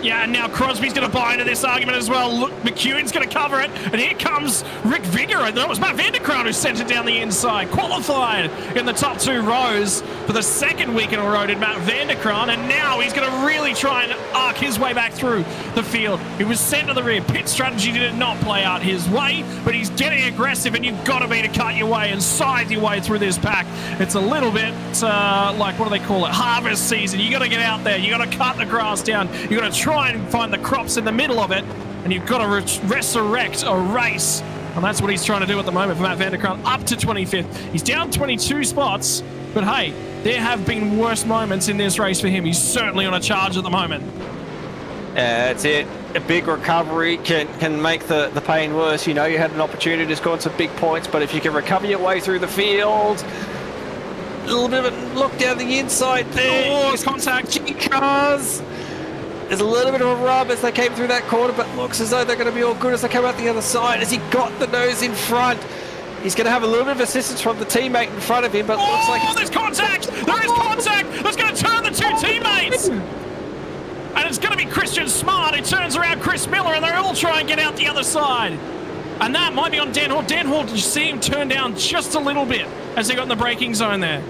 Yeah, and now Crosby's going to buy into this argument as well. Look, McEwen's going to cover it, and here comes Rick Vigor. That was Matt Vanderkraan who sent it down the inside. Qualified in the top 2 rows for the second week in a row did Matt Vanderkraan, and now he's going to really try and arc his way back through the field. He was sent to the rear. Pit strategy did not play out his way, but he's getting aggressive, and you've got to be to cut your way and scythe your way through this pack. It's a little bit like, what do they call it, harvest season. You got to get out there. You got to cut the grass down. You got to try and find the crops in the middle of it, and you've got to resurrect a race, and that's what he's trying to do at the moment for Matt Vanderkraan, up to 25th. He's down 22 spots, but hey, there have been worse moments in this race for him. He's certainly on a charge at the moment. That's it. A big recovery can make the pain worse. You know, you had an opportunity to score some big points, but if you can recover your way through the field, a little bit of a look down the inside there. Oh, contact. G-cars. There's a little bit of a rub as they came through that corner, but looks as though they're going to be all good as they come out the other side. As he got the nose in front, he's going to have a little bit of assistance from the teammate in front of him, but looks like... there's contact! There is contact! That's going to turn the 2 teammates! And it's going to be Christian Smart who turns around Chris Miller, and they all try and get out the other side. And that might be on Dan Hall. Dan Hall, did you see him turn down just a little bit as he got in the braking zone there?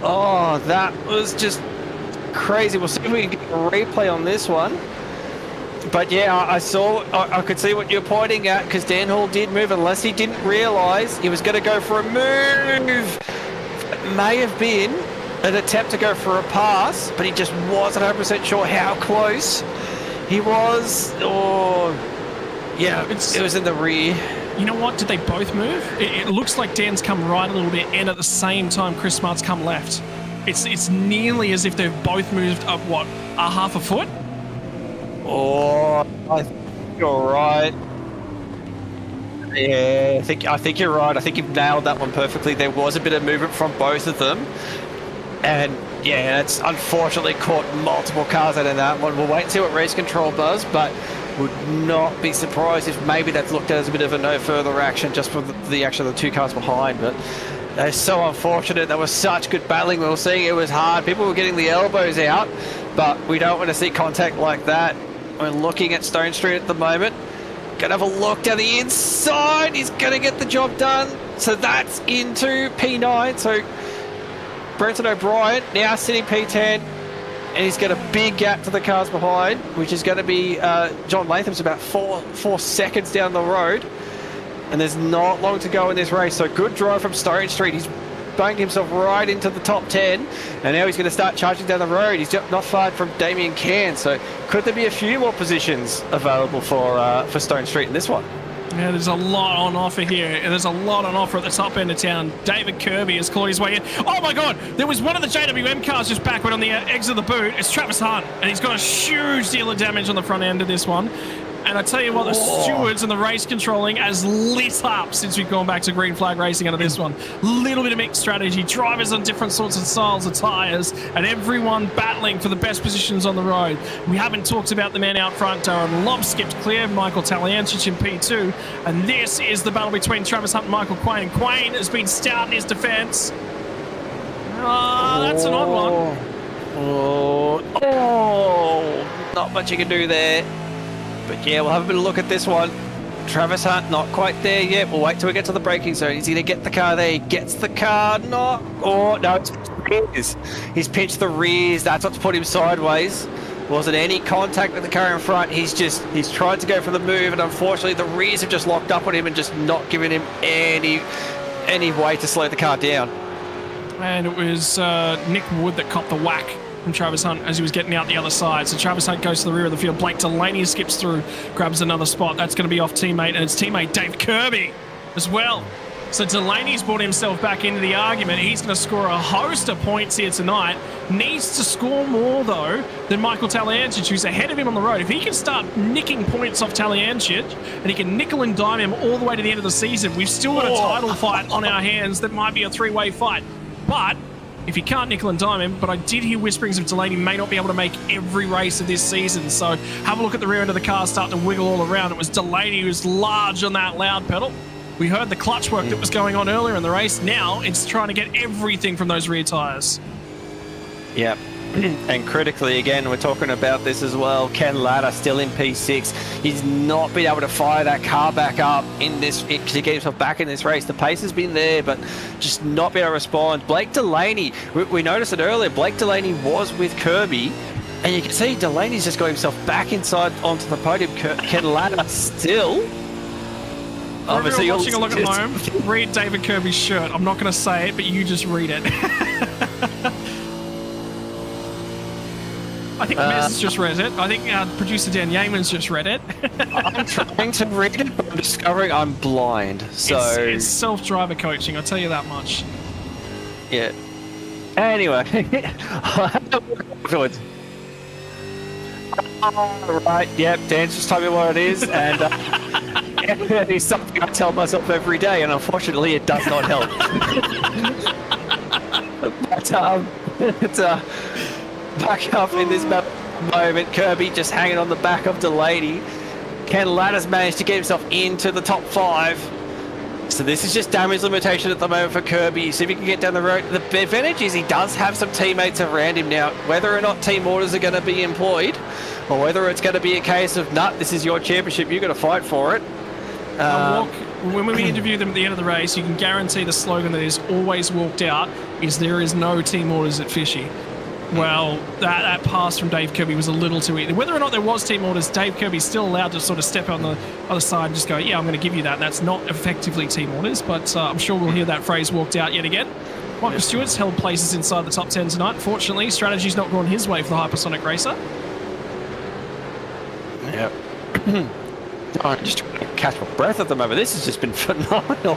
Oh, that was just crazy. We'll see if we can get a replay on this one. But yeah, I could see what you're pointing at, because Dan Hall did move, unless he didn't realise he was going to go for a move. It may have been an attempt to go for a pass, but he just wasn't 100% sure how close he was. Oh, yeah, it was in the rear. You know what? Did they both move? It looks like Dan's come right a little bit, and at the same time, Chris Smart's come left. It's nearly as if they've both moved up, what, a half a foot? Oh, I think you're right. Yeah, I think you're right. I think you've nailed that one perfectly. There was a bit of movement from both of them. And yeah, it's unfortunately caught multiple cars out of that one. We'll wait and see what race control does, but would not be surprised if maybe that's looked at as a bit of a no further action just for the two cars behind. But it's so unfortunate. There was such good battling. We were seeing it was hard. People were getting the elbows out, but we don't want to see contact like that. We're looking at Stone Street at the moment. Gonna have a look down the inside. He's gonna get the job done. So that's into P9. So Brenton O'Brien now sitting P10, and he's got a big gap to the cars behind, which is going to be John Latham's about four seconds down the road, and there's not long to go in this race. So good drive from Stone Street. He's banged himself right into the top 10, and now he's going to start charging down the road. He's not far from Damien Cairn, so could there be a few more positions available for Stone Street in this one? Yeah, there's a lot on offer here. There's a lot on offer at the top end of town. David Kirby has clawed his way in. Oh my God! There was one of the JWM cars just backward on the exit of the boot. It's Travis Hunt, and he's got a huge deal of damage on the front end of this one. And I tell you what, the stewards and the race controlling has lit up since we've gone back to green flag racing out of this one. Little bit of mixed strategy, drivers on different sorts of styles of tyres, and everyone battling for the best positions on the road. We haven't talked about the man out front. Darren Lobb skipped clear, Michael Taliancic in P2, and this is the battle between Travis Hunt and Michael Quain. Quain has been stout in his defence. That's an odd one. Not much you can do there. But yeah, we'll have a bit of a look at this one. Travis Hunt not quite there yet. We'll wait till we get to the braking zone. He's going to get the car there. He gets the car. No, it's rears. He's pitched the rears. That's what's put him sideways. Wasn't any contact with the car in front. He's tried to go for the move, and unfortunately the rears have just locked up on him and just not giving him any way to slow the car down. And it was Nick Wood that copped the whack from Travis Hunt as he was getting out the other side. So Travis Hunt goes to the rear of the field. Blake Delaney skips through, grabs another spot. That's going to be off teammate, and it's teammate Dave Kirby as well. So Delaney's brought himself back into the argument. He's going to score a host of points here tonight. Needs to score more, though, than Michael Taliancic, who's ahead of him on the road. If he can start nicking points off Taliancic, and he can nickel and dime him all the way to the end of the season, we've still got a title fight on our hands that might be a three-way fight. But if you can't nickel and dime him, but I did hear whisperings of Delaney may not be able to make every race of this season. So have a look at the rear end of the car start to wiggle all around. It was Delaney who was large on that loud pedal. We heard the clutch work that was going on earlier in the race. Now it's trying to get everything from those rear tyres. Yep. And critically, again, we're talking about this as well. Ken Latta still in P6. He's not been able to fire that car back up in this to get himself back in this race. The pace has been there, but just not been able to respond. Blake Delaney, we noticed it earlier. Blake Delaney was with Kirby, and you can see Delaney's just got himself back inside onto the podium. Ken Latta still. Obviously, you're watching a look at home. Read David Kirby's shirt. I'm not going to say it, but you just read it. I think Mez has just read it. I think producer Dan Yeaman's just read it. I'm trying to read it, but I'm discovering I'm blind. So it's self-driver coaching, I'll tell you that much. Yeah. Anyway. Right, yep, Dan's just told me what it is, and it's something I tell myself every day, and unfortunately it does not help. But it's back up in this moment. Kirby just hanging on the back of Delaney. Ken Latta's managed to get himself into the top 5. So this is just damage limitation at the moment for Kirby. See if he can get down the road. The advantage is he does have some teammates around him now. Whether or not team orders are going to be employed, or whether it's going to be a case of, nah, this is your championship, you've got to fight for it. When we interviewed them at the end of the race, you can guarantee the slogan that is always walked out is there is no team orders at Fishy. Well, that pass from Dave Kirby was a little too easy. Whether or not there was team orders, Dave Kirby's still allowed to sort of step on the other side and just go, yeah, I'm going to give you that. That's not effectively team orders, but I'm sure we'll hear that phrase walked out yet again. Michael Stewart's held places inside the top 10 tonight. Fortunately, strategy's not gone his way for the hypersonic racer. Yep. I'm just trying to catch my breath at the moment. This has just been phenomenal.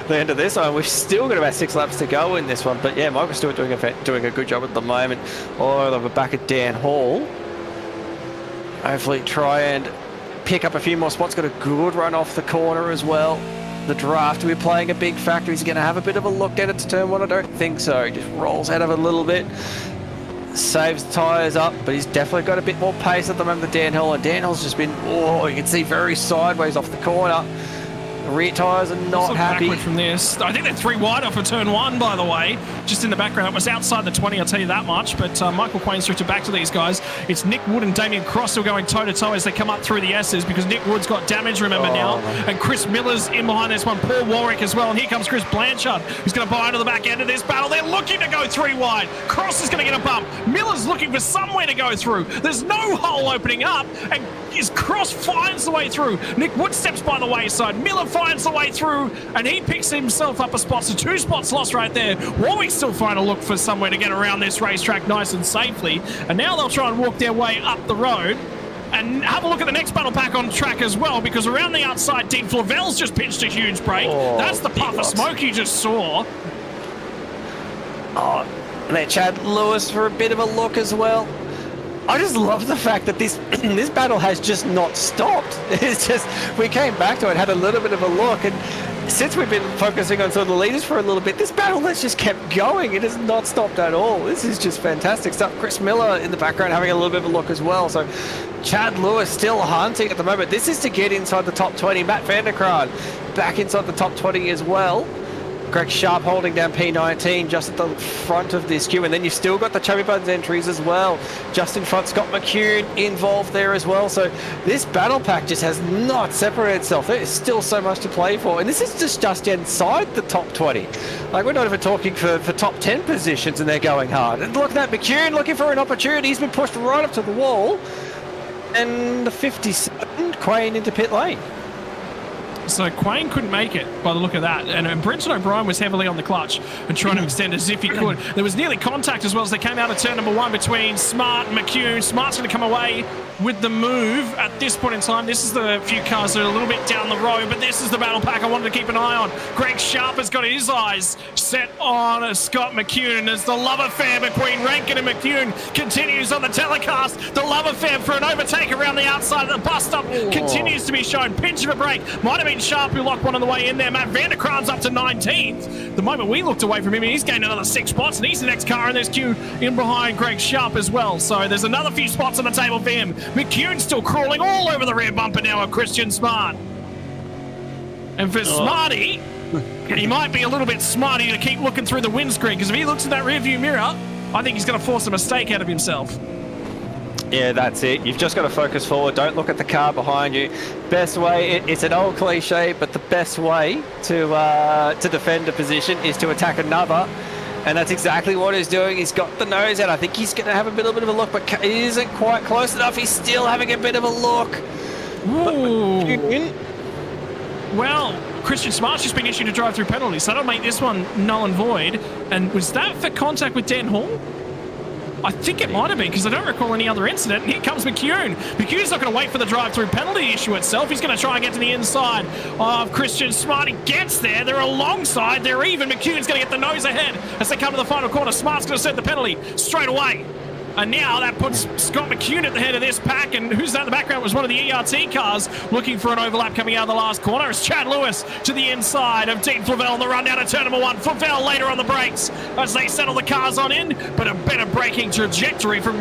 the end of this one, we've still got about 6 laps to go in this one. But yeah, Michael Stewart doing a good job at the moment. All over back at Dan Hall. Hopefully try and pick up a few more spots. Got a good run off the corner as well. The draft will be playing a big factor. He's going to have a bit of a look at it to turn one. I don't think so. He just rolls out of it a little bit. Saves the tyres up, but he's definitely got a bit more pace at the moment than Dan Hill. And Dan Hill's just been, you can see very sideways off the corner. The rear tyres are not happy. From this. I think they're 3 wide off of turn 1, by the way. Just in the background. It was outside the 20, I'll tell you that much. But Michael Quain's through to back to these guys. It's Nick Wood and Damien Cross still going toe-to-toe as they come up through the S's because Nick Wood's got damage, remember now. And Chris Miller's in behind this one. Paul Warwick as well. And here comes Chris Blanchard, who's going to buy into the back end of this battle. They're looking to go 3 wide. Cross is going to get a bump. Miller's looking for somewhere to go through. There's no hole opening up. And his Cross finds the way through. Nick Wood steps by the wayside. Miller finds the way through. And he picks himself up a spot. So 2 spots lost right there. Warwick's still trying to look for somewhere to get around this racetrack nice and safely. And now they'll try and walk their way up the road. And have a look at the next battle pack on track as well, because around the outside, Dean Flavel's just pinched a huge break. That's the puff of smoke you just saw. And then Chad Lewis for a bit of a look as well. I just love the fact that this battle has just not stopped. It's just, we came back to it, had a little bit of a look, and since we've been focusing on sort of the leaders for a little bit, this battle has just kept going. It has not stopped at all. This is just fantastic stuff. Chris Miller in the background having a little bit of a look as well. So Chad Lewis still hunting at the moment. This is to get inside the top 20. Matt Vanderkraan back inside the top 20 as well. Greg Sharp holding down P19 just at the front of this queue, and then you've still got the Chubby Buns entries as well. Just in front, Scott McCune involved there as well. So this battle pack just has not separated itself. There is still so much to play for, and this is just inside the top 20. Like, we're not even talking for top 10 positions, and they're going hard. And look at that, McCune looking for an opportunity. He's been pushed right up to the wall, and the 57 Quain into pit lane. So Quain couldn't make it by the look of that. And Brenton O'Brien was heavily on the clutch and trying to extend as if he could. There was nearly contact as well as they came out of turn number 1 between Smart and McCune. Smart's going to come away with the move at this point in time. This is the few cars that are a little bit down the road, but this is the battle pack I wanted to keep an eye on. Greg Sharp has got his eyes set on Scott McCune as the love affair between Rankin and McCune continues on the telecast. The love affair for an overtake around the outside of the bus stop continues to be shown. Pinch of a break. Might have been Sharp who locked one on the way in there. Matt Vanderkraan's up to 19th. The moment we looked away from him, he's gained another 6 spots, and he's the next car in this queue in behind Greg Sharp as well. So there's another few spots on the table for him. McCune still crawling all over the rear bumper now of Christian Smart. And for Smarty, he might be a little bit smarty to keep looking through the windscreen, because if he looks in that rearview mirror, I think he's going to force a mistake out of himself. Yeah, that's it. You've just got to focus forward. Don't look at the car behind you. Best way, it's an old cliche, but the best way to defend a position is to attack another. And that's exactly what he's doing. He's got the nose out. I think he's going to have a little bit of a look, but he isn't quite close enough. He's still having a bit of a look. Ooh. Well, Christian Smart's just been issued a drive-through penalty, so that'll make this one null and void. And was that for contact with Dan Hall? I think it might have been, because I don't recall any other incident. And here comes McCune. McCune's not going to wait for the drive-through penalty issue itself. He's going to try and get to the inside of Christian Smart. He gets there. They're alongside. They're even. McCune's going to get the nose ahead as they come to the final corner. Smart's going to set the penalty straight away. And now that puts Scott McCune at the head of this pack. And who's that in the background? It was one of the ERT cars looking for an overlap coming out of the last corner. It's Chad Lewis to the inside of Dean Flavel on the run down to turn number 1. Flavel later on the brakes as they settle the cars on in. But a better braking trajectory from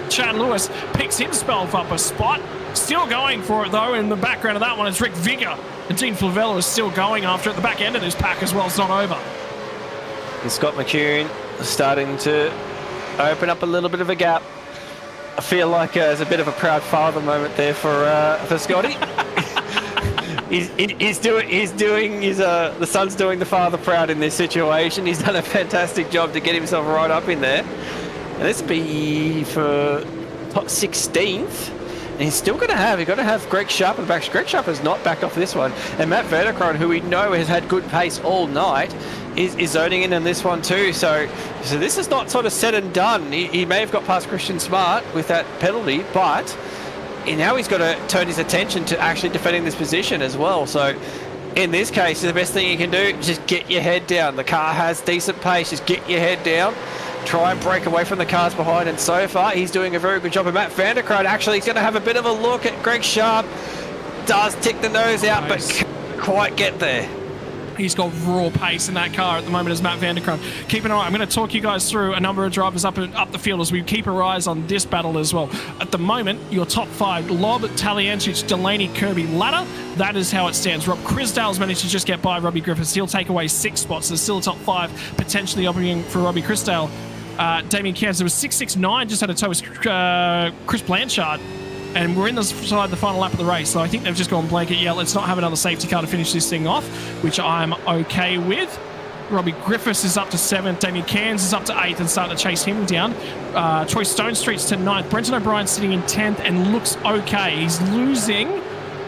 Chad Lewis picks himself up a spot. Still going for it, though. In the background of that one is Rick Vigor. And Dean Flavel is still going after it. The back end of this pack as well. It's not over. And Scott McCune starting to open up a little bit of a gap. I feel like there's a bit of a proud father moment there for Scotty. He's doing his the son's doing the father proud in this situation. He's done a fantastic job to get himself right up in there. And this will be for top 16th. And he's still going to have Greg Sharp in the back. Greg Sharp has not backed off this one. And Matt Vanderkron, who we know has had good pace all night, is zoning in on this one too. So this is not sort of said and done. He may have got past Christian Smart with that penalty, but now he's got to turn his attention to actually defending this position as well. So in this case, the best thing you can do is just get your head down. The car has decent pace. Just get your head down. Try and break away from the cars behind, and so far he's doing a very good job. And Matt Vanderkron actually is going to have a bit of a look at Greg Sharp. Does tick the nose out, but can't quite get there. He's got raw pace in that car at the moment as Matt Vanderkron. Keep an eye. I'm going to talk you guys through a number of drivers up the field as we keep our eyes on this battle as well. At the moment, your top 5, Lob, Taliancic, Delaney, Kirby, Ladder. That is how it stands. Rob Crisdale's managed to just get by Robbie Griffiths. He'll take away 6 spots. There's still a top 5 potentially opening for Robbie Crisdale. Damien Cairns, there was 669, just had a tow with Chris Blanchard. And we're inside the final lap of the race, so I think they've just gone blanket, yeah, let's not have another safety car to finish this thing off, which I'm okay with. Robbie Griffiths is up to 7th, Damien Cairns is up to 8th and starting to chase him down. Troy Stonestreet's to 9th, Brenton O'Brien's sitting in 10th and looks okay. He's losing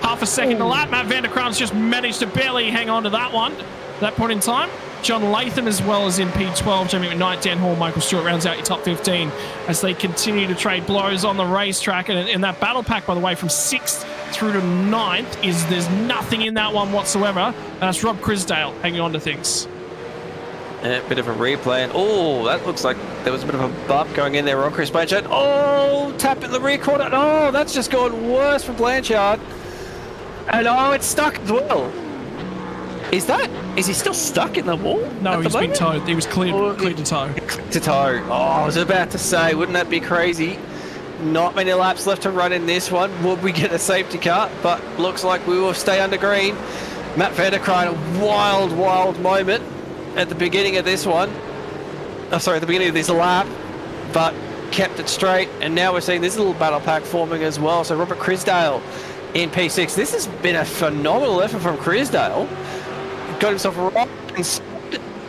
half a second a lap. Matt Vanderkran's just managed to barely hang on to that one at that point in time. John Latham as well as in P12. Jamie McKnight, Dan Hall, Michael Stewart rounds out your top 15 as they continue to trade blows on the racetrack. And in that battle pack, by the way, from 6th through to 9th, there's nothing in that one whatsoever. And that's Rob Crisdale hanging on to things. A bit of a replay. And oh, that looks like there was a bit of a bump going in there on Chris Blanchard. Oh, tap in the rear quarter. Oh, that's just gone worse for Blanchard. And oh, it's stuck as well. Is he still stuck in the wall? No, he's been towed. He was cleared to tow. To tow. Oh, I was about to say, wouldn't that be crazy? Not many laps left to run in this one. Would we get a safety car? But looks like we will stay under green. Matt Vanderkran, a wild moment at the beginning of this one. At the beginning of this lap, but kept it straight. And now we're seeing this little battle pack forming as well. So Robert Crisdale in P6. This has been a phenomenal effort from Crisdale. Got himself right in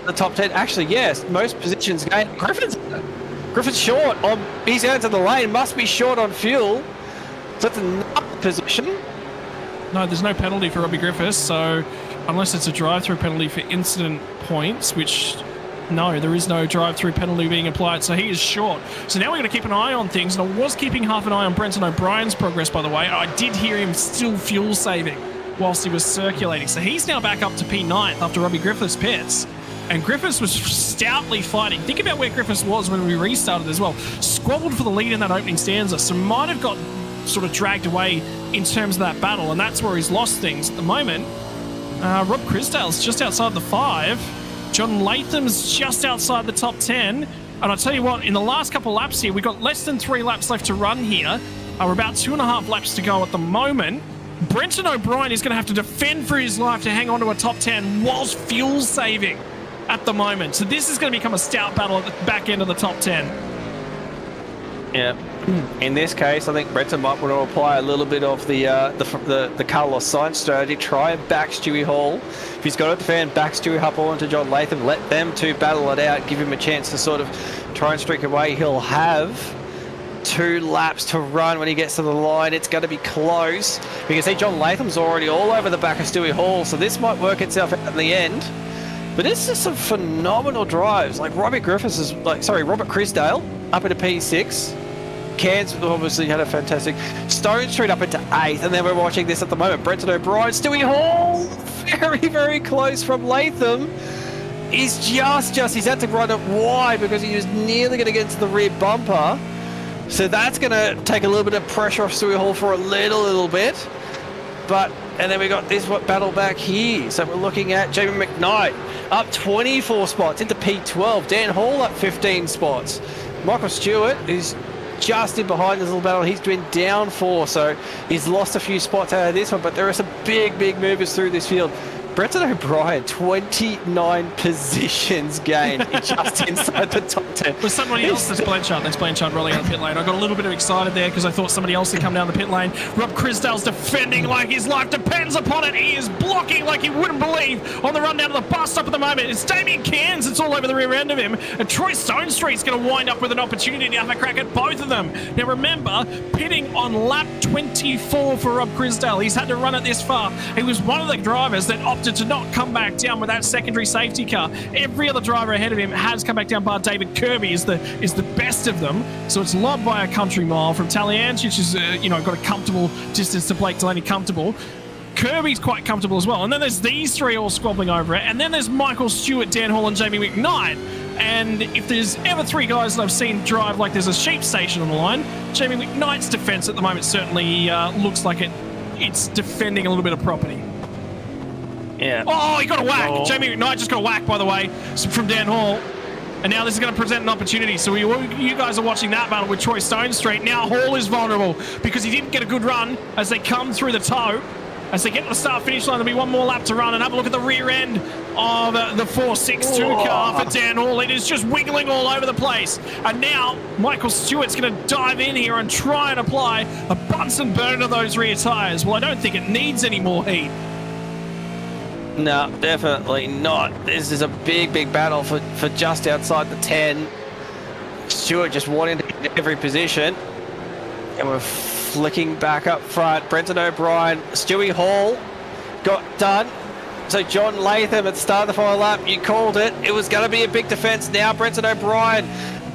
the top 10. Actually, yes, most positions gained. Griffith's short. He's out to the lane. Must be short on fuel. So that's another position. No, there's no penalty for Robbie Griffiths. So unless it's a drive-through penalty for incident points, which no, there is no drive-through penalty being applied. So he is short. So now we're going to keep an eye on things. And I was keeping half an eye on Brenton O'Brien's progress, by the way. I did hear him still fuel saving whilst he was circulating. So he's now back up to P9 after Robbie Griffiths pits. And Griffiths was stoutly fighting. Think about where Griffiths was when we restarted as well. Squabbled for the lead in that opening stanza. So might have got sort of dragged away in terms of that battle. And that's where he's lost things at the moment. Rob Crisdale's just outside the 5. John Latham's just outside the top 10. And I'll tell you what, in the last couple of laps here, we've got less than 3 laps left to run here. We're about 2.5 laps to go at the moment. Brenton O'Brien is going to have to defend for his life to hang on to a top 10 whilst fuel saving at the moment. So this is going to become a stout battle at the back end of the top 10. Yeah. In this case, I think Brenton might want to apply a little bit of the Carlos Sainz strategy. Try and back Stewie Hall. If he's got to defend, back Stewie Hall into John Latham. Let them two battle it out. Give him a chance to sort of try and streak away. He'll have 2 laps to run when he gets to the line. It's going to be close. You can see John Latham's already all over the back of Stewie Hall, so this might work itself out in the end. But it's just some phenomenal drives. Like Robert Crisdale up into P6. Cairns obviously had a fantastic. Stone Street up into 8th, and then we're watching this at the moment. Brenton O'Brien, Stewie Hall, very close from Latham. He's he's had to run it wide because he was nearly going to get into the rear bumper. So that's going to take a little bit of pressure off Stewie Hall for a little bit. And then we got this battle back here. So we're looking at Jamie McKnight up 24 spots into P12. Dan Hall up 15 spots. Michael Stewart is just in behind this little battle. He's been down 4, so he's lost a few spots out of this one. But there are some big movers through this field. Brenton O'Brien, 29 positions gained just inside the top 10. Was somebody else? That's Blanchard. That's Blanchard rolling out the pit lane. I got a little bit excited there because I thought somebody else had come down the pit lane. Rob Crisdale's defending like his life depends upon it. He is blocking like you wouldn't believe on the run down to the bus stop at the moment. It's Damien Cairns that's all over the rear end of him. And Troy Stonestreet's going to wind up with an opportunity to have a crack at both of them. Now remember, pitting on lap 24 for Rob Crisdale. He's had to run it this far. He was one of the drivers that opted to not come back down with that secondary safety car. Every other driver ahead of him has come back down, bar David Kirby is the best of them. So it's lobbed by a country mile from Taliance, which is got a comfortable distance to Blake Delaney, comfortable. Kirby's quite comfortable as well. And then there's these three all squabbling over it. And then there's Michael Stewart, Dan Hall, and Jamie McKnight. And if there's ever three guys that I've seen drive like there's a sheep station on the line, Jamie McKnight's defense at the moment certainly looks like it's defending a little bit of property. Yeah. Oh, he got a whack. Oh. Jamie McKnight just got a whack, by the way, from Dan Hall. And now this is going to present an opportunity. So you guys are watching that battle with Troy Stonestreet. Now Hall is vulnerable because he didn't get a good run as they come through the toe. As they get to the start-finish line, there'll be one more lap to run. And have a look at the rear end of the 462 car for Dan Hall. It is just wiggling all over the place. And now Michael Stewart's going to dive in here and try and apply a Bunsen burner to those rear tyres. Well, I don't think it needs any more heat. No, definitely not. This is a big, big battle for just outside the 10. Stewart just wanting to get every position. And we're flicking back up front. Brenton O'Brien, Stewie Hall got done. So John Latham at the start of the final lap, you called it. It was going to be a big defence. Now Brenton O'Brien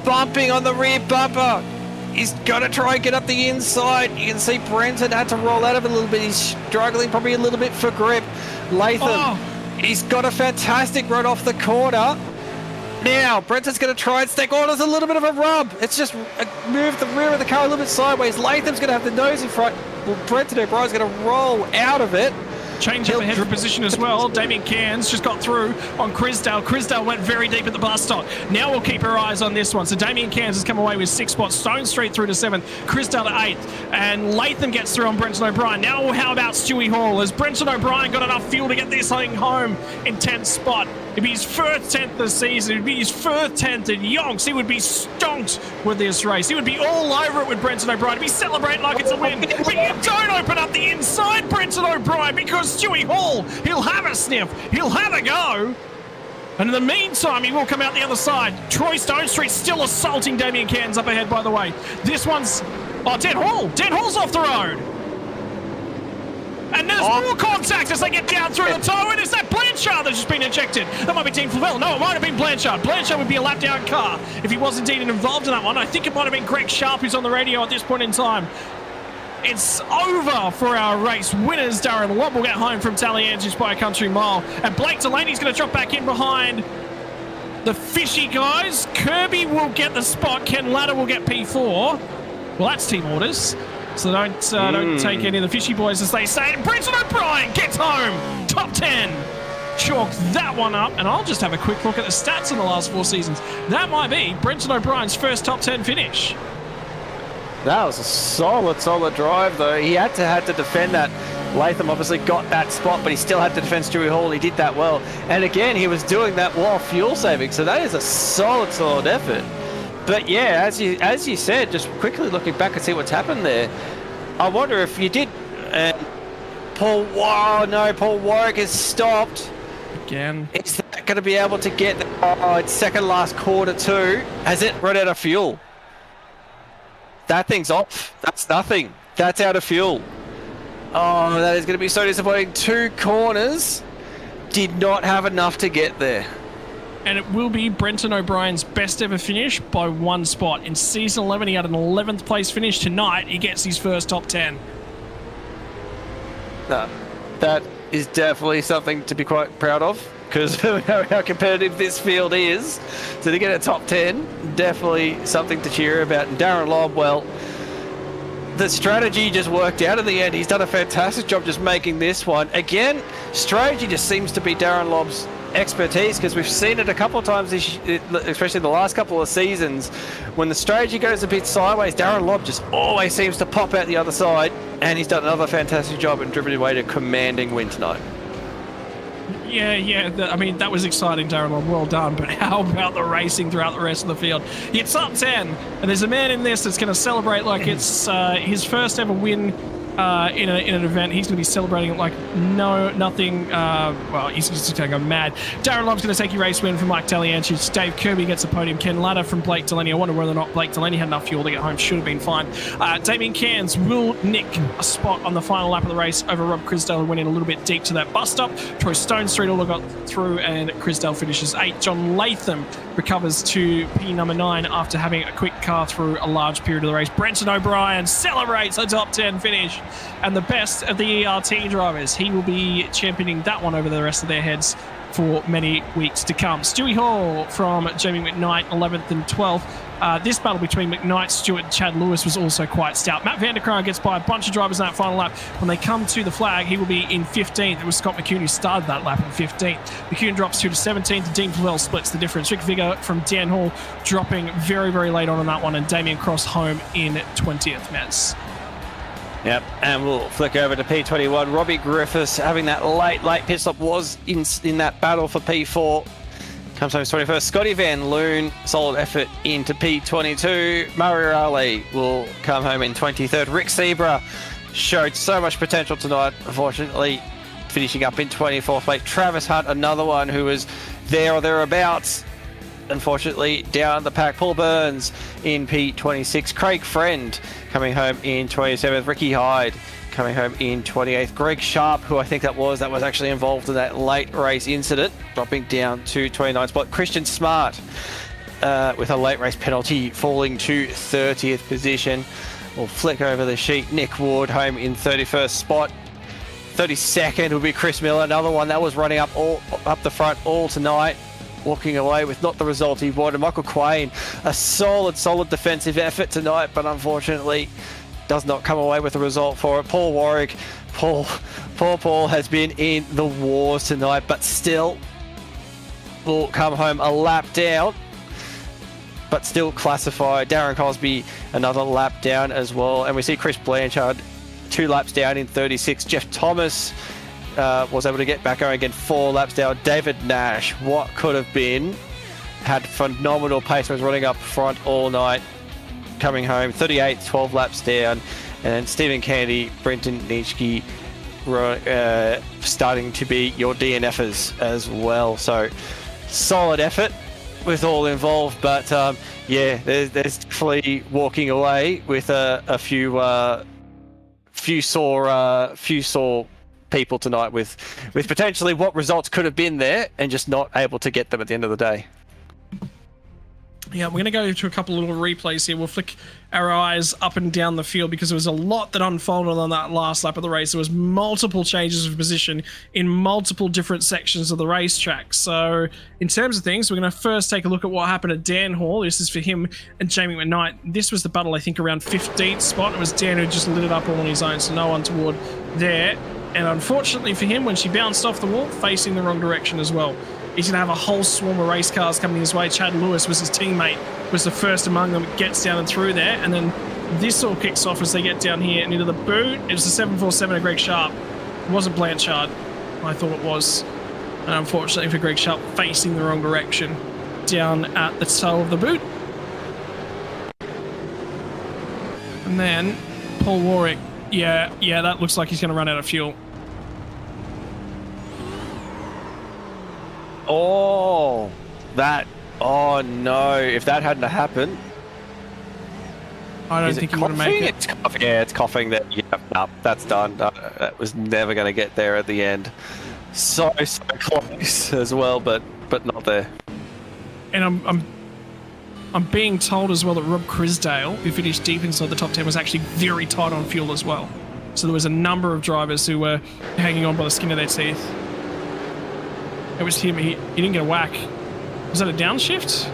bumping on the rear bumper. He's got to try and get up the inside. You can see Brenton had to roll out of it a little bit. He's struggling probably a little bit for grip. Latham, he's got a fantastic run off the corner. Now, Brenton's going to try and stick. Oh, there's a little bit of a rub. It's just moved the rear of the car a little bit sideways. Latham's going to have the nose in front. Well, Brenton O'Brien's going to roll out of it. Change up ahead of position as well. Damien Cairns just got through on Crisdale. Crisdale went very deep at the bus stop. Now we'll keep our eyes on this one. So Damien Cairns has come away with 6 spots. Stonestreet through to 7th. Crisdale to 8th. And Latham gets through on Brenton O'Brien. Now how about Stewie Hall? Has Brenton O'Brien got enough fuel to get this thing home in 10th spot? It'd be his first 10th this season. It'd be his first 10th in yonks. He would be stonked with this race. He would be all over it with Brenton O'Brien. He'd be celebrating like it's a win. But you don't open up the inside, Brenton O'Brien, because Stewie Hall, he'll have a sniff. He'll have a go. And in the meantime, he will come out the other side. Troy Stonestreet still assaulting Damien Cairns up ahead, by the way. This one's... Oh, Dan Hall. Dan Hall's off the road. And there's more contact as they get down through the toe. And is that Blanchard that's just been ejected? That might be Dean Flavelle. No, it might have been Blanchard. Blanchard would be a lap down car if he was indeed involved in that one. I think it might have been Greg Sharp who's on the radio at this point in time. It's over for our race winners. Darren Lobb will get home from Taliansis by a country mile. And Blake Delaney's going to drop back in behind the fishy guys. Kirby will get the spot. Ken Latta will get P4. Well, that's team orders. So don't take any of the fishy boys as they say. And Brenton O'Brien gets home. Top 10. Chalk that one up. And I'll just have a quick look at the stats in the last 4 seasons. That might be Brenton O'Brien's first top 10 finish. That was a solid drive, though. He had to defend that. Latham obviously got that spot, but he still had to defend Stewie Hall. He did that well. And again, he was doing that while fuel saving. So that is a solid effort. But yeah, as you said, just quickly looking back and see what's happened there, I wonder if you did. Paul Warwick is stopped. Again. Is that going to be able to get it's second last quarter too? Has it run out of fuel? That thing's off. That's nothing. That's out of fuel. Oh, that is going to be so disappointing. 2 corners. Did not have enough to get there. And it will be Brenton O'Brien's best ever finish by 1 spot. In season 11, he had an 11th place finish. Tonight, he gets his first top 10. No, that is definitely something to be quite proud of, because of how competitive this field is. So to get a top 10, definitely something to cheer about. And Darren Lobb, well, the strategy just worked out in the end. He's done a fantastic job just making this one. Again, strategy just seems to be Darren Lobb's expertise, because we've seen it a couple of times, especially the last couple of seasons, when the strategy goes a bit sideways, Darren Lobb just always seems to pop out the other side, and he's done another fantastic job and driven away to a commanding win tonight. I mean, that was exciting, Darren Long. Well done. But how about the racing throughout the rest of the field? It's up 10, and there's a man in this that's going to celebrate like it's his first ever win in an event. He's going to be celebrating it like nothing. Well, he's just going to go mad. Darren Long's going to take your race win from Mike Talianchich. Dave Kirby gets the podium. Ken Ladder from Blake Delaney. I wonder whether or not Blake Delaney had enough fuel to get home. Should have been fine. Damien Cairns will nick a spot on the final lap of the race over Rob Crisdale, who went in a little bit deep to that bus stop. Troy Stone Street all got through, and Crisdale finishes 8. John Latham recovers to P number 9 after having a quick car through a large period of the race. Brenton O'Brien celebrates a top 10 finish, and the best of the ERT drivers. He will be championing that one over the rest of their heads for many weeks to come. Stewie Hall from Jamie McKnight, 11th and 12th. This battle between McKnight, Stewart, and Chad Lewis was also quite stout. Matt Vanderkar gets by a bunch of drivers in that final lap. When they come to the flag, he will be in 15th. It was Scott McCune who started that lap in 15th. McCune drops 2 to 17th, and Dean Flavell splits the difference. Rick Vigor from Dan Hall dropping very, very late on that one, and Damien Cross home in 20th, Mets. Yep, and we'll flick over to P21. Robbie Griffiths having that late pit stop, was in that battle for P4. Comes home 21st. Scotty Van Loon, solid effort into P22. Murray Raleigh will come home in 23rd. Rick Zebra showed so much potential tonight, unfortunately finishing up in 24th place. Travis Hunt, another one who was there or thereabouts, unfortunately down the pack. Paul Burns in P26. Craig Friend coming home in 27th. Ricky Hyde coming home in 28th. Greg Sharp, who I think that was actually involved in that late race incident, dropping down to 29th spot. Christian Smart with a late race penalty falling to 30th position. We'll flick over the sheet. Nick Ward home in 31st spot. 32nd will be Chris Miller, another one that was running up the front all tonight, walking away with not the result he wanted. Michael Quain, a solid defensive effort tonight, but unfortunately does not come away with a result for it. Paul Warwick, Paul has been in the wars tonight, but still will come home a lap down, but still classified. Darren Cosby, another lap down as well. And we see Chris Blanchard 2 laps down in 36. Jeff Thomas was able to get back going again, 4 laps down. David Nash, what could have been, had phenomenal pace, was running up front all night, coming home 38, 12 laps down. And Stephen Candy, Brenton Nitschke starting to be your DNFers as well. So solid effort with all involved, but yeah, there's definitely walking away with a few sore people tonight with potentially what results could have been there and just not able to get them at the end of the day. Yeah, we're going to go to a couple of little replays here. We'll flick our eyes up and down the field because there was a lot that unfolded on that last lap of the race. There was multiple changes of position in multiple different sections of the racetrack. So in terms of things, we're going to first take a look at what happened at Dan Hall. This is for him and Jamie McKnight. This was the battle, I think, around 15th spot. It was Dan who just lit it up all on his own, so no one toward there. And unfortunately for him, when she bounced off the wall, facing the wrong direction as well. He's going to have a whole swarm of race cars coming his way. Chad Lewis was his teammate, was the first among them, gets down and through there. And then this all kicks off as they get down here and into the boot. It was the 747 of Greg Sharp. It wasn't Blanchard. I thought it was. And unfortunately for Greg Sharp, facing the wrong direction down at the toe of the boot. And then Paul Warwick. Yeah, that looks like he's going to run out of fuel. Oh no, if that hadn't happened. I don't think he would make it. It's coughing. Yeah, it's coughing. That's done. That was never going to get there at the end. So close as well, but not there. And I'm being told as well that Rob Crisdale, who finished deep inside the top 10, was actually very tight on fuel as well. So there was a number of drivers who were hanging on by the skin of their teeth. It was him. He didn't get a whack. Was that a downshift?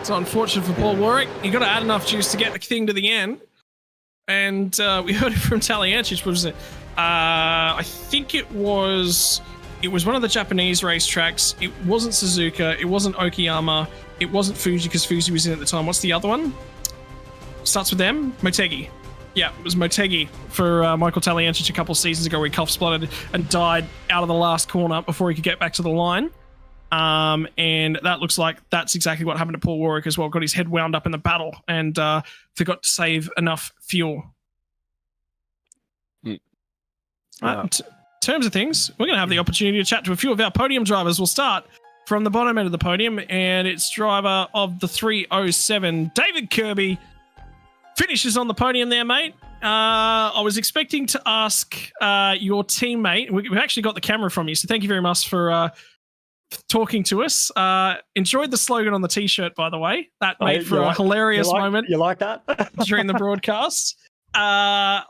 So unfortunate for Paul Warwick. You got to add enough juice to get the thing to the end. And we heard it from Talianchich. Was it? I think it was one of the Japanese racetracks. It wasn't Suzuka. It wasn't Okayama. It wasn't Fuji because Fuji was in at the time. What's the other one? Starts with M? Motegi. Yeah, it was Motegi for Michael Talianchich a couple of seasons ago where he cuff-spluttered and died out of the last corner before he could get back to the line. And that looks like that's exactly what happened to Paul Warwick as well. Got his head wound up in the battle and forgot to save enough fuel. In terms of things, we're going to have the opportunity to chat to a few of our podium drivers. We'll start from the bottom end of the podium, and it's driver of the 307, David Kirby. Finishes on the podium there, mate. I was expecting to ask your teammate. We actually got the camera from you, so thank you very much for talking to us. Enjoyed the slogan on the T-shirt, by the way. That made for a hilarious moment. You like that? During the broadcast. I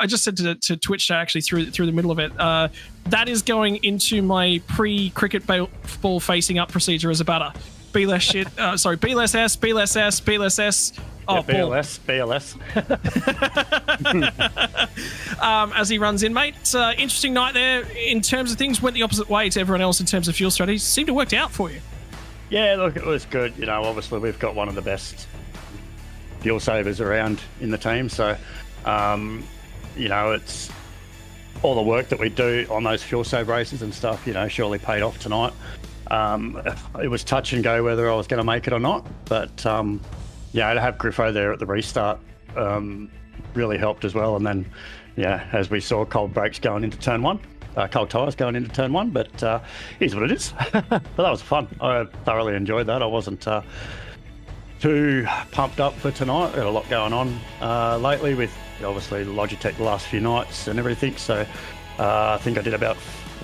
just said to Twitch chat actually through the middle of it. That is going into my pre-cricket ball facing up procedure as a batter. Be less shit. Sorry, be less S, be less S, be less S. Oh, yeah, BLS. As he runs in, mate. Interesting night there. In terms of things, went the opposite way to everyone else in terms of fuel strategy. Seemed to work out for you. Yeah, look, it was good. You know, obviously we've got one of the best fuel savers around in the team. So, you know, it's all the work that we do on those fuel save races and stuff, you know, surely paid off tonight. It was touch and go whether I was going to make it or not. But, yeah, to have Griffo there at the restart really helped as well. And then, yeah, as we saw, cold brakes going into turn one, cold tyres going into turn one. But here's what it is. But that was fun. I thoroughly enjoyed that. I wasn't too pumped up for tonight. Got a lot going on lately with obviously Logitech the last few nights and everything. So I think I did about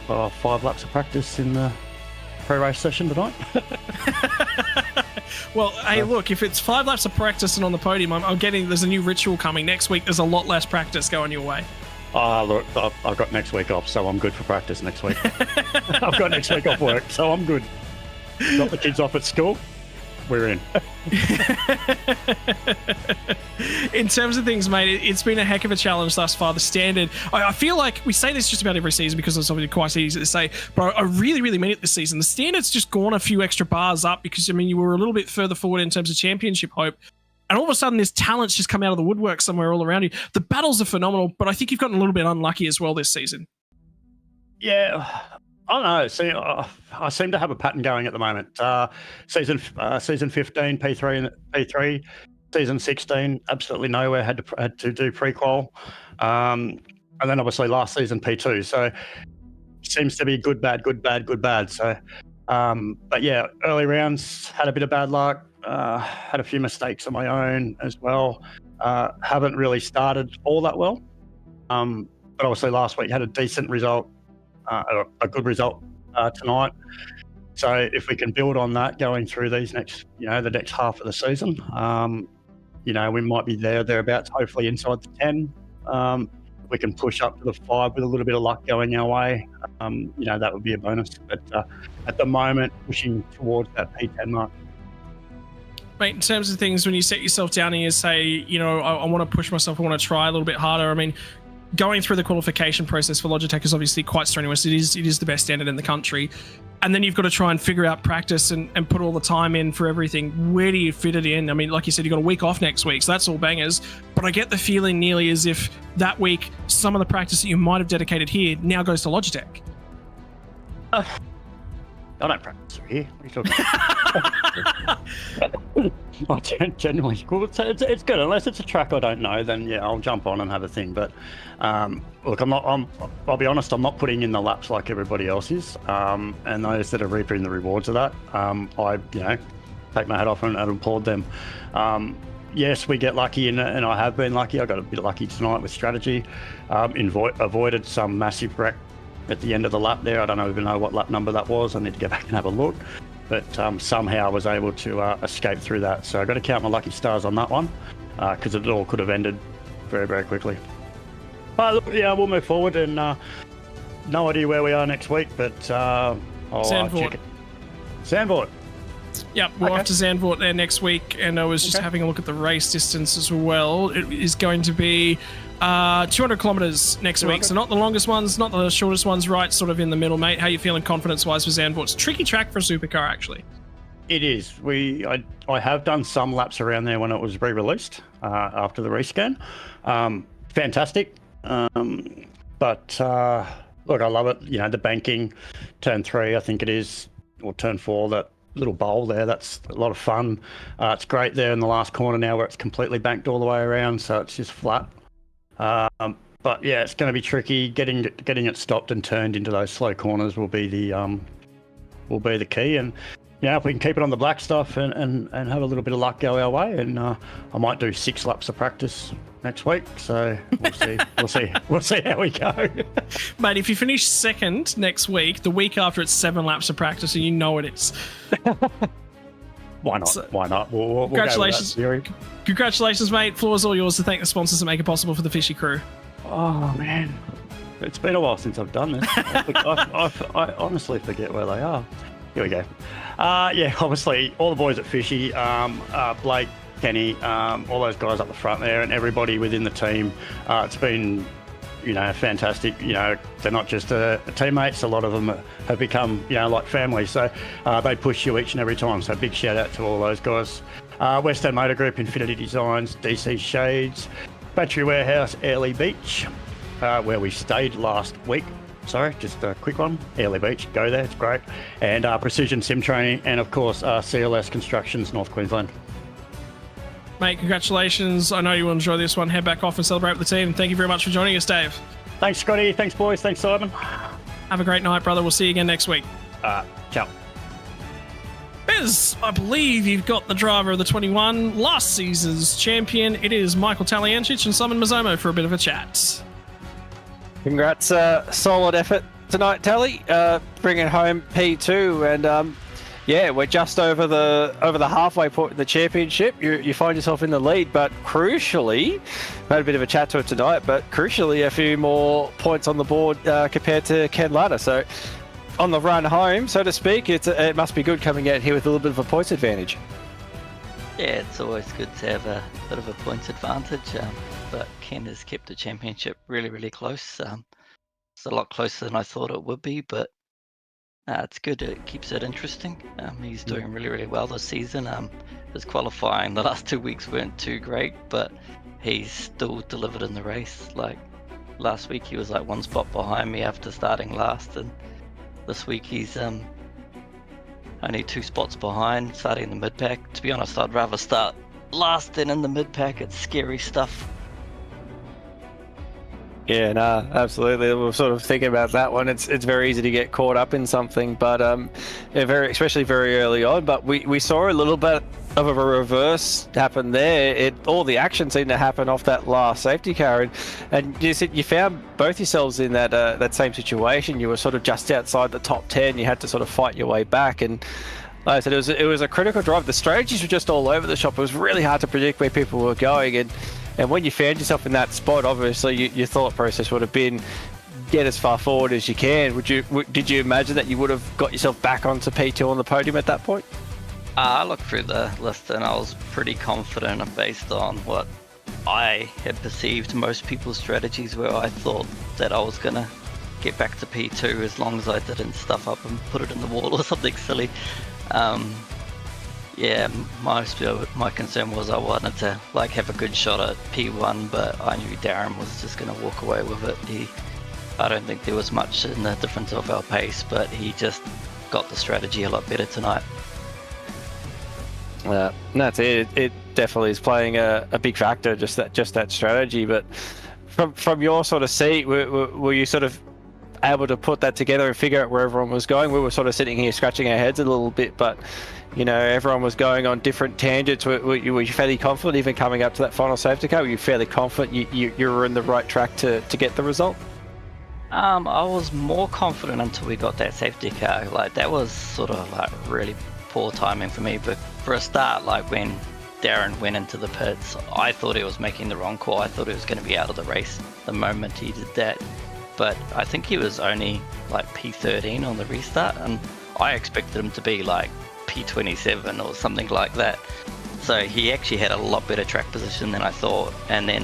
5 laps of practice in the pre-race session tonight. Well, hey, look, if it's 5 laps of practice and on the podium, I'm getting there's a new ritual coming next week. There's a lot less practice going your way. Look, I've got next week off, so I'm good for practice next week. I've got next week off work, so I'm good. Got the kids off at school. We're in. In terms of things, mate, it's been a heck of a challenge thus far. The standard, I feel like we say this just about every season because it's obviously quite easy to say, but I really, really mean it this season. The standard's just gone a few extra bars up because, I mean, you were a little bit further forward in terms of championship hope. And all of a sudden, this talent's just come out of the woodwork somewhere all around you. The battles are phenomenal, but I think you've gotten a little bit unlucky as well this season. Yeah. I don't know. See, I seem to have a pattern going at the moment. Season 15, P3 and P3. Season 16, absolutely nowhere. Had to do pre-qual. And then obviously last season, P2. So seems to be good, bad, good, bad, good, bad. So, but yeah, early rounds, had a bit of bad luck. Had a few mistakes of my own as well. Haven't really started all that well. But obviously last week had a decent result. A good result tonight. So if we can build on that going through these next, the next half of the season, we might be thereabouts, hopefully inside the 10. We can push up to the 5 with a little bit of luck going our way. That would be a bonus. But at the moment, pushing towards that P10 mark. Mate, in terms of things, when you set yourself down and you say, I want to push myself, I want to try a little bit harder. I mean, going through the qualification process for Logitech is obviously quite strenuous. It is the best standard in the country. And then you've got to try and figure out practice and put all the time in for everything. Where do you fit it in? I mean, like you said, you've got a week off next week, so that's all bangers. But I get the feeling nearly as if that week, some of the practice that you might have dedicated here now goes to Logitech. I don't practice here. What are you talking about? Genuinely cool. It's good. Unless it's a track I don't know, then yeah, I'll jump on and have a thing. But look, I'll be honest, I'm not putting in the laps like everybody else is. And those that are reaping the rewards of that, I take my hat off and applaud them. Yes, we get lucky, and I have been lucky. I got a bit lucky tonight with strategy. Avoided some massive wreck at the end of the lap there. I don't even know what lap number that was. I need to go back and have a look. But somehow I was able to escape through that. So I've got to count my lucky stars on that one because it all could have ended very, very quickly. But look, yeah, we'll move forward and no idea where we are next week, but I'll check it. Zandvoort. Yep, we're off to Zandvoort there next week, and I was just having a look at the race distance as well. It is going to be 200 kilometers next week, so not the longest ones, not the shortest ones, right sort of in the middle, mate. How you feeling confidence-wise for Zandvoort? It's a tricky track for a supercar, actually. It is. I have done some laps around there when it was re-released after the rescan. Fantastic. But look, I love it. You know, the banking, turn 3, I think it is, or turn 4, that little bowl there, that's a lot of fun. It's great there in the last corner now where it's completely banked all the way around, so it's just flat. But yeah, it's going to be tricky. Getting it stopped and turned into those slow corners will be the key. And yeah, if we can keep it on the black stuff and have a little bit of luck go our way, and I might do 6 laps of practice next week. So we'll see. We'll see how we go. Mate, if you finish second next week, the week after it's 7 laps of practice, and you know it is. Why not? So, why not? We'll congratulations. Go with that theory. Congratulations, mate. Floor is all yours to thank the sponsors that make it possible for the Fishy crew. Oh man, it's been a while since I've done this. I honestly forget where they are. Here we go. Yeah, obviously all the boys at Fishy, Blake, Kenny, all those guys up the front there, and everybody within the team. It's been, you know, fantastic. You know, they're not just teammates. A lot of them have become, you know, like family. So they push you each and every time. So big shout out to all those guys. West End Motor Group, Infinity Designs, DC Shades, Battery Warehouse, Airlie Beach, where we stayed last week. Sorry, just a quick one. Airlie Beach, go there, it's great. And Precision Sim Training, and of course CLS Constructions, North Queensland. Mate, congratulations. I know you will enjoy this one. Head back off and celebrate with the team. Thank you very much for joining us, Dave. Thanks, Scotty. Thanks, boys. Thanks, Simon. Have a great night, brother. We'll see you again next week. Ciao. Biz, I believe you've got the driver of the 21, last season's champion. It is Michael Taliancic and Simon Mazzomo for a bit of a chat. Congrats, solid effort tonight, Tally. Bringing home P2, and yeah, we're just over the halfway point in the championship. You find yourself in the lead, but crucially, we had a bit of a chat to it tonight, but crucially, a few more points on the board compared to Ken Latta. So on the run home, so to speak, it must be good coming out here with a little bit of a points advantage. Yeah, it's always good to have a bit of a points advantage, but Ken has kept the championship really, really close. It's a lot closer than I thought it would be, but it's good. It keeps it interesting. He's doing really, really well this season. His qualifying the last 2 weeks weren't too great, but he's still delivered in the race. Like last week, he was like 1 spot behind me after starting last, and this week he's only 2 spots behind, starting in the mid-pack. To be honest, I'd rather start last than in the mid-pack. It's scary stuff. Yeah, no, absolutely. We're sort of thinking about that one. It's very easy to get caught up in something, but especially very early on. But we saw a little bit of a reverse happen there. All the action seemed to happen off that last safety car, and you said you found both yourselves in that same situation. You were sort of just outside the top 10. You had to sort of fight your way back, and like I said, it was a critical drive. The strategies were just all over the shop. It was really hard to predict where people were going, and when you found yourself in that spot, obviously your thought process would have been get as far forward as you can. Did you imagine that you would have got yourself back onto P2 on the podium at that point? I looked through the list and I was pretty confident based on what I had perceived most people's strategies were. I thought that I was going to get back to P2 as long as I didn't stuff up and put it in the wall or something silly. Yeah, my concern was I wanted to like have a good shot at P1, but I knew Darren was just going to walk away with it. I don't think there was much in the difference of our pace, but he just got the strategy a lot better tonight. That's it. It definitely is playing a big factor, just that strategy. But from your sort of seat, were you sort of able to put that together and figure out where everyone was going? We were sort of sitting here scratching our heads a little bit, but you know, everyone was going on different tangents. Were you fairly confident even coming up to that final safety car? Were you fairly confident you were in the right track to get the result? I was more confident until we got that safety car. Like that was sort of like really poor timing for me. But for a start, like when Darren went into the pits, I thought he was making the wrong call. I thought he was going to be out of the race the moment he did that. But I think he was only like P13 on the restart, and I expected him to be like P27 or something like that. So he actually had a lot better track position than I thought. And then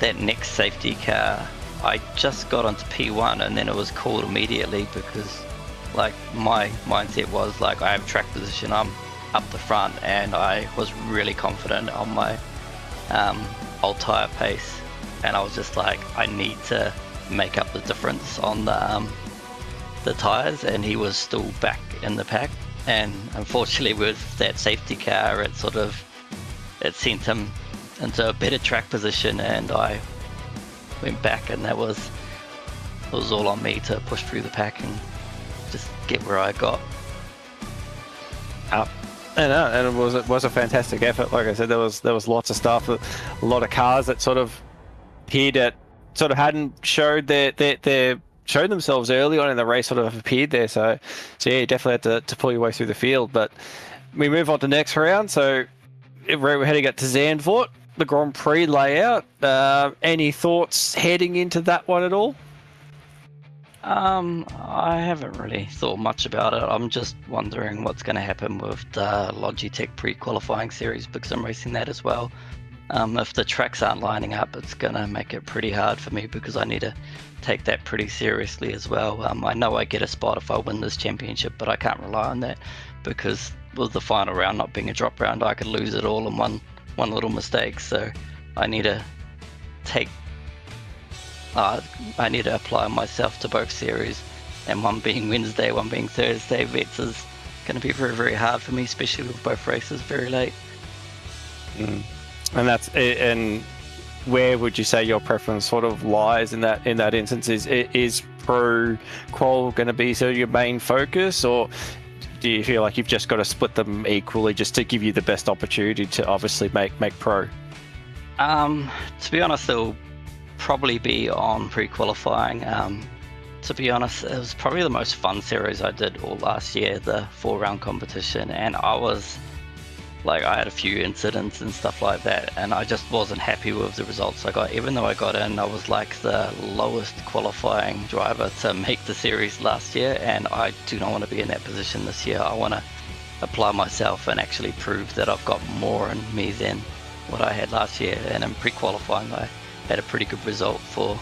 that next safety car, I just got onto P1 and then it was called immediately because like my mindset was like I have track position, I'm up the front, and I was really confident on my old tyre pace, and I was just like, I need to make up the difference on the tyres, and he was still back in the pack, and unfortunately with that safety car it sent him into a better track position, and I went back, and it was all on me to push through the pack and just get where I got. And it was a fantastic effort. Like I said, there was lots of stuff, a lot of cars that sort of appeared at, sort of hadn't showed showed themselves early on in the race, sort of appeared there. So yeah, you definitely had to pull your way through the field. But we move on to next round. So we're heading up to Zandvoort, the Grand Prix layout. Any thoughts heading into that one at all? I haven't really thought much about it. I'm just wondering what's going to happen with the Logitech pre-qualifying series, because I'm racing that as well. If the tracks aren't lining up, it's going to make it pretty hard for me, because I need to take that pretty seriously as well. I know I get a spot if I win this championship, but I can't rely on that, because with the final round not being a drop round, I could lose it all in one little mistake. So I need to apply myself to both series, and one being Wednesday, one being Thursday. Vets is going to be very, very hard for me, especially with both races very late. And where would you say your preference sort of lies in that instance? Is pro qual going to be sort of your main focus, or do you feel like you've just got to split them equally just to give you the best opportunity to obviously make pro? To be honest, it'll probably be on pre-qualifying. To be honest, it was probably the most fun series I did all last year, the 4-round competition, and I had a few incidents and stuff like that, and I just wasn't happy with the results I got. Even though I got in, I was like the lowest qualifying driver to make the series last year, and I do not want to be in that position this year. I want to apply myself and actually prove that I've got more in me than what I had last year. And in pre-qualifying, I had a pretty good result for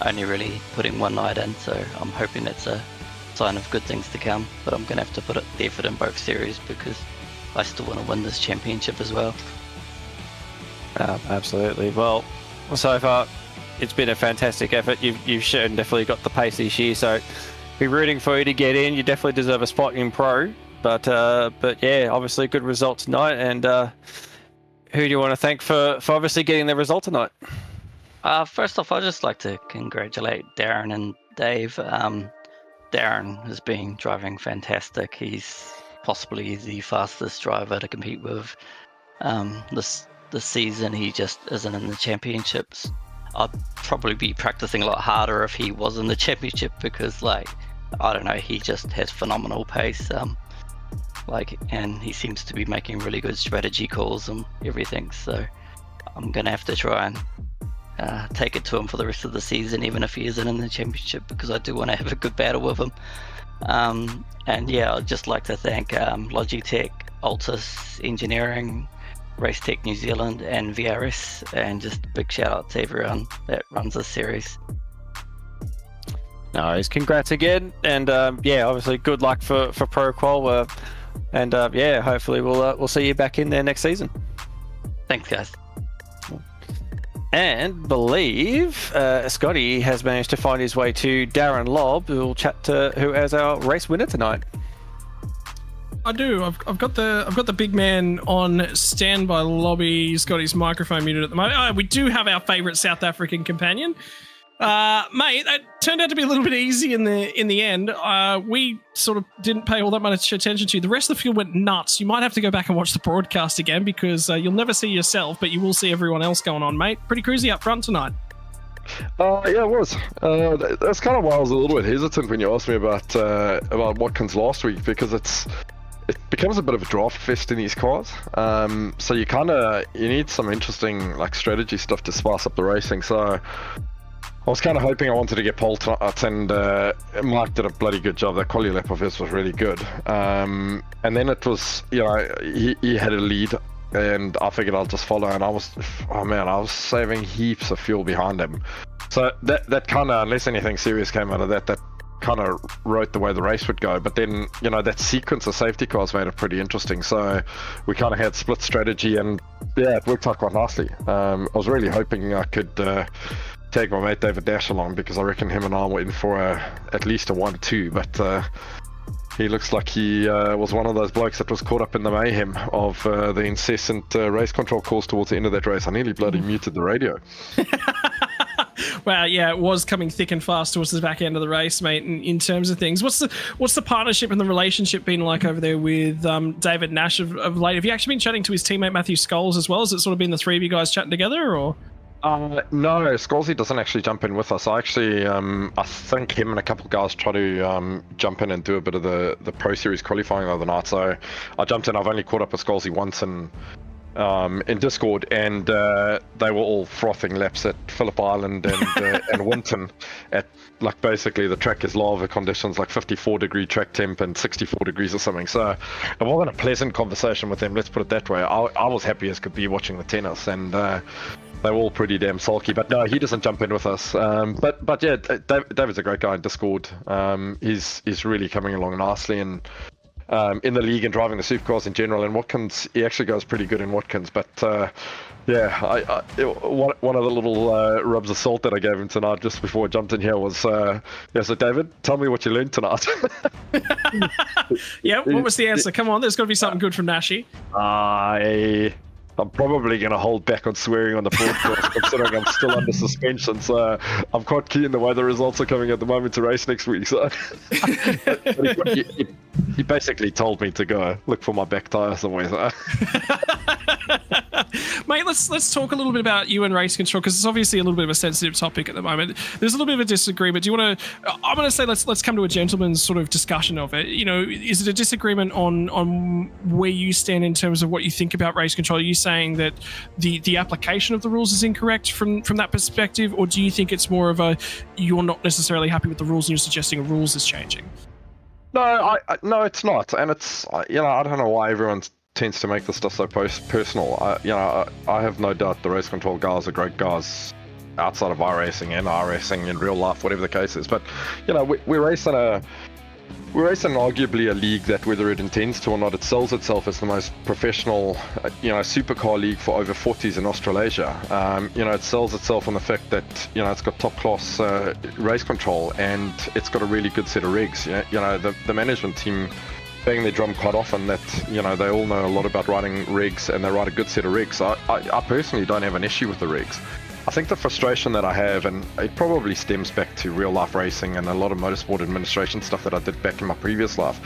only really putting one night in, so I'm hoping that's a sign of good things to come. But I'm going to have to put the effort in both series, because I still want to win this championship as well. Absolutely. Well, so far it's been a fantastic effort. You've shown definitely got the pace this year, so be rooting for you to get in. You definitely deserve a spot in pro. But yeah, obviously good result tonight. And who do you want to thank for obviously getting the result tonight? First off, I'd just like to congratulate Darren and Dave. Darren has been driving fantastic. He's possibly the fastest driver to compete with this season. He just isn't in the championships. I'd probably be practicing a lot harder if he was in the championship, because I don't know, he just has phenomenal pace. And he seems to be making really good strategy calls and everything. So I'm gonna have to try and take it to him for the rest of the season, even if he isn't in the championship, because I do want to have a good battle with him. And yeah, I'd just like to thank Logitech, Altus Engineering, RaceTech New Zealand, and VRS, and just a big shout out to everyone that runs this series. Nice, congrats again, and yeah, obviously good luck for Pro Qual, and yeah, hopefully we'll see you back in there next season. Thanks, guys. And believe Scotty has managed to find his way to Darren Lobb, who will chat to who has our race winner tonight. I do. I've got the big man on standby lobby. He's got his microphone muted at the moment. We do have our favourite South African companion. Mate, that turned out to be a little bit easy in the end. We sort of didn't pay all that much attention to. The rest of the field went nuts. You might have to go back and watch the broadcast again, because you'll never see yourself, but you will see everyone else going on, mate. Pretty cruisy up front tonight. Yeah, it was. That's kind of why I was a little bit hesitant when you asked me about Watkins last week, because it becomes a bit of a draft fest in these cars. So you need some interesting strategy stuff to spice up the racing. So I was kind of hoping I wanted to get pole tonight, and Mike did a bloody good job. That quali lap of his was really good. And then it was, he had a lead, and I figured I'll just follow, and I was saving heaps of fuel behind him. So that kind of, unless anything serious came out of that kind of wrote the way the race would go, but then that sequence of safety cars made it pretty interesting. So we kind of had split strategy, and yeah, it worked out quite nicely. I was really hoping I could take my mate David Dash along, because I reckon him and I were in for at least a 1-2, but he looks like he was one of those blokes that was caught up in the mayhem of the incessant race control calls towards the end of that race. I nearly bloody muted the radio. Well, yeah, it was coming thick and fast towards the back end of the race, mate. In terms of things, what's the partnership and the relationship been like over there with David Nash of late? Have you actually been chatting to his teammate Matthew Scholes as well? Has it sort of been the three of you guys chatting together, or? No, Scalzi doesn't actually jump in with us. I actually, I think him and a couple of guys try to jump in and do a bit of the Pro Series qualifying the other night. So I jumped in. I've only caught up with Scalzi once in Discord, and they were all frothing laps at Phillip Island and Winton at, like, basically the track is lava conditions, like 54-degree track temp and 64 degrees or something. So it wasn't a pleasant conversation with them, let's put it that way. I was happy as could be watching the tennis, and they were all pretty damn sulky. But no, he doesn't jump in with us. But yeah, David's a great guy in Discord. He's really coming along nicely, and in the league and driving the supercars in general. And Watkins, he actually goes pretty good in Watkins. But yeah, one of the little rubs of salt that I gave him tonight just before I jumped in here was, so David, tell me what you learned tonight. Yeah, what was the answer? Come on, there's got to be something good from Nashi. I'm probably going to hold back on swearing on the podcast, considering I'm still under suspension. So I'm quite keen the way the results are coming at the moment to race next week. So he basically told me to go look for my back tire somewhere. So. Mate, let's talk a little bit about you and race control, because it's obviously a little bit of a sensitive topic at the moment. There's a little bit of a disagreement. Do you want to? I'm going to say let's come to a gentleman's sort of discussion of it. Is it a disagreement on where you stand in terms of what you think about race control? Are you saying that the application of the rules is incorrect from that perspective, or do you think it's more of a you're not necessarily happy with the rules and you're suggesting a rules is changing? No, no, it's not, and it's I don't know why everyone tends to make this stuff so personal. I have no doubt the race control guys are great guys outside of iRacing and iRacing in real life, whatever the case is. But we're racing arguably a league that, whether it intends to or not, it sells itself as the most professional, supercar league for over 40s in Australasia. It sells itself on the fact that, it's got top class race control, and it's got a really good set of rigs. The management team bang their drum quite often that, they all know a lot about riding rigs, and they ride a good set of rigs. So I personally don't have an issue with the rigs. I think the frustration that I have, and it probably stems back to real life racing and a lot of motorsport administration stuff that I did back in my previous life.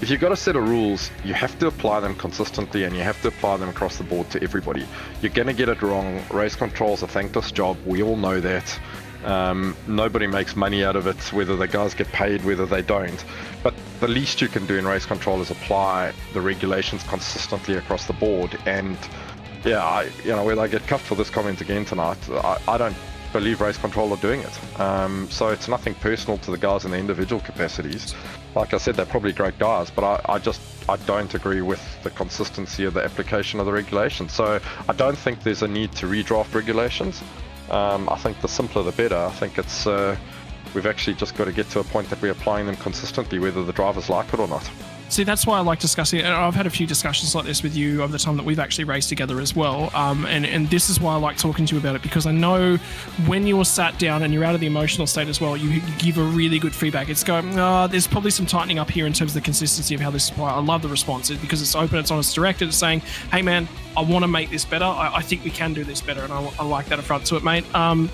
If you've got a set of rules, you have to apply them consistently, and you have to apply them across the board to everybody. You're going to get it wrong. Race control's a thankless job. We all know that. Nobody makes money out of it, whether the guys get paid, whether they don't. But the least you can do in race control is apply the regulations consistently across the board. And yeah, whether I get cuffed for this comment again tonight, I don't believe race control are doing it. So it's nothing personal to the guys in their individual capacities. Like I said, they're probably great guys, but I don't agree with the consistency of the application of the regulations. So I don't think there's a need to redraft regulations. I think the simpler the better. I think it's we've actually just got to get to a point that we're applying them consistently, whether the drivers like it or not. See, that's why I like discussing it. And I've had a few discussions like this with you over the time that we've actually raced together as well. And this is why I like talking to you about it, because I know when you're sat down and you're out of the emotional state as well, you give a really good feedback. It's going, there's probably some tightening up here in terms of the consistency of how this is applied. I love the responses because it's open, it's honest, directed. It's saying, hey man, I want to make this better. I think we can do this better. And I like that front to it, mate.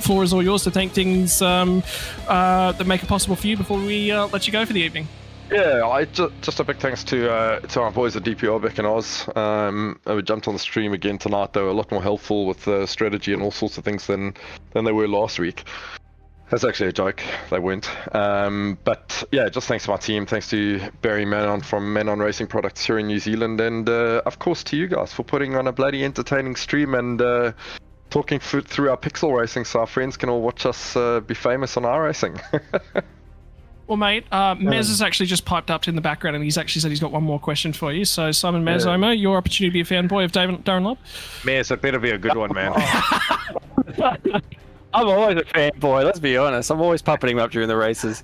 Floor is all yours to thank things that make it possible for you before we let you go for the evening. Yeah, just a big thanks to our boys at DPR back in Oz. We jumped on the stream again tonight. They were a lot more helpful with strategy and all sorts of things than they were last week. That's actually a joke. They weren't. But yeah, just thanks to my team. Thanks to Barry Manon from Manon Racing Products here in New Zealand. And of course to you guys for putting on a bloody entertaining stream and talking through our pixel racing so our friends can all watch us be famous on iRacing. Well, mate, Mez has actually just piped up in the background, and he's actually said he's got one more question for you. So, Simon Mazomo, your opportunity to be a fanboy of Darren Lobb. Mez, it better be a good one, man. I'm always a fanboy. Let's be honest. I'm always puppeting him up during the races.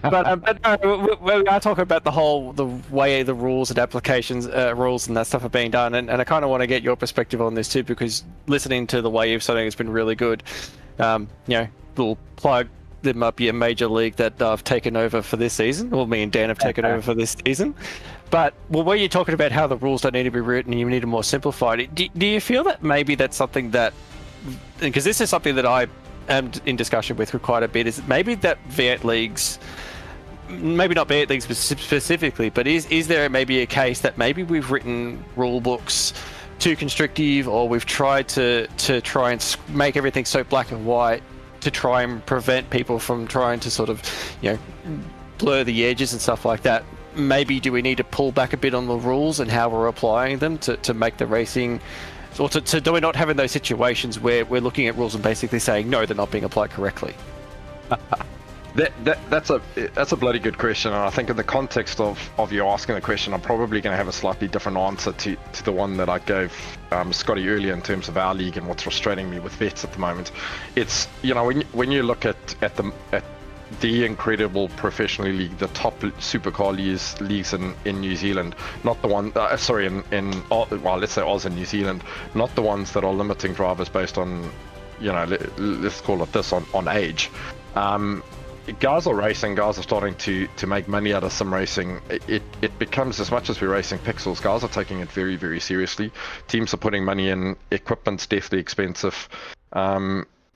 But no, we are talking about the way the rules and applications, rules and that stuff are being done, and I kind of want to get your perspective on this too, because listening to the way you've something has been really good. Little plug. There might be a major league that I've taken over for this season, or me and Dan have taken over for this season. But where you're talking about how the rules don't need to be written and you need them more simplified, do you feel that maybe that's something that, because this is something that I am in discussion with quite a bit, is maybe that V8 leagues, maybe not V8 leagues specifically, but is there maybe a case that maybe we've written rule books too constrictive, or we've tried to try and make everything so black and white to try and prevent people from trying to sort of, blur the edges and stuff like that? Maybe do we need to pull back a bit on the rules and how we're applying them to make the racing, or do we not have in those situations where we're looking at rules and basically saying, no, they're not being applied correctly? That's a bloody good question, and I think in the context of you asking the question, I'm probably going to have a slightly different answer to the one that I gave Scotty earlier in terms of our league and what's frustrating me with vets at the moment. It's when you look at the incredible professional league, the top supercar leagues in New Zealand, not the one let's say Oz and New Zealand, not the ones that are limiting drivers based on, let's call it this, on age. Guys are racing, guys are starting to make money out of sim racing. It becomes, as much as we're racing pixels, guys are taking it very, very seriously. Teams are putting money in, equipment's deathly expensive.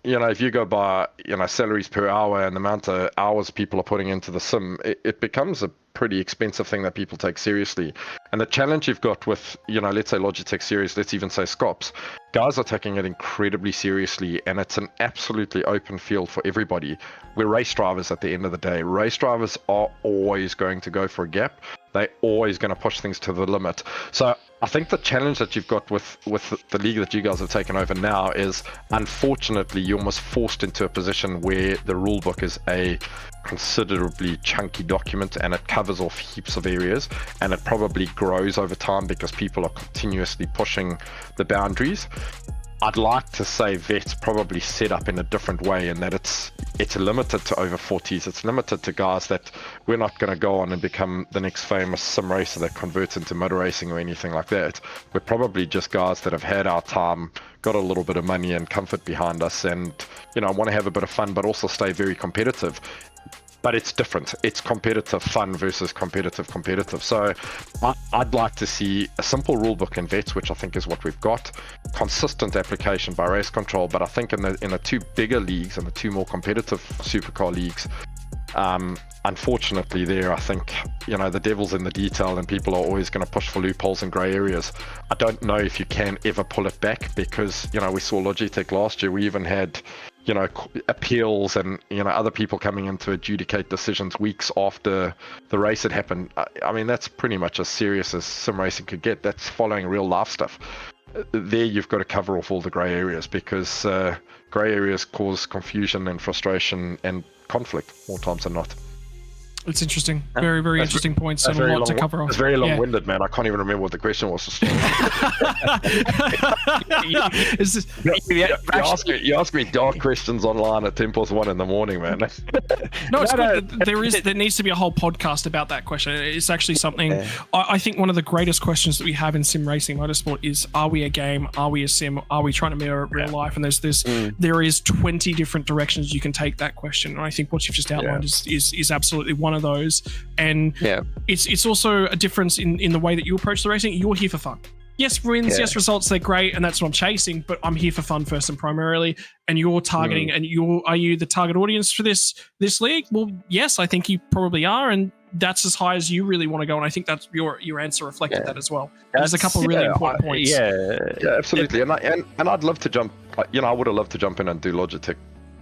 If you go by, salaries per hour and the amount of hours people are putting into the sim, it becomes a pretty expensive thing that people take seriously. And the challenge you've got with, let's say Logitech Series, let's even say Scops, guys are taking it incredibly seriously, and it's an absolutely open field for everybody. We're race drivers at the end of the day. Race drivers are always going to go for a gap. They're always going to push things to the limit. So I think the challenge that you've got with the league that you guys have taken over now is, unfortunately, you're almost forced into a position where the rule book is a considerably chunky document, and it covers off heaps of areas, and it probably grows over time because people are continuously pushing the boundaries. I'd like to say vets probably set up in a different way, in that it's limited to over 40s. It's limited to guys that we're not going to go on and become the next famous sim racer that converts into motor racing or anything like that. We're probably just guys that have had our time, got a little bit of money and comfort behind us, and want to have a bit of fun but also stay very competitive. But it's different. It's competitive fun versus competitive. So I'd like to see a simple rule book in vets, which I think is what we've got. Consistent application by race control. But I think in the two bigger leagues and the two more competitive supercar leagues, unfortunately there, I think, the devil's in the detail, and people are always going to push for loopholes and grey areas. I don't know if you can ever pull it back, because, we saw Logitech last year. We even had, appeals and, other people coming in to adjudicate decisions weeks after the race had happened. I mean, that's pretty much as serious as sim racing could get. That's following real life stuff. There you've got to cover off all the grey areas, because grey areas cause confusion and frustration and conflict more times than not. It's interesting. Very, very interesting points, and a lot to cover off. It's very long-winded, man. I can't even remember what the question was. You ask me dark questions online at 1:10 in the morning, man. No, it's good. There needs to be a whole podcast about that question. It's actually something. I think one of the greatest questions that we have in sim racing motorsport is: are we a game? Are we a sim? Are we trying to mirror real life? And there is 20 different directions you can take that question. And I think what you've just outlined is absolutely one of those. And it's also a difference in the way that you approach the racing. You're here for fun. Yes, wins, yes, results, they're great, and that's what I'm chasing, but I'm here for fun first and primarily. And you're targeting, and are you the target audience for this league? Well, yes, I think you probably are, and that's as high as you really want to go, and I think that's your answer reflected that as well. There's a couple of really important points. Yeah, absolutely. And I'd love to jump, I would have loved to jump in and do Logitech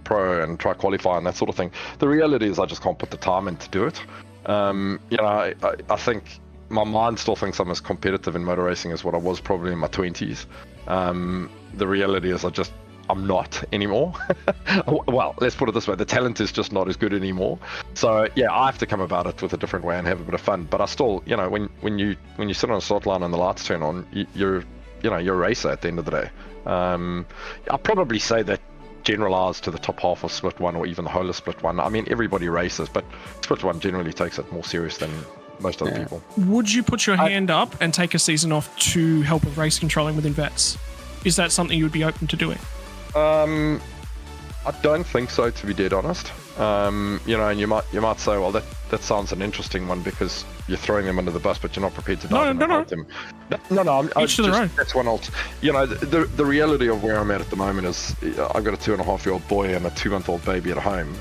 Pro and try qualify and that sort of thing. The reality is I just can't put the time in to do it. I think my mind still thinks I'm as competitive in motor racing as what I was probably in my 20s. The reality is I'm not anymore. Well, let's put it this way, the talent is just not as good anymore. So I have to come about it with a different way and have a bit of fun. But I still, when you sit on a slot line and the lights turn on, you're a racer at the end of the day. I'll probably say that generalize to the top half of Split 1 or even the whole of Split 1. I mean, everybody races, but Split 1 generally takes it more serious than most other people. Would you put your hand up and take a season off to help with race controlling within vets? Is that something you would be open to doing? I don't think so, to be dead honest. And you might say, well, that sounds an interesting one because you're throwing them under the bus, but you're not prepared to dive in and help them. No. Each to their own. That's one else. The reality of where I'm at the moment is I've got a 2.5-year-old boy and a 2-month-old baby at home,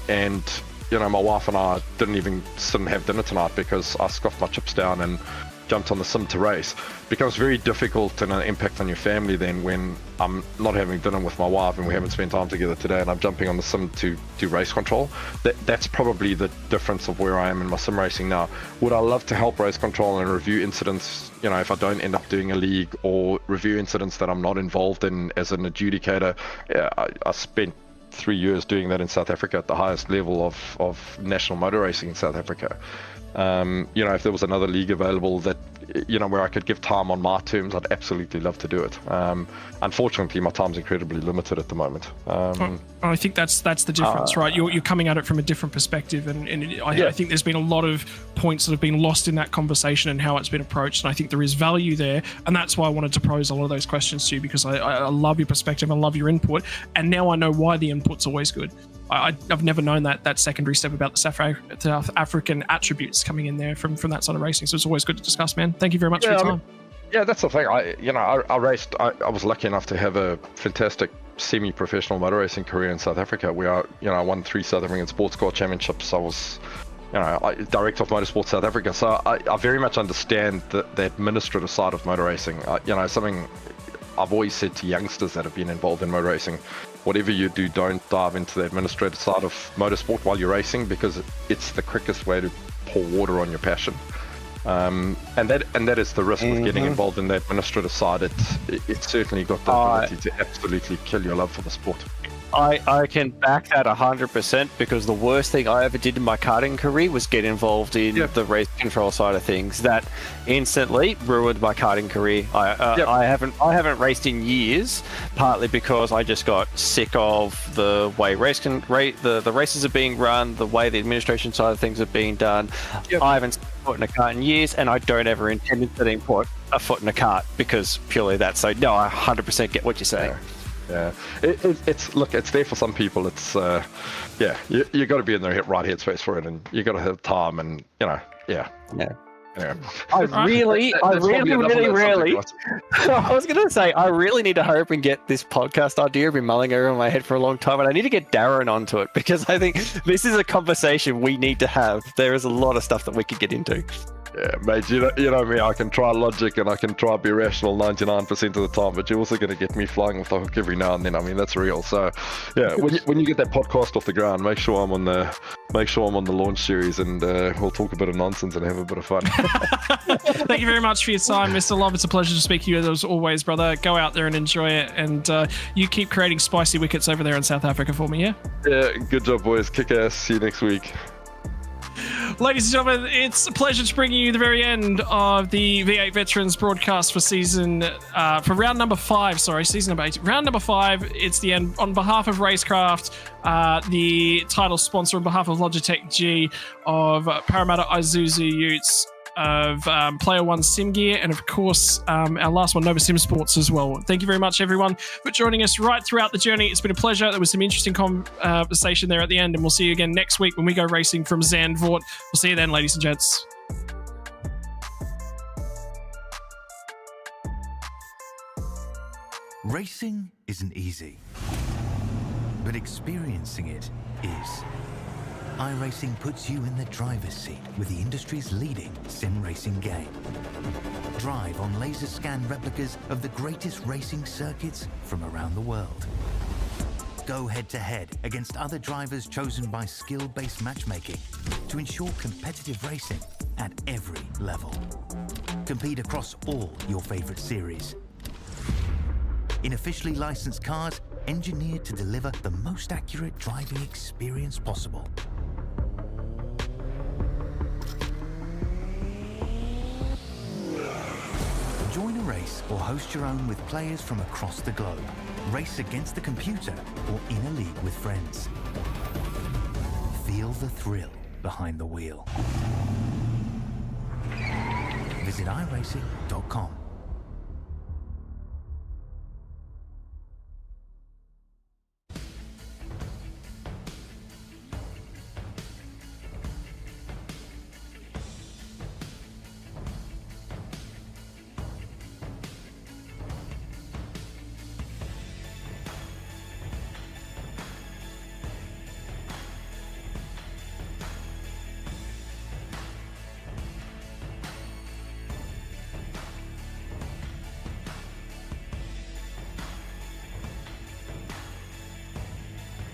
and my wife and I didn't even sit and have dinner tonight because I scoffed my chips down and jumped on the sim to race. It becomes very difficult and an impact on your family then when I'm not having dinner with my wife and we haven't spent time together today and I'm jumping on the sim to do race control. That's probably the difference of where I am in my sim racing now. Would I love to help race control and review incidents, if I don't end up doing a league, or review incidents that I'm not involved in as an adjudicator? I spent 3 years doing that in South Africa at the highest level of national motor racing in South Africa. If there was another league available that, where I could give time on my terms, I'd absolutely love to do it. Unfortunately, my time's incredibly limited at the moment. I think that's the difference, right? You're coming at it from a different perspective, and I think there's been a lot of points that have been lost in that conversation and how it's been approached, and I think there is value there, and that's why I wanted to pose a lot of those questions to you, because I love your perspective, I love your input, and now I know why the input's always good. I've never known that secondary step about the South African attributes coming in there from that side of racing, so it's always good to discuss, man. Thank you very much for your time. That's the thing. I raced. I was lucky enough to have a fantastic semi-professional motor racing career in South Africa, where I won 3 South African Sports Car Championships. I was director of Motorsport South Africa, so I very much understand the administrative side of motor racing. Something I've always said to youngsters that have been involved in motor racing: whatever you do, don't dive into the administrative side of motorsport while you're racing, because it's the quickest way to pour water on your passion. And that is the risk with getting involved in the administrative side. It's certainly got the ability to absolutely kill your love for the sport. I can back that 100%, because the worst thing I ever did in my karting career was get involved in the race control side of things. That instantly ruined my karting career. I haven't raced in years, partly because I just got sick of the way the races are being run, the way the administration side of things are being done. I haven't set foot in a kart in years, and I don't ever intend to put a foot in a kart because purely that. So no, I 100% get what you're saying. Yeah, it's there for some people. It's you got to be in the right headspace for it, and you got to have time, and Anyway. I really need to hurry up and get this podcast idea. I've been mulling over in my head for a long time, and I need to get Darren onto it, because I think this is a conversation we need to have. There is a lot of stuff that we could get into. Yeah, mate, you know me, I can try logic and I can try be rational 99% of the time, but you're also going to get me flying with the hook every now and then. I mean, that's real. So, yeah, when you get that podcast off the ground, make sure I'm on the launch series, and we'll talk a bit of nonsense and have a bit of fun. Thank you very much for your time, Mr. Love. It's a pleasure to speak to you as always, brother. Go out there and enjoy it, and you keep creating spicy wickets over there in South Africa for me, yeah? Yeah, good job, boys. Kick ass. See you next week. Ladies and gentlemen, it's a pleasure to bring you the very end of the V8 Veterans broadcast for round number 5. Season number 8. Round number 5, it's the end. On behalf of RaceKraft, the title sponsor, on behalf of Logitech G, of Parramatta Isuzu Utes, of Player One Sim Gear, and of course our last one, Nova Sim Sports as well. Thank you very much, everyone, for joining us right throughout the journey. It's been a pleasure. There was some interesting conversation there at the end, and we'll see you again next week when we go racing from Zandvoort. We'll see you then, ladies and gents. Racing isn't easy, but experiencing it is. iRacing puts you in the driver's seat with the industry's leading sim racing game. Drive on laser scan replicas of the greatest racing circuits from around the world. Go head to head against other drivers chosen by skill-based matchmaking to ensure competitive racing at every level. Compete across all your favorite series. In officially licensed cars, engineered to deliver the most accurate driving experience possible. Join a race or host your own with players from across the globe. Race against the computer or in a league with friends. Feel the thrill behind the wheel. Visit iRacing.com.